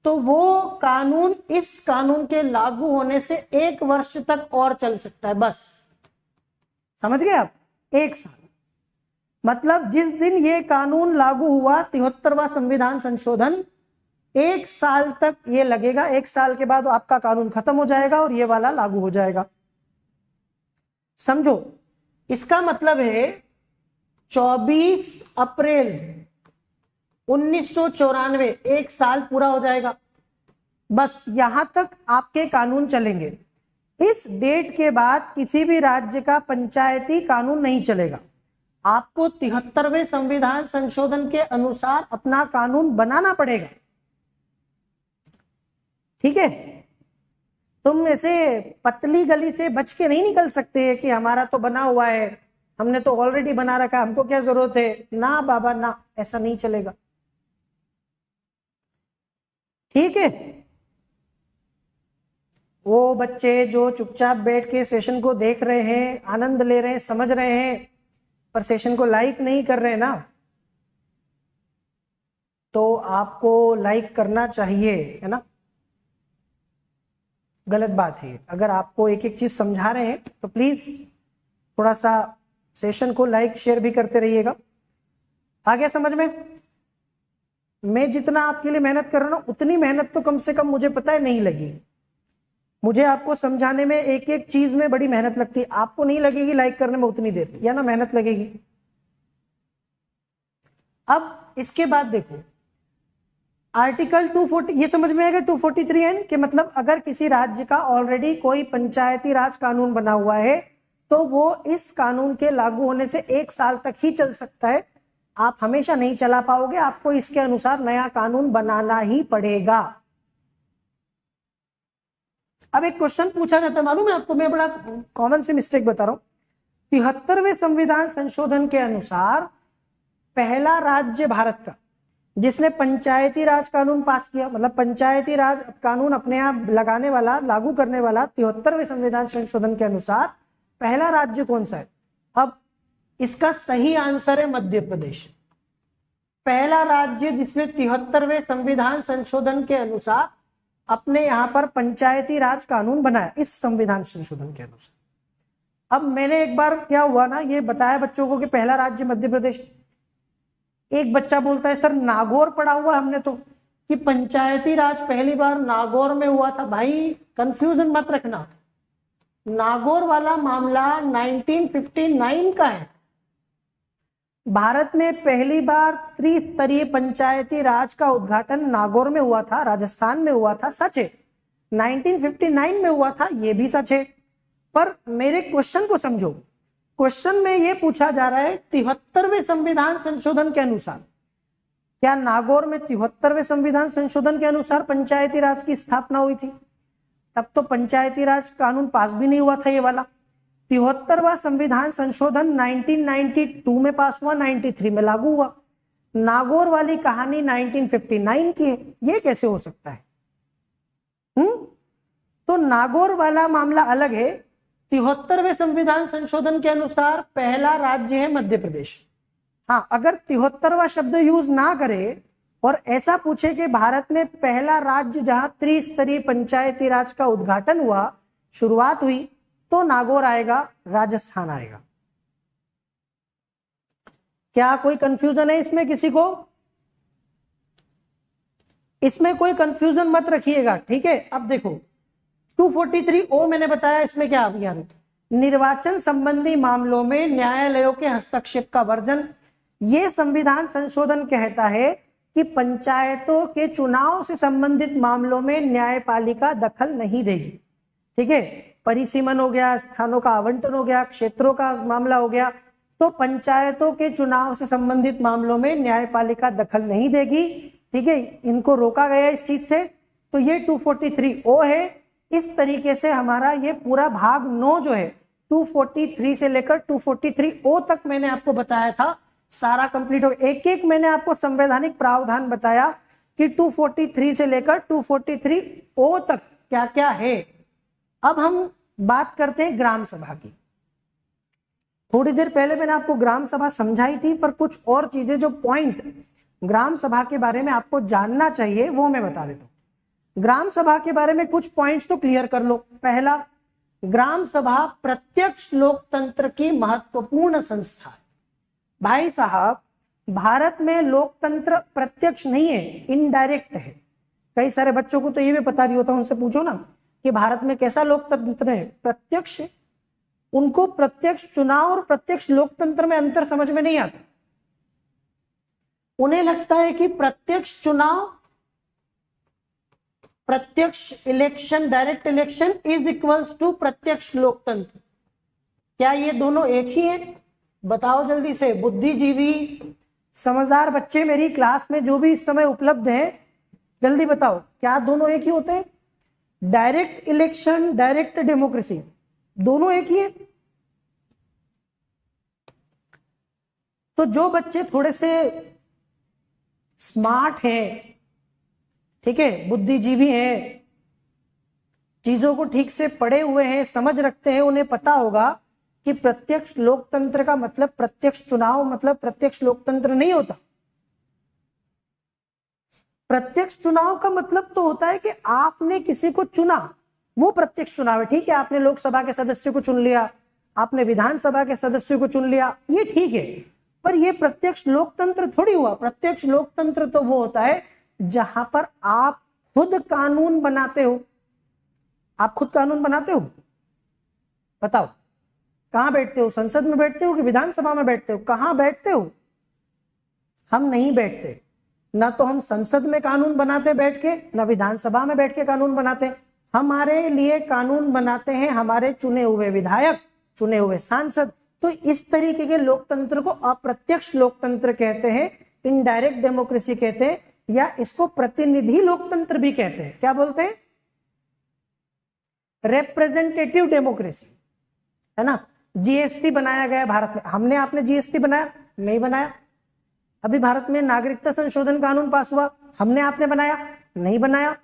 तो वो कानून इस कानून के लागू होने से 1 वर्ष तक और चल सकता है, बस। समझ गए आप? 1 साल, मतलब जिस दिन ये कानून लागू हुआ 73वां संविधान संशोधन, 1 साल तक ये लगेगा, 1 साल के बाद आपका कानून खत्म हो जाएगा और ये वाला लागू हो जाएगा। समझो, इसका मतलब है 24 अप्रैल 1994 1 साल पूरा हो जाएगा। बस यहां तक आपके कानून चलेंगे। इस डेट के बाद किसी भी राज्य का पंचायती कानून नहीं चलेगा। आपको 73वें संविधान संशोधन के अनुसार अपना कानून बनाना पड़ेगा। ठीक है, तुम ऐसे पतली गली से बच के नहीं निकल सकते कि हमारा तो बना हुआ है, हमने तो ऑलरेडी बना रखा, हमको क्या जरूरत है। ना बाबा ना, ऐसा नहीं चलेगा। ठीक है, वो बच्चे जो चुपचाप बैठ के सेशन को देख रहे हैं, आनंद ले रहे हैं, समझ रहे हैं, पर सेशन को लाइक नहीं कर रहे ना, तो आपको लाइक करना चाहिए, है ना। गलत बात है। अगर आपको एक एक चीज समझा रहे हैं तो प्लीज थोड़ा सा सेशन को लाइक शेयर भी करते रहिएगा। आ गया समझ में? मैं जितना आपके लिए मेहनत कर रहा हूं उतनी मेहनत तो कम से कम मुझे पता है नहीं लगी। मुझे आपको समझाने में एक एक चीज में बड़ी मेहनत लगती है, आपको नहीं लगेगी लाइक करने में उतनी देर, या ना मेहनत लगेगी। अब इसके बाद देखो आर्टिकल 240, ये समझ में आएगा 243N के मतलब अगर किसी राज्य का ऑलरेडी कोई पंचायती राज कानून बना हुआ है तो वो इस कानून के लागू होने से 1 साल तक ही चल सकता है। आप हमेशा नहीं चला पाओगे, आपको इसके अनुसार नया कानून बनाना ही पड़ेगा। अब एक क्वेश्चन पूछा जाता है, मालूम है आपको, मैं बड़ा कॉमन से मिस्टेक बता रहा हूं। 73वें संविधान संशोधन के अनुसार पहला राज्य भारत का जिसने पंचायती राज कानून पास किया, मतलब पंचायती राज कानून अपने आप लगाने वाला, लागू करने वाला 73वें संविधान संशोधन के अनुसार पहला राज्य कौन सा है? अब इसका सही आंसर है मध्य प्रदेश। पहला राज्य जिसने 73वें संविधान संशोधन के अनुसार अपने यहां पर पंचायती राज कानून बनाया, इस संविधान संशोधन के अनुसार। अब मैंने एक बार क्या हुआ ना, ये बताया बच्चों को कि पहला राज्य मध्य प्रदेश। एक बच्चा बोलता है सर नागौर पढ़ा हुआ हमने तो कि पंचायती राज पहली बार नागौर में हुआ था। भाई कंफ्यूजन मत रखना, नागौर वाला मामला 1959 का है। भारत में पहली बार त्रिस्तरीय पंचायती राज का उद्घाटन नागौर में हुआ था, राजस्थान में हुआ था, सच है। 1959 में हुआ था, यह भी सच है। पर मेरे क्वेश्चन को समझो, क्वेश्चन में यह पूछा जा रहा है 73वें संविधान संशोधन के अनुसार क्या नागौर में 73वें संविधान संशोधन के अनुसार पंचायती राज की स्थापना हुई थी? तब तो पंचायती राज कानून पास भी नहीं हुआ था ये वाला। 73वां संविधान संशोधन 1992 में पास हुआ, 93 में लागू हुआ। नागौर वाली कहानी 1959 की है, ये कैसे हो सकता है? तो नागौर वाला मामला अलग है। 73वें संविधान संशोधन के अनुसार पहला राज्य है मध्य प्रदेश। हाँ, अगर 73वां शब्द यूज ना करे और ऐसा पूछे कि भारत में पहला राज्य जहां त्रिस्तरीय पंचायती राज का उद्घाटन हुआ, शुरुआत हुई, तो नागौर आएगा, राजस्थान आएगा। क्या कोई कंफ्यूजन है इसमें किसी को? इसमें कोई कंफ्यूजन मत रखिएगा, ठीक है। अब देखो 243O मैंने बताया, इसमें क्या आ गया? निर्वाचन संबंधी मामलों में न्यायालयों के हस्तक्षेप का वर्जन। ये संविधान संशोधन कहता है कि पंचायतों के चुनाव से संबंधित मामलों में न्यायपालिका दखल नहीं देगी, ठीक है। परिसीमन हो गया, स्थानों का आवंटन हो गया, क्षेत्रों का मामला हो गया, तो पंचायतों के चुनाव से संबंधित मामलों में न्यायपालिका दखल नहीं देगी, ठीक है। इनको रोका गया इस चीज से। तो ये 243O है। इस तरीके से हमारा ये पूरा भाग 9 जो है 243 से लेकर 243O तक मैंने आपको बताया था, सारा कंप्लीट हो। एक एक मैंने आपको संवैधानिक प्रावधान बताया कि 243 से लेकर 243O तक क्या क्या है। अब हम बात करते हैं ग्राम सभा की। थोड़ी देर पहले मैंने आपको ग्राम सभा समझाई थी, पर कुछ और चीजें जो पॉइंट ग्राम सभा के बारे में आपको जानना चाहिए वो मैं बता देता हूं। ग्राम सभा के बारे में कुछ पॉइंट्स तो क्लियर कर लो। पहला, ग्राम सभा प्रत्यक्ष लोकतंत्र की महत्वपूर्ण संस्था है। भाई साहब, भारत में लोकतंत्र प्रत्यक्ष नहीं है, इनडायरेक्ट है। कई सारे बच्चों को तो ये भी पता नहीं होता, उनसे पूछो ना कि भारत में कैसा लोकतंत्र है, प्रत्यक्ष। उनको प्रत्यक्ष चुनाव और प्रत्यक्ष लोकतंत्र में अंतर समझ में नहीं आता। उन्हें लगता है कि प्रत्यक्ष चुनाव, प्रत्यक्ष election, direct election is equals to प्रत्यक्ष लोकतंत्र। क्या ये दोनों एक ही है? बताओ जल्दी से, बुद्धिजीवी समझदार बच्चे मेरी क्लास में जो भी इस समय उपलब्ध हैं, जल्दी बताओ, क्या दोनों एक ही होते हैं? डायरेक्ट इलेक्शन, डायरेक्ट डेमोक्रेसी, दोनों एक ही है? तो जो बच्चे थोड़े से स्मार्ट हैं, ठीक है, बुद्धिजीवी हैं, चीजों को ठीक से पढ़े हुए हैं, समझ रखते हैं, उन्हें पता होगा कि प्रत्यक्ष लोकतंत्र का मतलब प्रत्यक्ष चुनाव मतलब प्रत्यक्ष लोकतंत्र नहीं होता। प्रत्यक्ष चुनाव का मतलब तो होता है कि आपने किसी को चुना, वो प्रत्यक्ष चुनाव है। ठीक है, आपने लोकसभा के सदस्य को चुन लिया, आपने विधानसभा के सदस्य को चुन लिया, ये ठीक है, पर ये प्रत्यक्ष लोकतंत्र थोड़ी हुआ। प्रत्यक्ष लोकतंत्र तो वो होता है जहां पर आप खुद कानून बनाते हो। आप खुद कानून बनाते हो? बताओ, कहां बैठते हो? संसद में बैठते हो कि विधानसभा में बैठते हो? कहां बैठते हो? हम नहीं बैठते, ना तो हम संसद में कानून बनाते बैठ के, ना विधानसभा में बैठ के कानून बनाते। हमारे लिए कानून बनाते हैं हमारे चुने हुए विधायक, चुने हुए सांसद। तो इस तरीके के लोकतंत्र को अप्रत्यक्ष लोकतंत्र कहते हैं, इनडायरेक्ट डेमोक्रेसी कहते हैं, या इसको प्रतिनिधि लोकतंत्र भी कहते हैं। क्या बोलते हैं? रिप्रेजेंटेटिव डेमोक्रेसी, है ना। जीएसटी बनाया गया भारत में, हमने आपने जीएसटी बनाया? नहीं बनाया। अभी भारत में नागरिकता संशोधन कानून पास हुआ, हमने आपने बनाया? नहीं बनाया।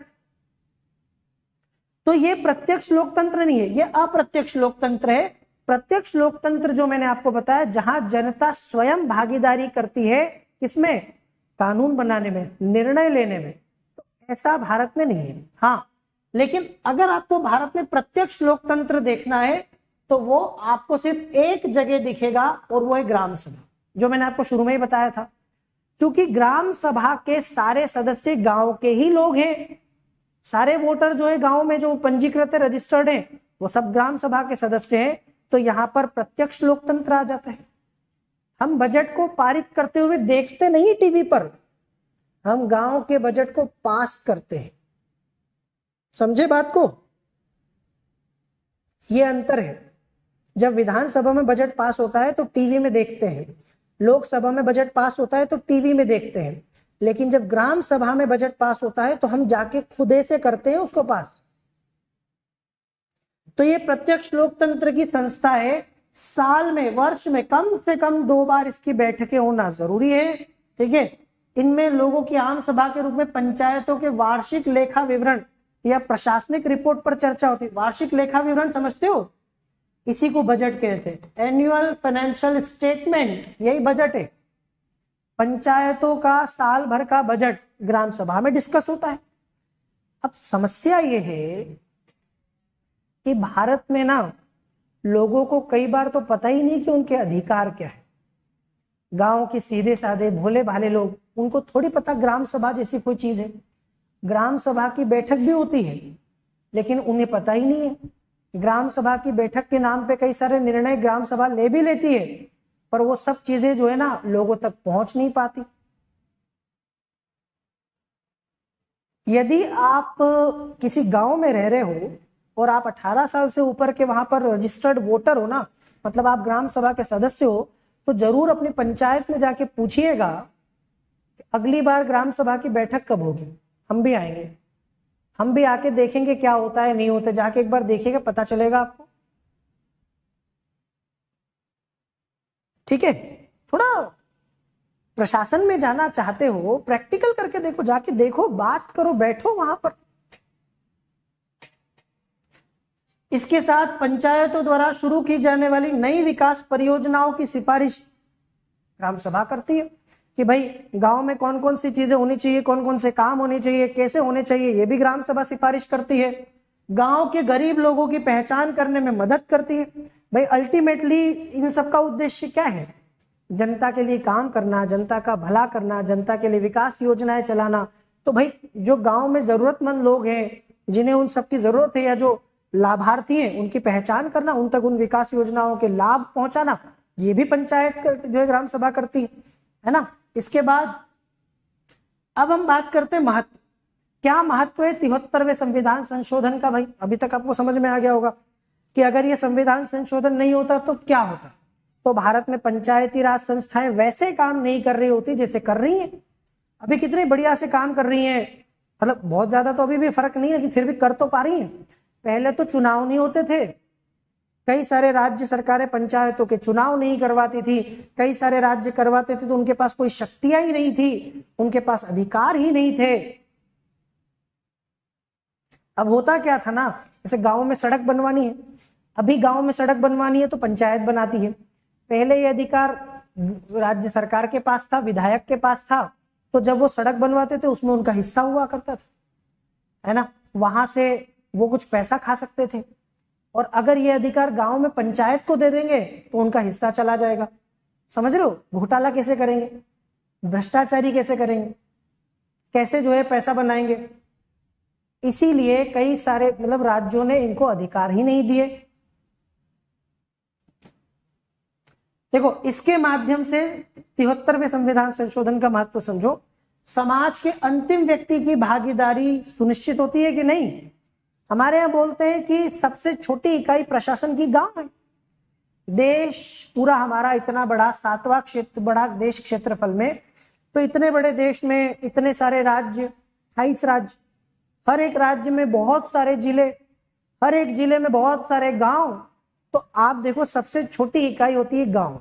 तो ये प्रत्यक्ष लोकतंत्र नहीं है, ये अप्रत्यक्ष लोकतंत्र है। प्रत्यक्ष लोकतंत्र जो मैंने आपको बताया, जहां जनता स्वयं भागीदारी करती है, किसमें? कानून बनाने में, निर्णय लेने में। तो ऐसा भारत में नहीं है। हाँ, लेकिन अगर आपको भारत में प्रत्यक्ष लोकतंत्र देखना है तो वो आपको सिर्फ एक जगह दिखेगा, और वो है ग्राम सभा, जो मैंने आपको शुरू में ही बताया था। क्योंकि ग्राम सभा के सारे सदस्य गांव के ही लोग हैं, सारे वोटर जो है गांव में जो पंजीकृत है, रजिस्टर्ड है, वो सब ग्राम सभा के सदस्य हैं। तो यहां पर प्रत्यक्ष लोकतंत्र आ जाता है। हम बजट को पारित करते हुए देखते नहीं टीवी पर, हम गांव के बजट को पास करते हैं। समझे बात को? ये अंतर है। जब विधानसभा में बजट पास होता है तो टीवी में देखते हैं, लोकसभा में बजट पास होता है तो टीवी में देखते हैं, लेकिन जब ग्राम सभा में बजट पास होता है तो हम जाके खुदे से करते हैं उसको पास। तो ये प्रत्यक्ष लोकतंत्र की संस्था है। साल में, वर्ष में कम से कम 2 बार इसकी बैठकें होना जरूरी है। ठीक है, इनमें लोगों की आम सभा के रूप में पंचायतों के वार्षिक लेखा विवरण या प्रशासनिक रिपोर्ट पर चर्चा होती है। वार्षिक लेखा विवरण समझते हो? इसी को बजट कहते हैं, एनुअल फाइनेंशियल स्टेटमेंट, यही बजट है। पंचायतों का साल भर का बजट ग्राम सभा में डिस्कस होता है। अब समस्या ये है कि भारत में ना लोगों को कई बार तो पता ही नहीं कि उनके अधिकार क्या है। गांव के सीधे साधे भोले भाले लोग, उनको थोड़ी पता ग्राम सभा जैसी कोई चीज है। ग्राम सभा की बैठक भी होती है, लेकिन उन्हें पता ही नहीं है। ग्राम सभा की बैठक के नाम पे कई सारे निर्णय ग्राम सभा ले भी लेती है, पर वो सब चीजें जो है ना लोगों तक पहुंच नहीं पाती। यदि आप किसी गांव में रह रहे हो और आप 18 साल से ऊपर के वहां पर रजिस्टर्ड वोटर हो ना, मतलब आप ग्राम सभा के सदस्य हो, तो जरूर अपनी पंचायत में जाके पूछिएगा कि अगली बार ग्राम सभा की बैठक कब होगी। हम भी आएंगे, हम भी आके देखेंगे क्या होता है नहीं होता। जाके एक बार देखिएगा, पता चलेगा आपको। ठीक है, थोड़ा प्रशासन में जाना चाहते हो, प्रैक्टिकल करके देखो, जाके देखो, बात करो, बैठो वहां पर। इसके साथ पंचायतों द्वारा शुरू की जाने वाली नई विकास परियोजनाओं की सिफारिश ग्राम सभा करती है कि भाई गांव में कौन कौन सी चीजें होनी चाहिए, कौन कौन से काम होने चाहिए, कैसे होने चाहिए, ये भी ग्राम सभा सिफारिश करती है। गांव के गरीब लोगों की पहचान करने में मदद करती है। भाई अल्टीमेटली इन सबका उद्देश्य क्या है? जनता के लिए काम करना, जनता का भला करना, जनता के लिए विकास योजनाएं चलाना। तो भाई जो गांव में जरूरतमंद लोग हैं, जिन्हें उन सबकी जरूरत है, या जो लाभार्थी हैं, उनकी पहचान करना, उन तक उन विकास योजनाओं के लाभ पहुंचाना, ये भी पंचायत जो है ग्राम सभा करती है ना। इसके बाद अब हम बात करते हैं महत्व। क्या महत्व है 73वें संविधान संशोधन का? भाई अभी तक आपको समझ में आ गया होगा कि अगर ये संविधान संशोधन नहीं होता तो क्या होता। तो भारत में पंचायती राज संस्थाएं वैसे काम नहीं कर रही होती जैसे कर रही हैं। अभी कितने बढ़िया से काम कर रही हैं, मतलब बहुत ज्यादा तो अभी भी फर्क नहीं है, लेकिन फिर भी कर तो पा रही हैं। पहले तो चुनाव नहीं होते थे, कई सारे राज्य सरकारें पंचायतों के चुनाव नहीं करवाती थी, कई सारे राज्य करवाते थे तो उनके पास कोई शक्तियां ही नहीं थी, उनके पास अधिकार ही नहीं थे। अब होता क्या था ना, जैसे गांव में सड़क बनवानी है, अभी गांव में सड़क बनवानी है तो पंचायत बनाती है। पहले ये अधिकार राज्य सरकार के पास था, विधायक के पास था, तो जब वो सड़क बनवाते थे उसमें उनका हिस्सा हुआ करता था, है ना, वहां से वो कुछ पैसा खा सकते थे। और अगर ये अधिकार गांव में पंचायत को दे देंगे तो उनका हिस्सा चला जाएगा। समझ रहे हो, घोटाला कैसे करेंगे, भ्रष्टाचारी कैसे करेंगे, कैसे जो है पैसा बनाएंगे। इसीलिए कई सारे मतलब राज्यों ने इनको अधिकार ही नहीं दिए। देखो, इसके माध्यम से 73वें संविधान संशोधन का महत्व समझो। समाज के अंतिम व्यक्ति की भागीदारी सुनिश्चित होती है कि नहीं। हमारे यहाँ बोलते हैं कि सबसे छोटी इकाई प्रशासन की गांव है। देश पूरा हमारा इतना बड़ा, 7वां क्षेत्र बड़ा देश क्षेत्रफल में, तो इतने बड़े देश में इतने सारे राज्य, 28 राज्य, हर एक राज्य में बहुत सारे जिले, हर एक जिले में बहुत सारे गांव। तो आप देखो, सबसे छोटी इकाई होती है गांव,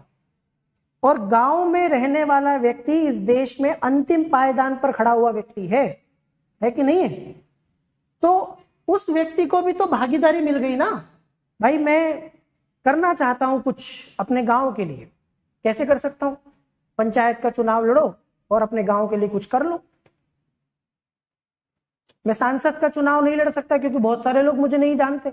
और गांव में रहने वाला व्यक्ति इस देश में अंतिम पायदान पर खड़ा हुआ व्यक्ति है कि नहीं है। तो उस व्यक्ति को भी तो भागीदारी मिल गई ना। भाई मैं करना चाहता हूं कुछ अपने गांव के लिए, कैसे कर सकता हूं? पंचायत का चुनाव लड़ो और अपने गांव के लिए कुछ कर लो। मैं सांसद का चुनाव नहीं लड़ सकता क्योंकि बहुत सारे लोग मुझे नहीं जानते।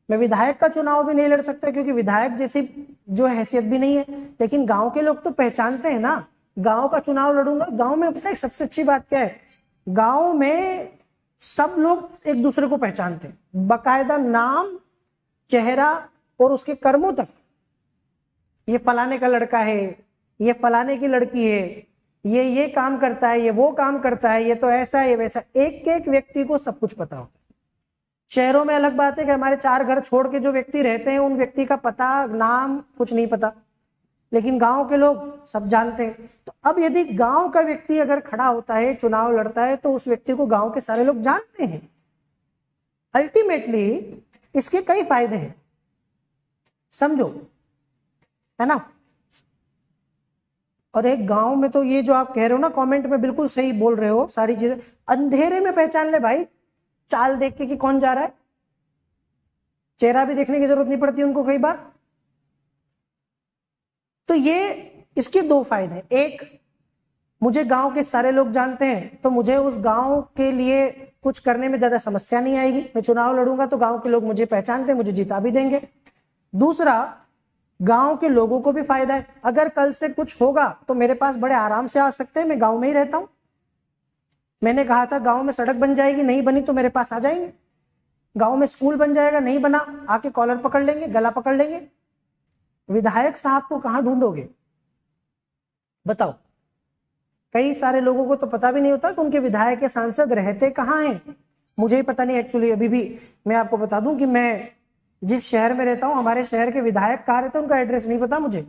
मैं विधायक का चुनाव भी नहीं लड़ सकता क्योंकि विधायक जैसी जो हैसियत भी नहीं है, लेकिन गांव के लोग तो पहचानते हैं ना। गांव का चुनाव लड़ूंगा। गांव में पता है सबसे अच्छी बात क्या है? गांव में सब लोग एक दूसरे को पहचानते हैं, बकायदा नाम, चेहरा और उसके कर्मों तक। ये फलाने का लड़का है, ये फलाने की लड़की है, ये काम करता है, ये वो काम करता है, ये तो ऐसा है, ये वैसा। एक एक व्यक्ति को सब कुछ पता होता है। शहरों में अलग बात है कि हमारे 4 घर छोड़ के जो व्यक्ति रहते हैं उन व्यक्ति का पता, नाम कुछ नहीं पता, लेकिन गांव के लोग सब जानते हैं। तो अब यदि गांव का व्यक्ति अगर खड़ा होता है, चुनाव लड़ता है, तो उस व्यक्ति को गांव के सारे लोग जानते हैं। अल्टीमेटली इसके कई फायदे हैं, समझो, है ना। और एक गांव में तो ये जो आप कह रहे हो ना कमेंट में, बिल्कुल सही बोल रहे हो, सारी चीजें अंधेरे में पहचान ले भाई, चाल देख के कि कौन जा रहा है। चेहरा भी देखने की जरूरत नहीं पड़ती उनको कई बार। तो ये इसके 2 फायदे हैं। एक, मुझे गांव के सारे लोग जानते हैं तो मुझे उस गांव के लिए कुछ करने में ज्यादा समस्या नहीं आएगी। मैं चुनाव लड़ूंगा तो गांव के लोग मुझे पहचानते हैं, मुझे जिता भी देंगे। दूसरा, गांव के लोगों को भी फायदा है। अगर कल से कुछ होगा तो मेरे पास बड़े आराम से आ सकते हैं, मैं गांव में ही रहता हूं। मैंने कहा था गांव में सड़क बन जाएगी, नहीं बनी तो मेरे पास आ जाएंगे। गांव में स्कूल बन जाएगा, नहीं बना, आके कॉलर पकड़ लेंगे, गला पकड़ लेंगे। विधायक साहब को कहां ढूंढोगे बताओ? कई सारे लोगों को तो पता भी नहीं होता कि उनके विधायक या सांसद रहते कहां हैं। मुझे ही पता नहीं एक्चुअली। अभी भी मैं आपको बता दूं कि मैं जिस शहर में रहता हूं, हमारे शहर के विधायक कहां रहते हैं उनका एड्रेस नहीं पता मुझे।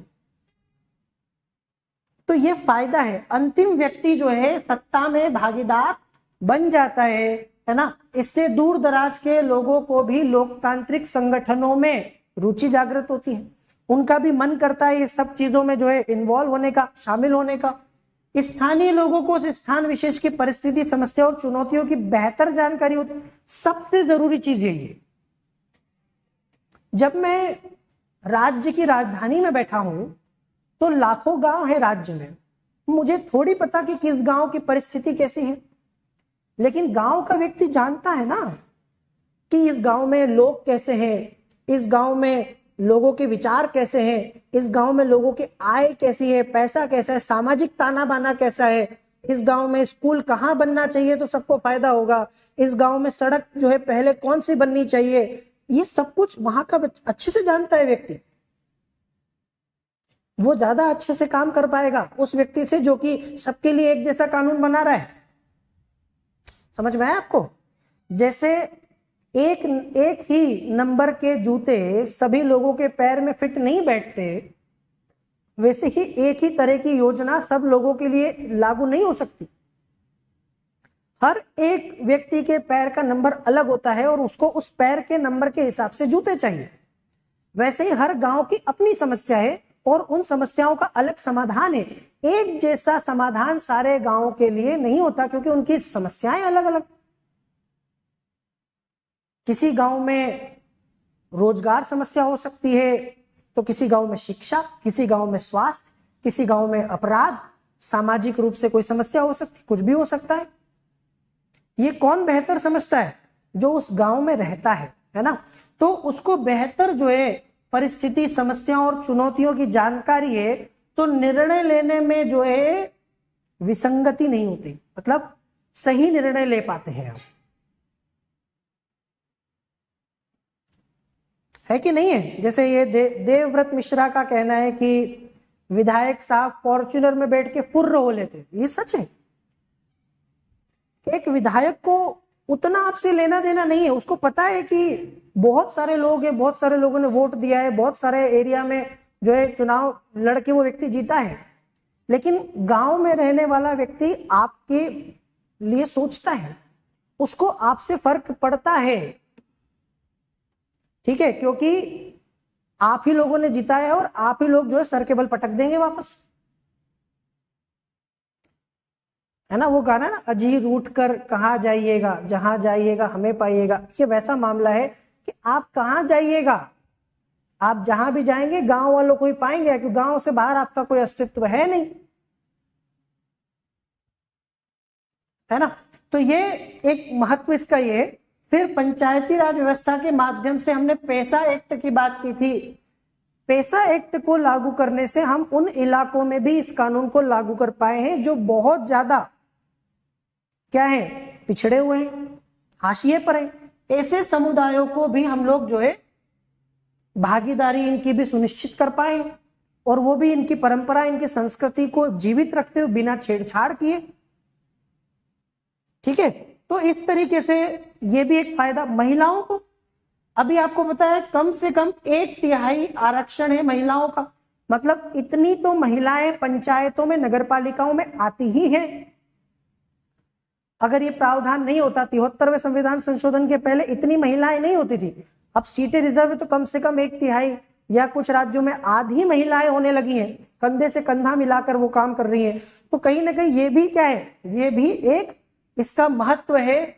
तो ये फायदा है, अंतिम व्यक्ति जो है सत्ता में भागीदार बन जाता है ना। इससे दूर दराज के लोगों को भी लोकतांत्रिक संगठनों में रुचि जागृत होती है, उनका भी मन करता है ये सब चीजों में जो है इन्वॉल्व होने का, शामिल होने का। स्थानीय लोगों को उस स्थान विशेष की परिस्थिति, समस्या और चुनौतियों की बेहतर जानकारी होती है। सबसे जरूरी चीज यही है। जब मैं राज्य की राजधानी में बैठा हूं तो लाखों गांव है राज्य में, मुझे थोड़ी पता कि किस गांव की परिस्थिति कैसी है, लेकिन गांव का व्यक्ति जानता है ना कि इस गांव में लोग कैसे हैं, इस गांव में लोगों के विचार कैसे हैं, इस गांव में लोगों की आय कैसी है, पैसा कैसा है, सामाजिक ताना बाना कैसा है, इस गांव में स्कूल कहाँ बनना चाहिए तो सबको फायदा होगा, इस गांव में सड़क जो है पहले कौन सी बननी चाहिए, ये सब कुछ वहां का अच्छे से जानता है व्यक्ति। वो ज्यादा अच्छे से काम कर पाएगा उस व्यक्ति से जो कि सबके लिए एक जैसा कानून बना रहा है। समझ में आया आपको? जैसे एक ही नंबर के जूते सभी लोगों के पैर में फिट नहीं बैठते, वैसे ही एक ही तरह की योजना सब लोगों के लिए लागू नहीं हो सकती। हर एक व्यक्ति के पैर का नंबर अलग होता है और उसको उस पैर के नंबर के हिसाब से जूते चाहिए। वैसे ही हर गांव की अपनी समस्या है और उन समस्याओं का अलग समाधान है। एक जैसा समाधान सारे गांवों के लिए नहीं होता क्योंकि उनकी समस्याएं अलग अलग। किसी गांव में रोजगार समस्या हो सकती है तो किसी गांव में शिक्षा, किसी गांव में स्वास्थ्य, किसी गांव में अपराध, सामाजिक रूप से कोई समस्या हो सकती, कुछ भी हो सकता है। ये कौन बेहतर समझता है? जो उस गांव में रहता है ना। तो उसको बेहतर जो है परिस्थिति, समस्याओं और चुनौतियों की जानकारी है, तो निर्णय लेने में जो है विसंगति नहीं होती, मतलब सही निर्णय ले पाते हैं आप। है कि नहीं है? जैसे ये देवव्रत मिश्रा का कहना है कि विधायक साहब फॉर्च्यूनर में बैठ के फुर्र हो लेते, ये सच है। एक विधायक को उतना आपसे लेना देना नहीं है, उसको पता है कि बहुत सारे लोग हैं, बहुत सारे लोगों ने वोट दिया है, बहुत सारे एरिया में जो है चुनाव लड़के वो व्यक्ति जीता है, लेकिन गांव में रहने वाला व्यक्ति आपके लिए सोचता है, उसको आपसे फर्क पड़ता है। ठीक है, क्योंकि आप ही लोगों ने जीता है और आप ही लोग जो है सर के बल पटक देंगे वापस। है ना वो गाना ना, अजी रूठ कर कहाँ जाइएगा, जहां जाइएगा हमें पाइएगा। ये वैसा मामला है कि आप कहाँ जाइएगा, आप जहां भी जाएंगे गांव वालों को ही पाएंगे, क्योंकि गांव से बाहर आपका कोई अस्तित्व है नहीं, है ना। तो ये एक महत्व इसका ये। फिर पंचायती राज व्यवस्था के माध्यम से हमने पैसा एक्ट की बात की थी। पैसा एक्ट को लागू करने से हम उन इलाकों में भी इस कानून को लागू कर पाए हैं जो बहुत ज्यादा क्या है, पिछड़े हुए हैं, हाशिए पर हैं। ऐसे समुदायों को भी हम लोग जो है भागीदारी इनकी भी सुनिश्चित कर पाए और वो भी इनकी परंपरा, इनकी संस्कृति को जीवित रखते हुए बिना छेड़छाड़ किए। ठीक है, तो इस तरीके से ये भी एक फायदा महिलाओं को। अभी आपको पता है कम से कम 1/3 आरक्षण है महिलाओं का, मतलब इतनी तो महिलाएं पंचायतों में, नगरपालिकाओं में आती ही हैं। अगर ये प्रावधान नहीं होता, 73वें संविधान संशोधन के पहले इतनी महिलाएं नहीं होती थी। अब सीटें रिजर्व है तो कम से कम 1/3 या कुछ राज्यों में आधी महिलाएं होने लगी हैं, कंधे से कंधा मिलाकर वो काम कर रही हैं। तो कहीं ना कहीं ये भी क्या है, ये भी एक इसका महत्व है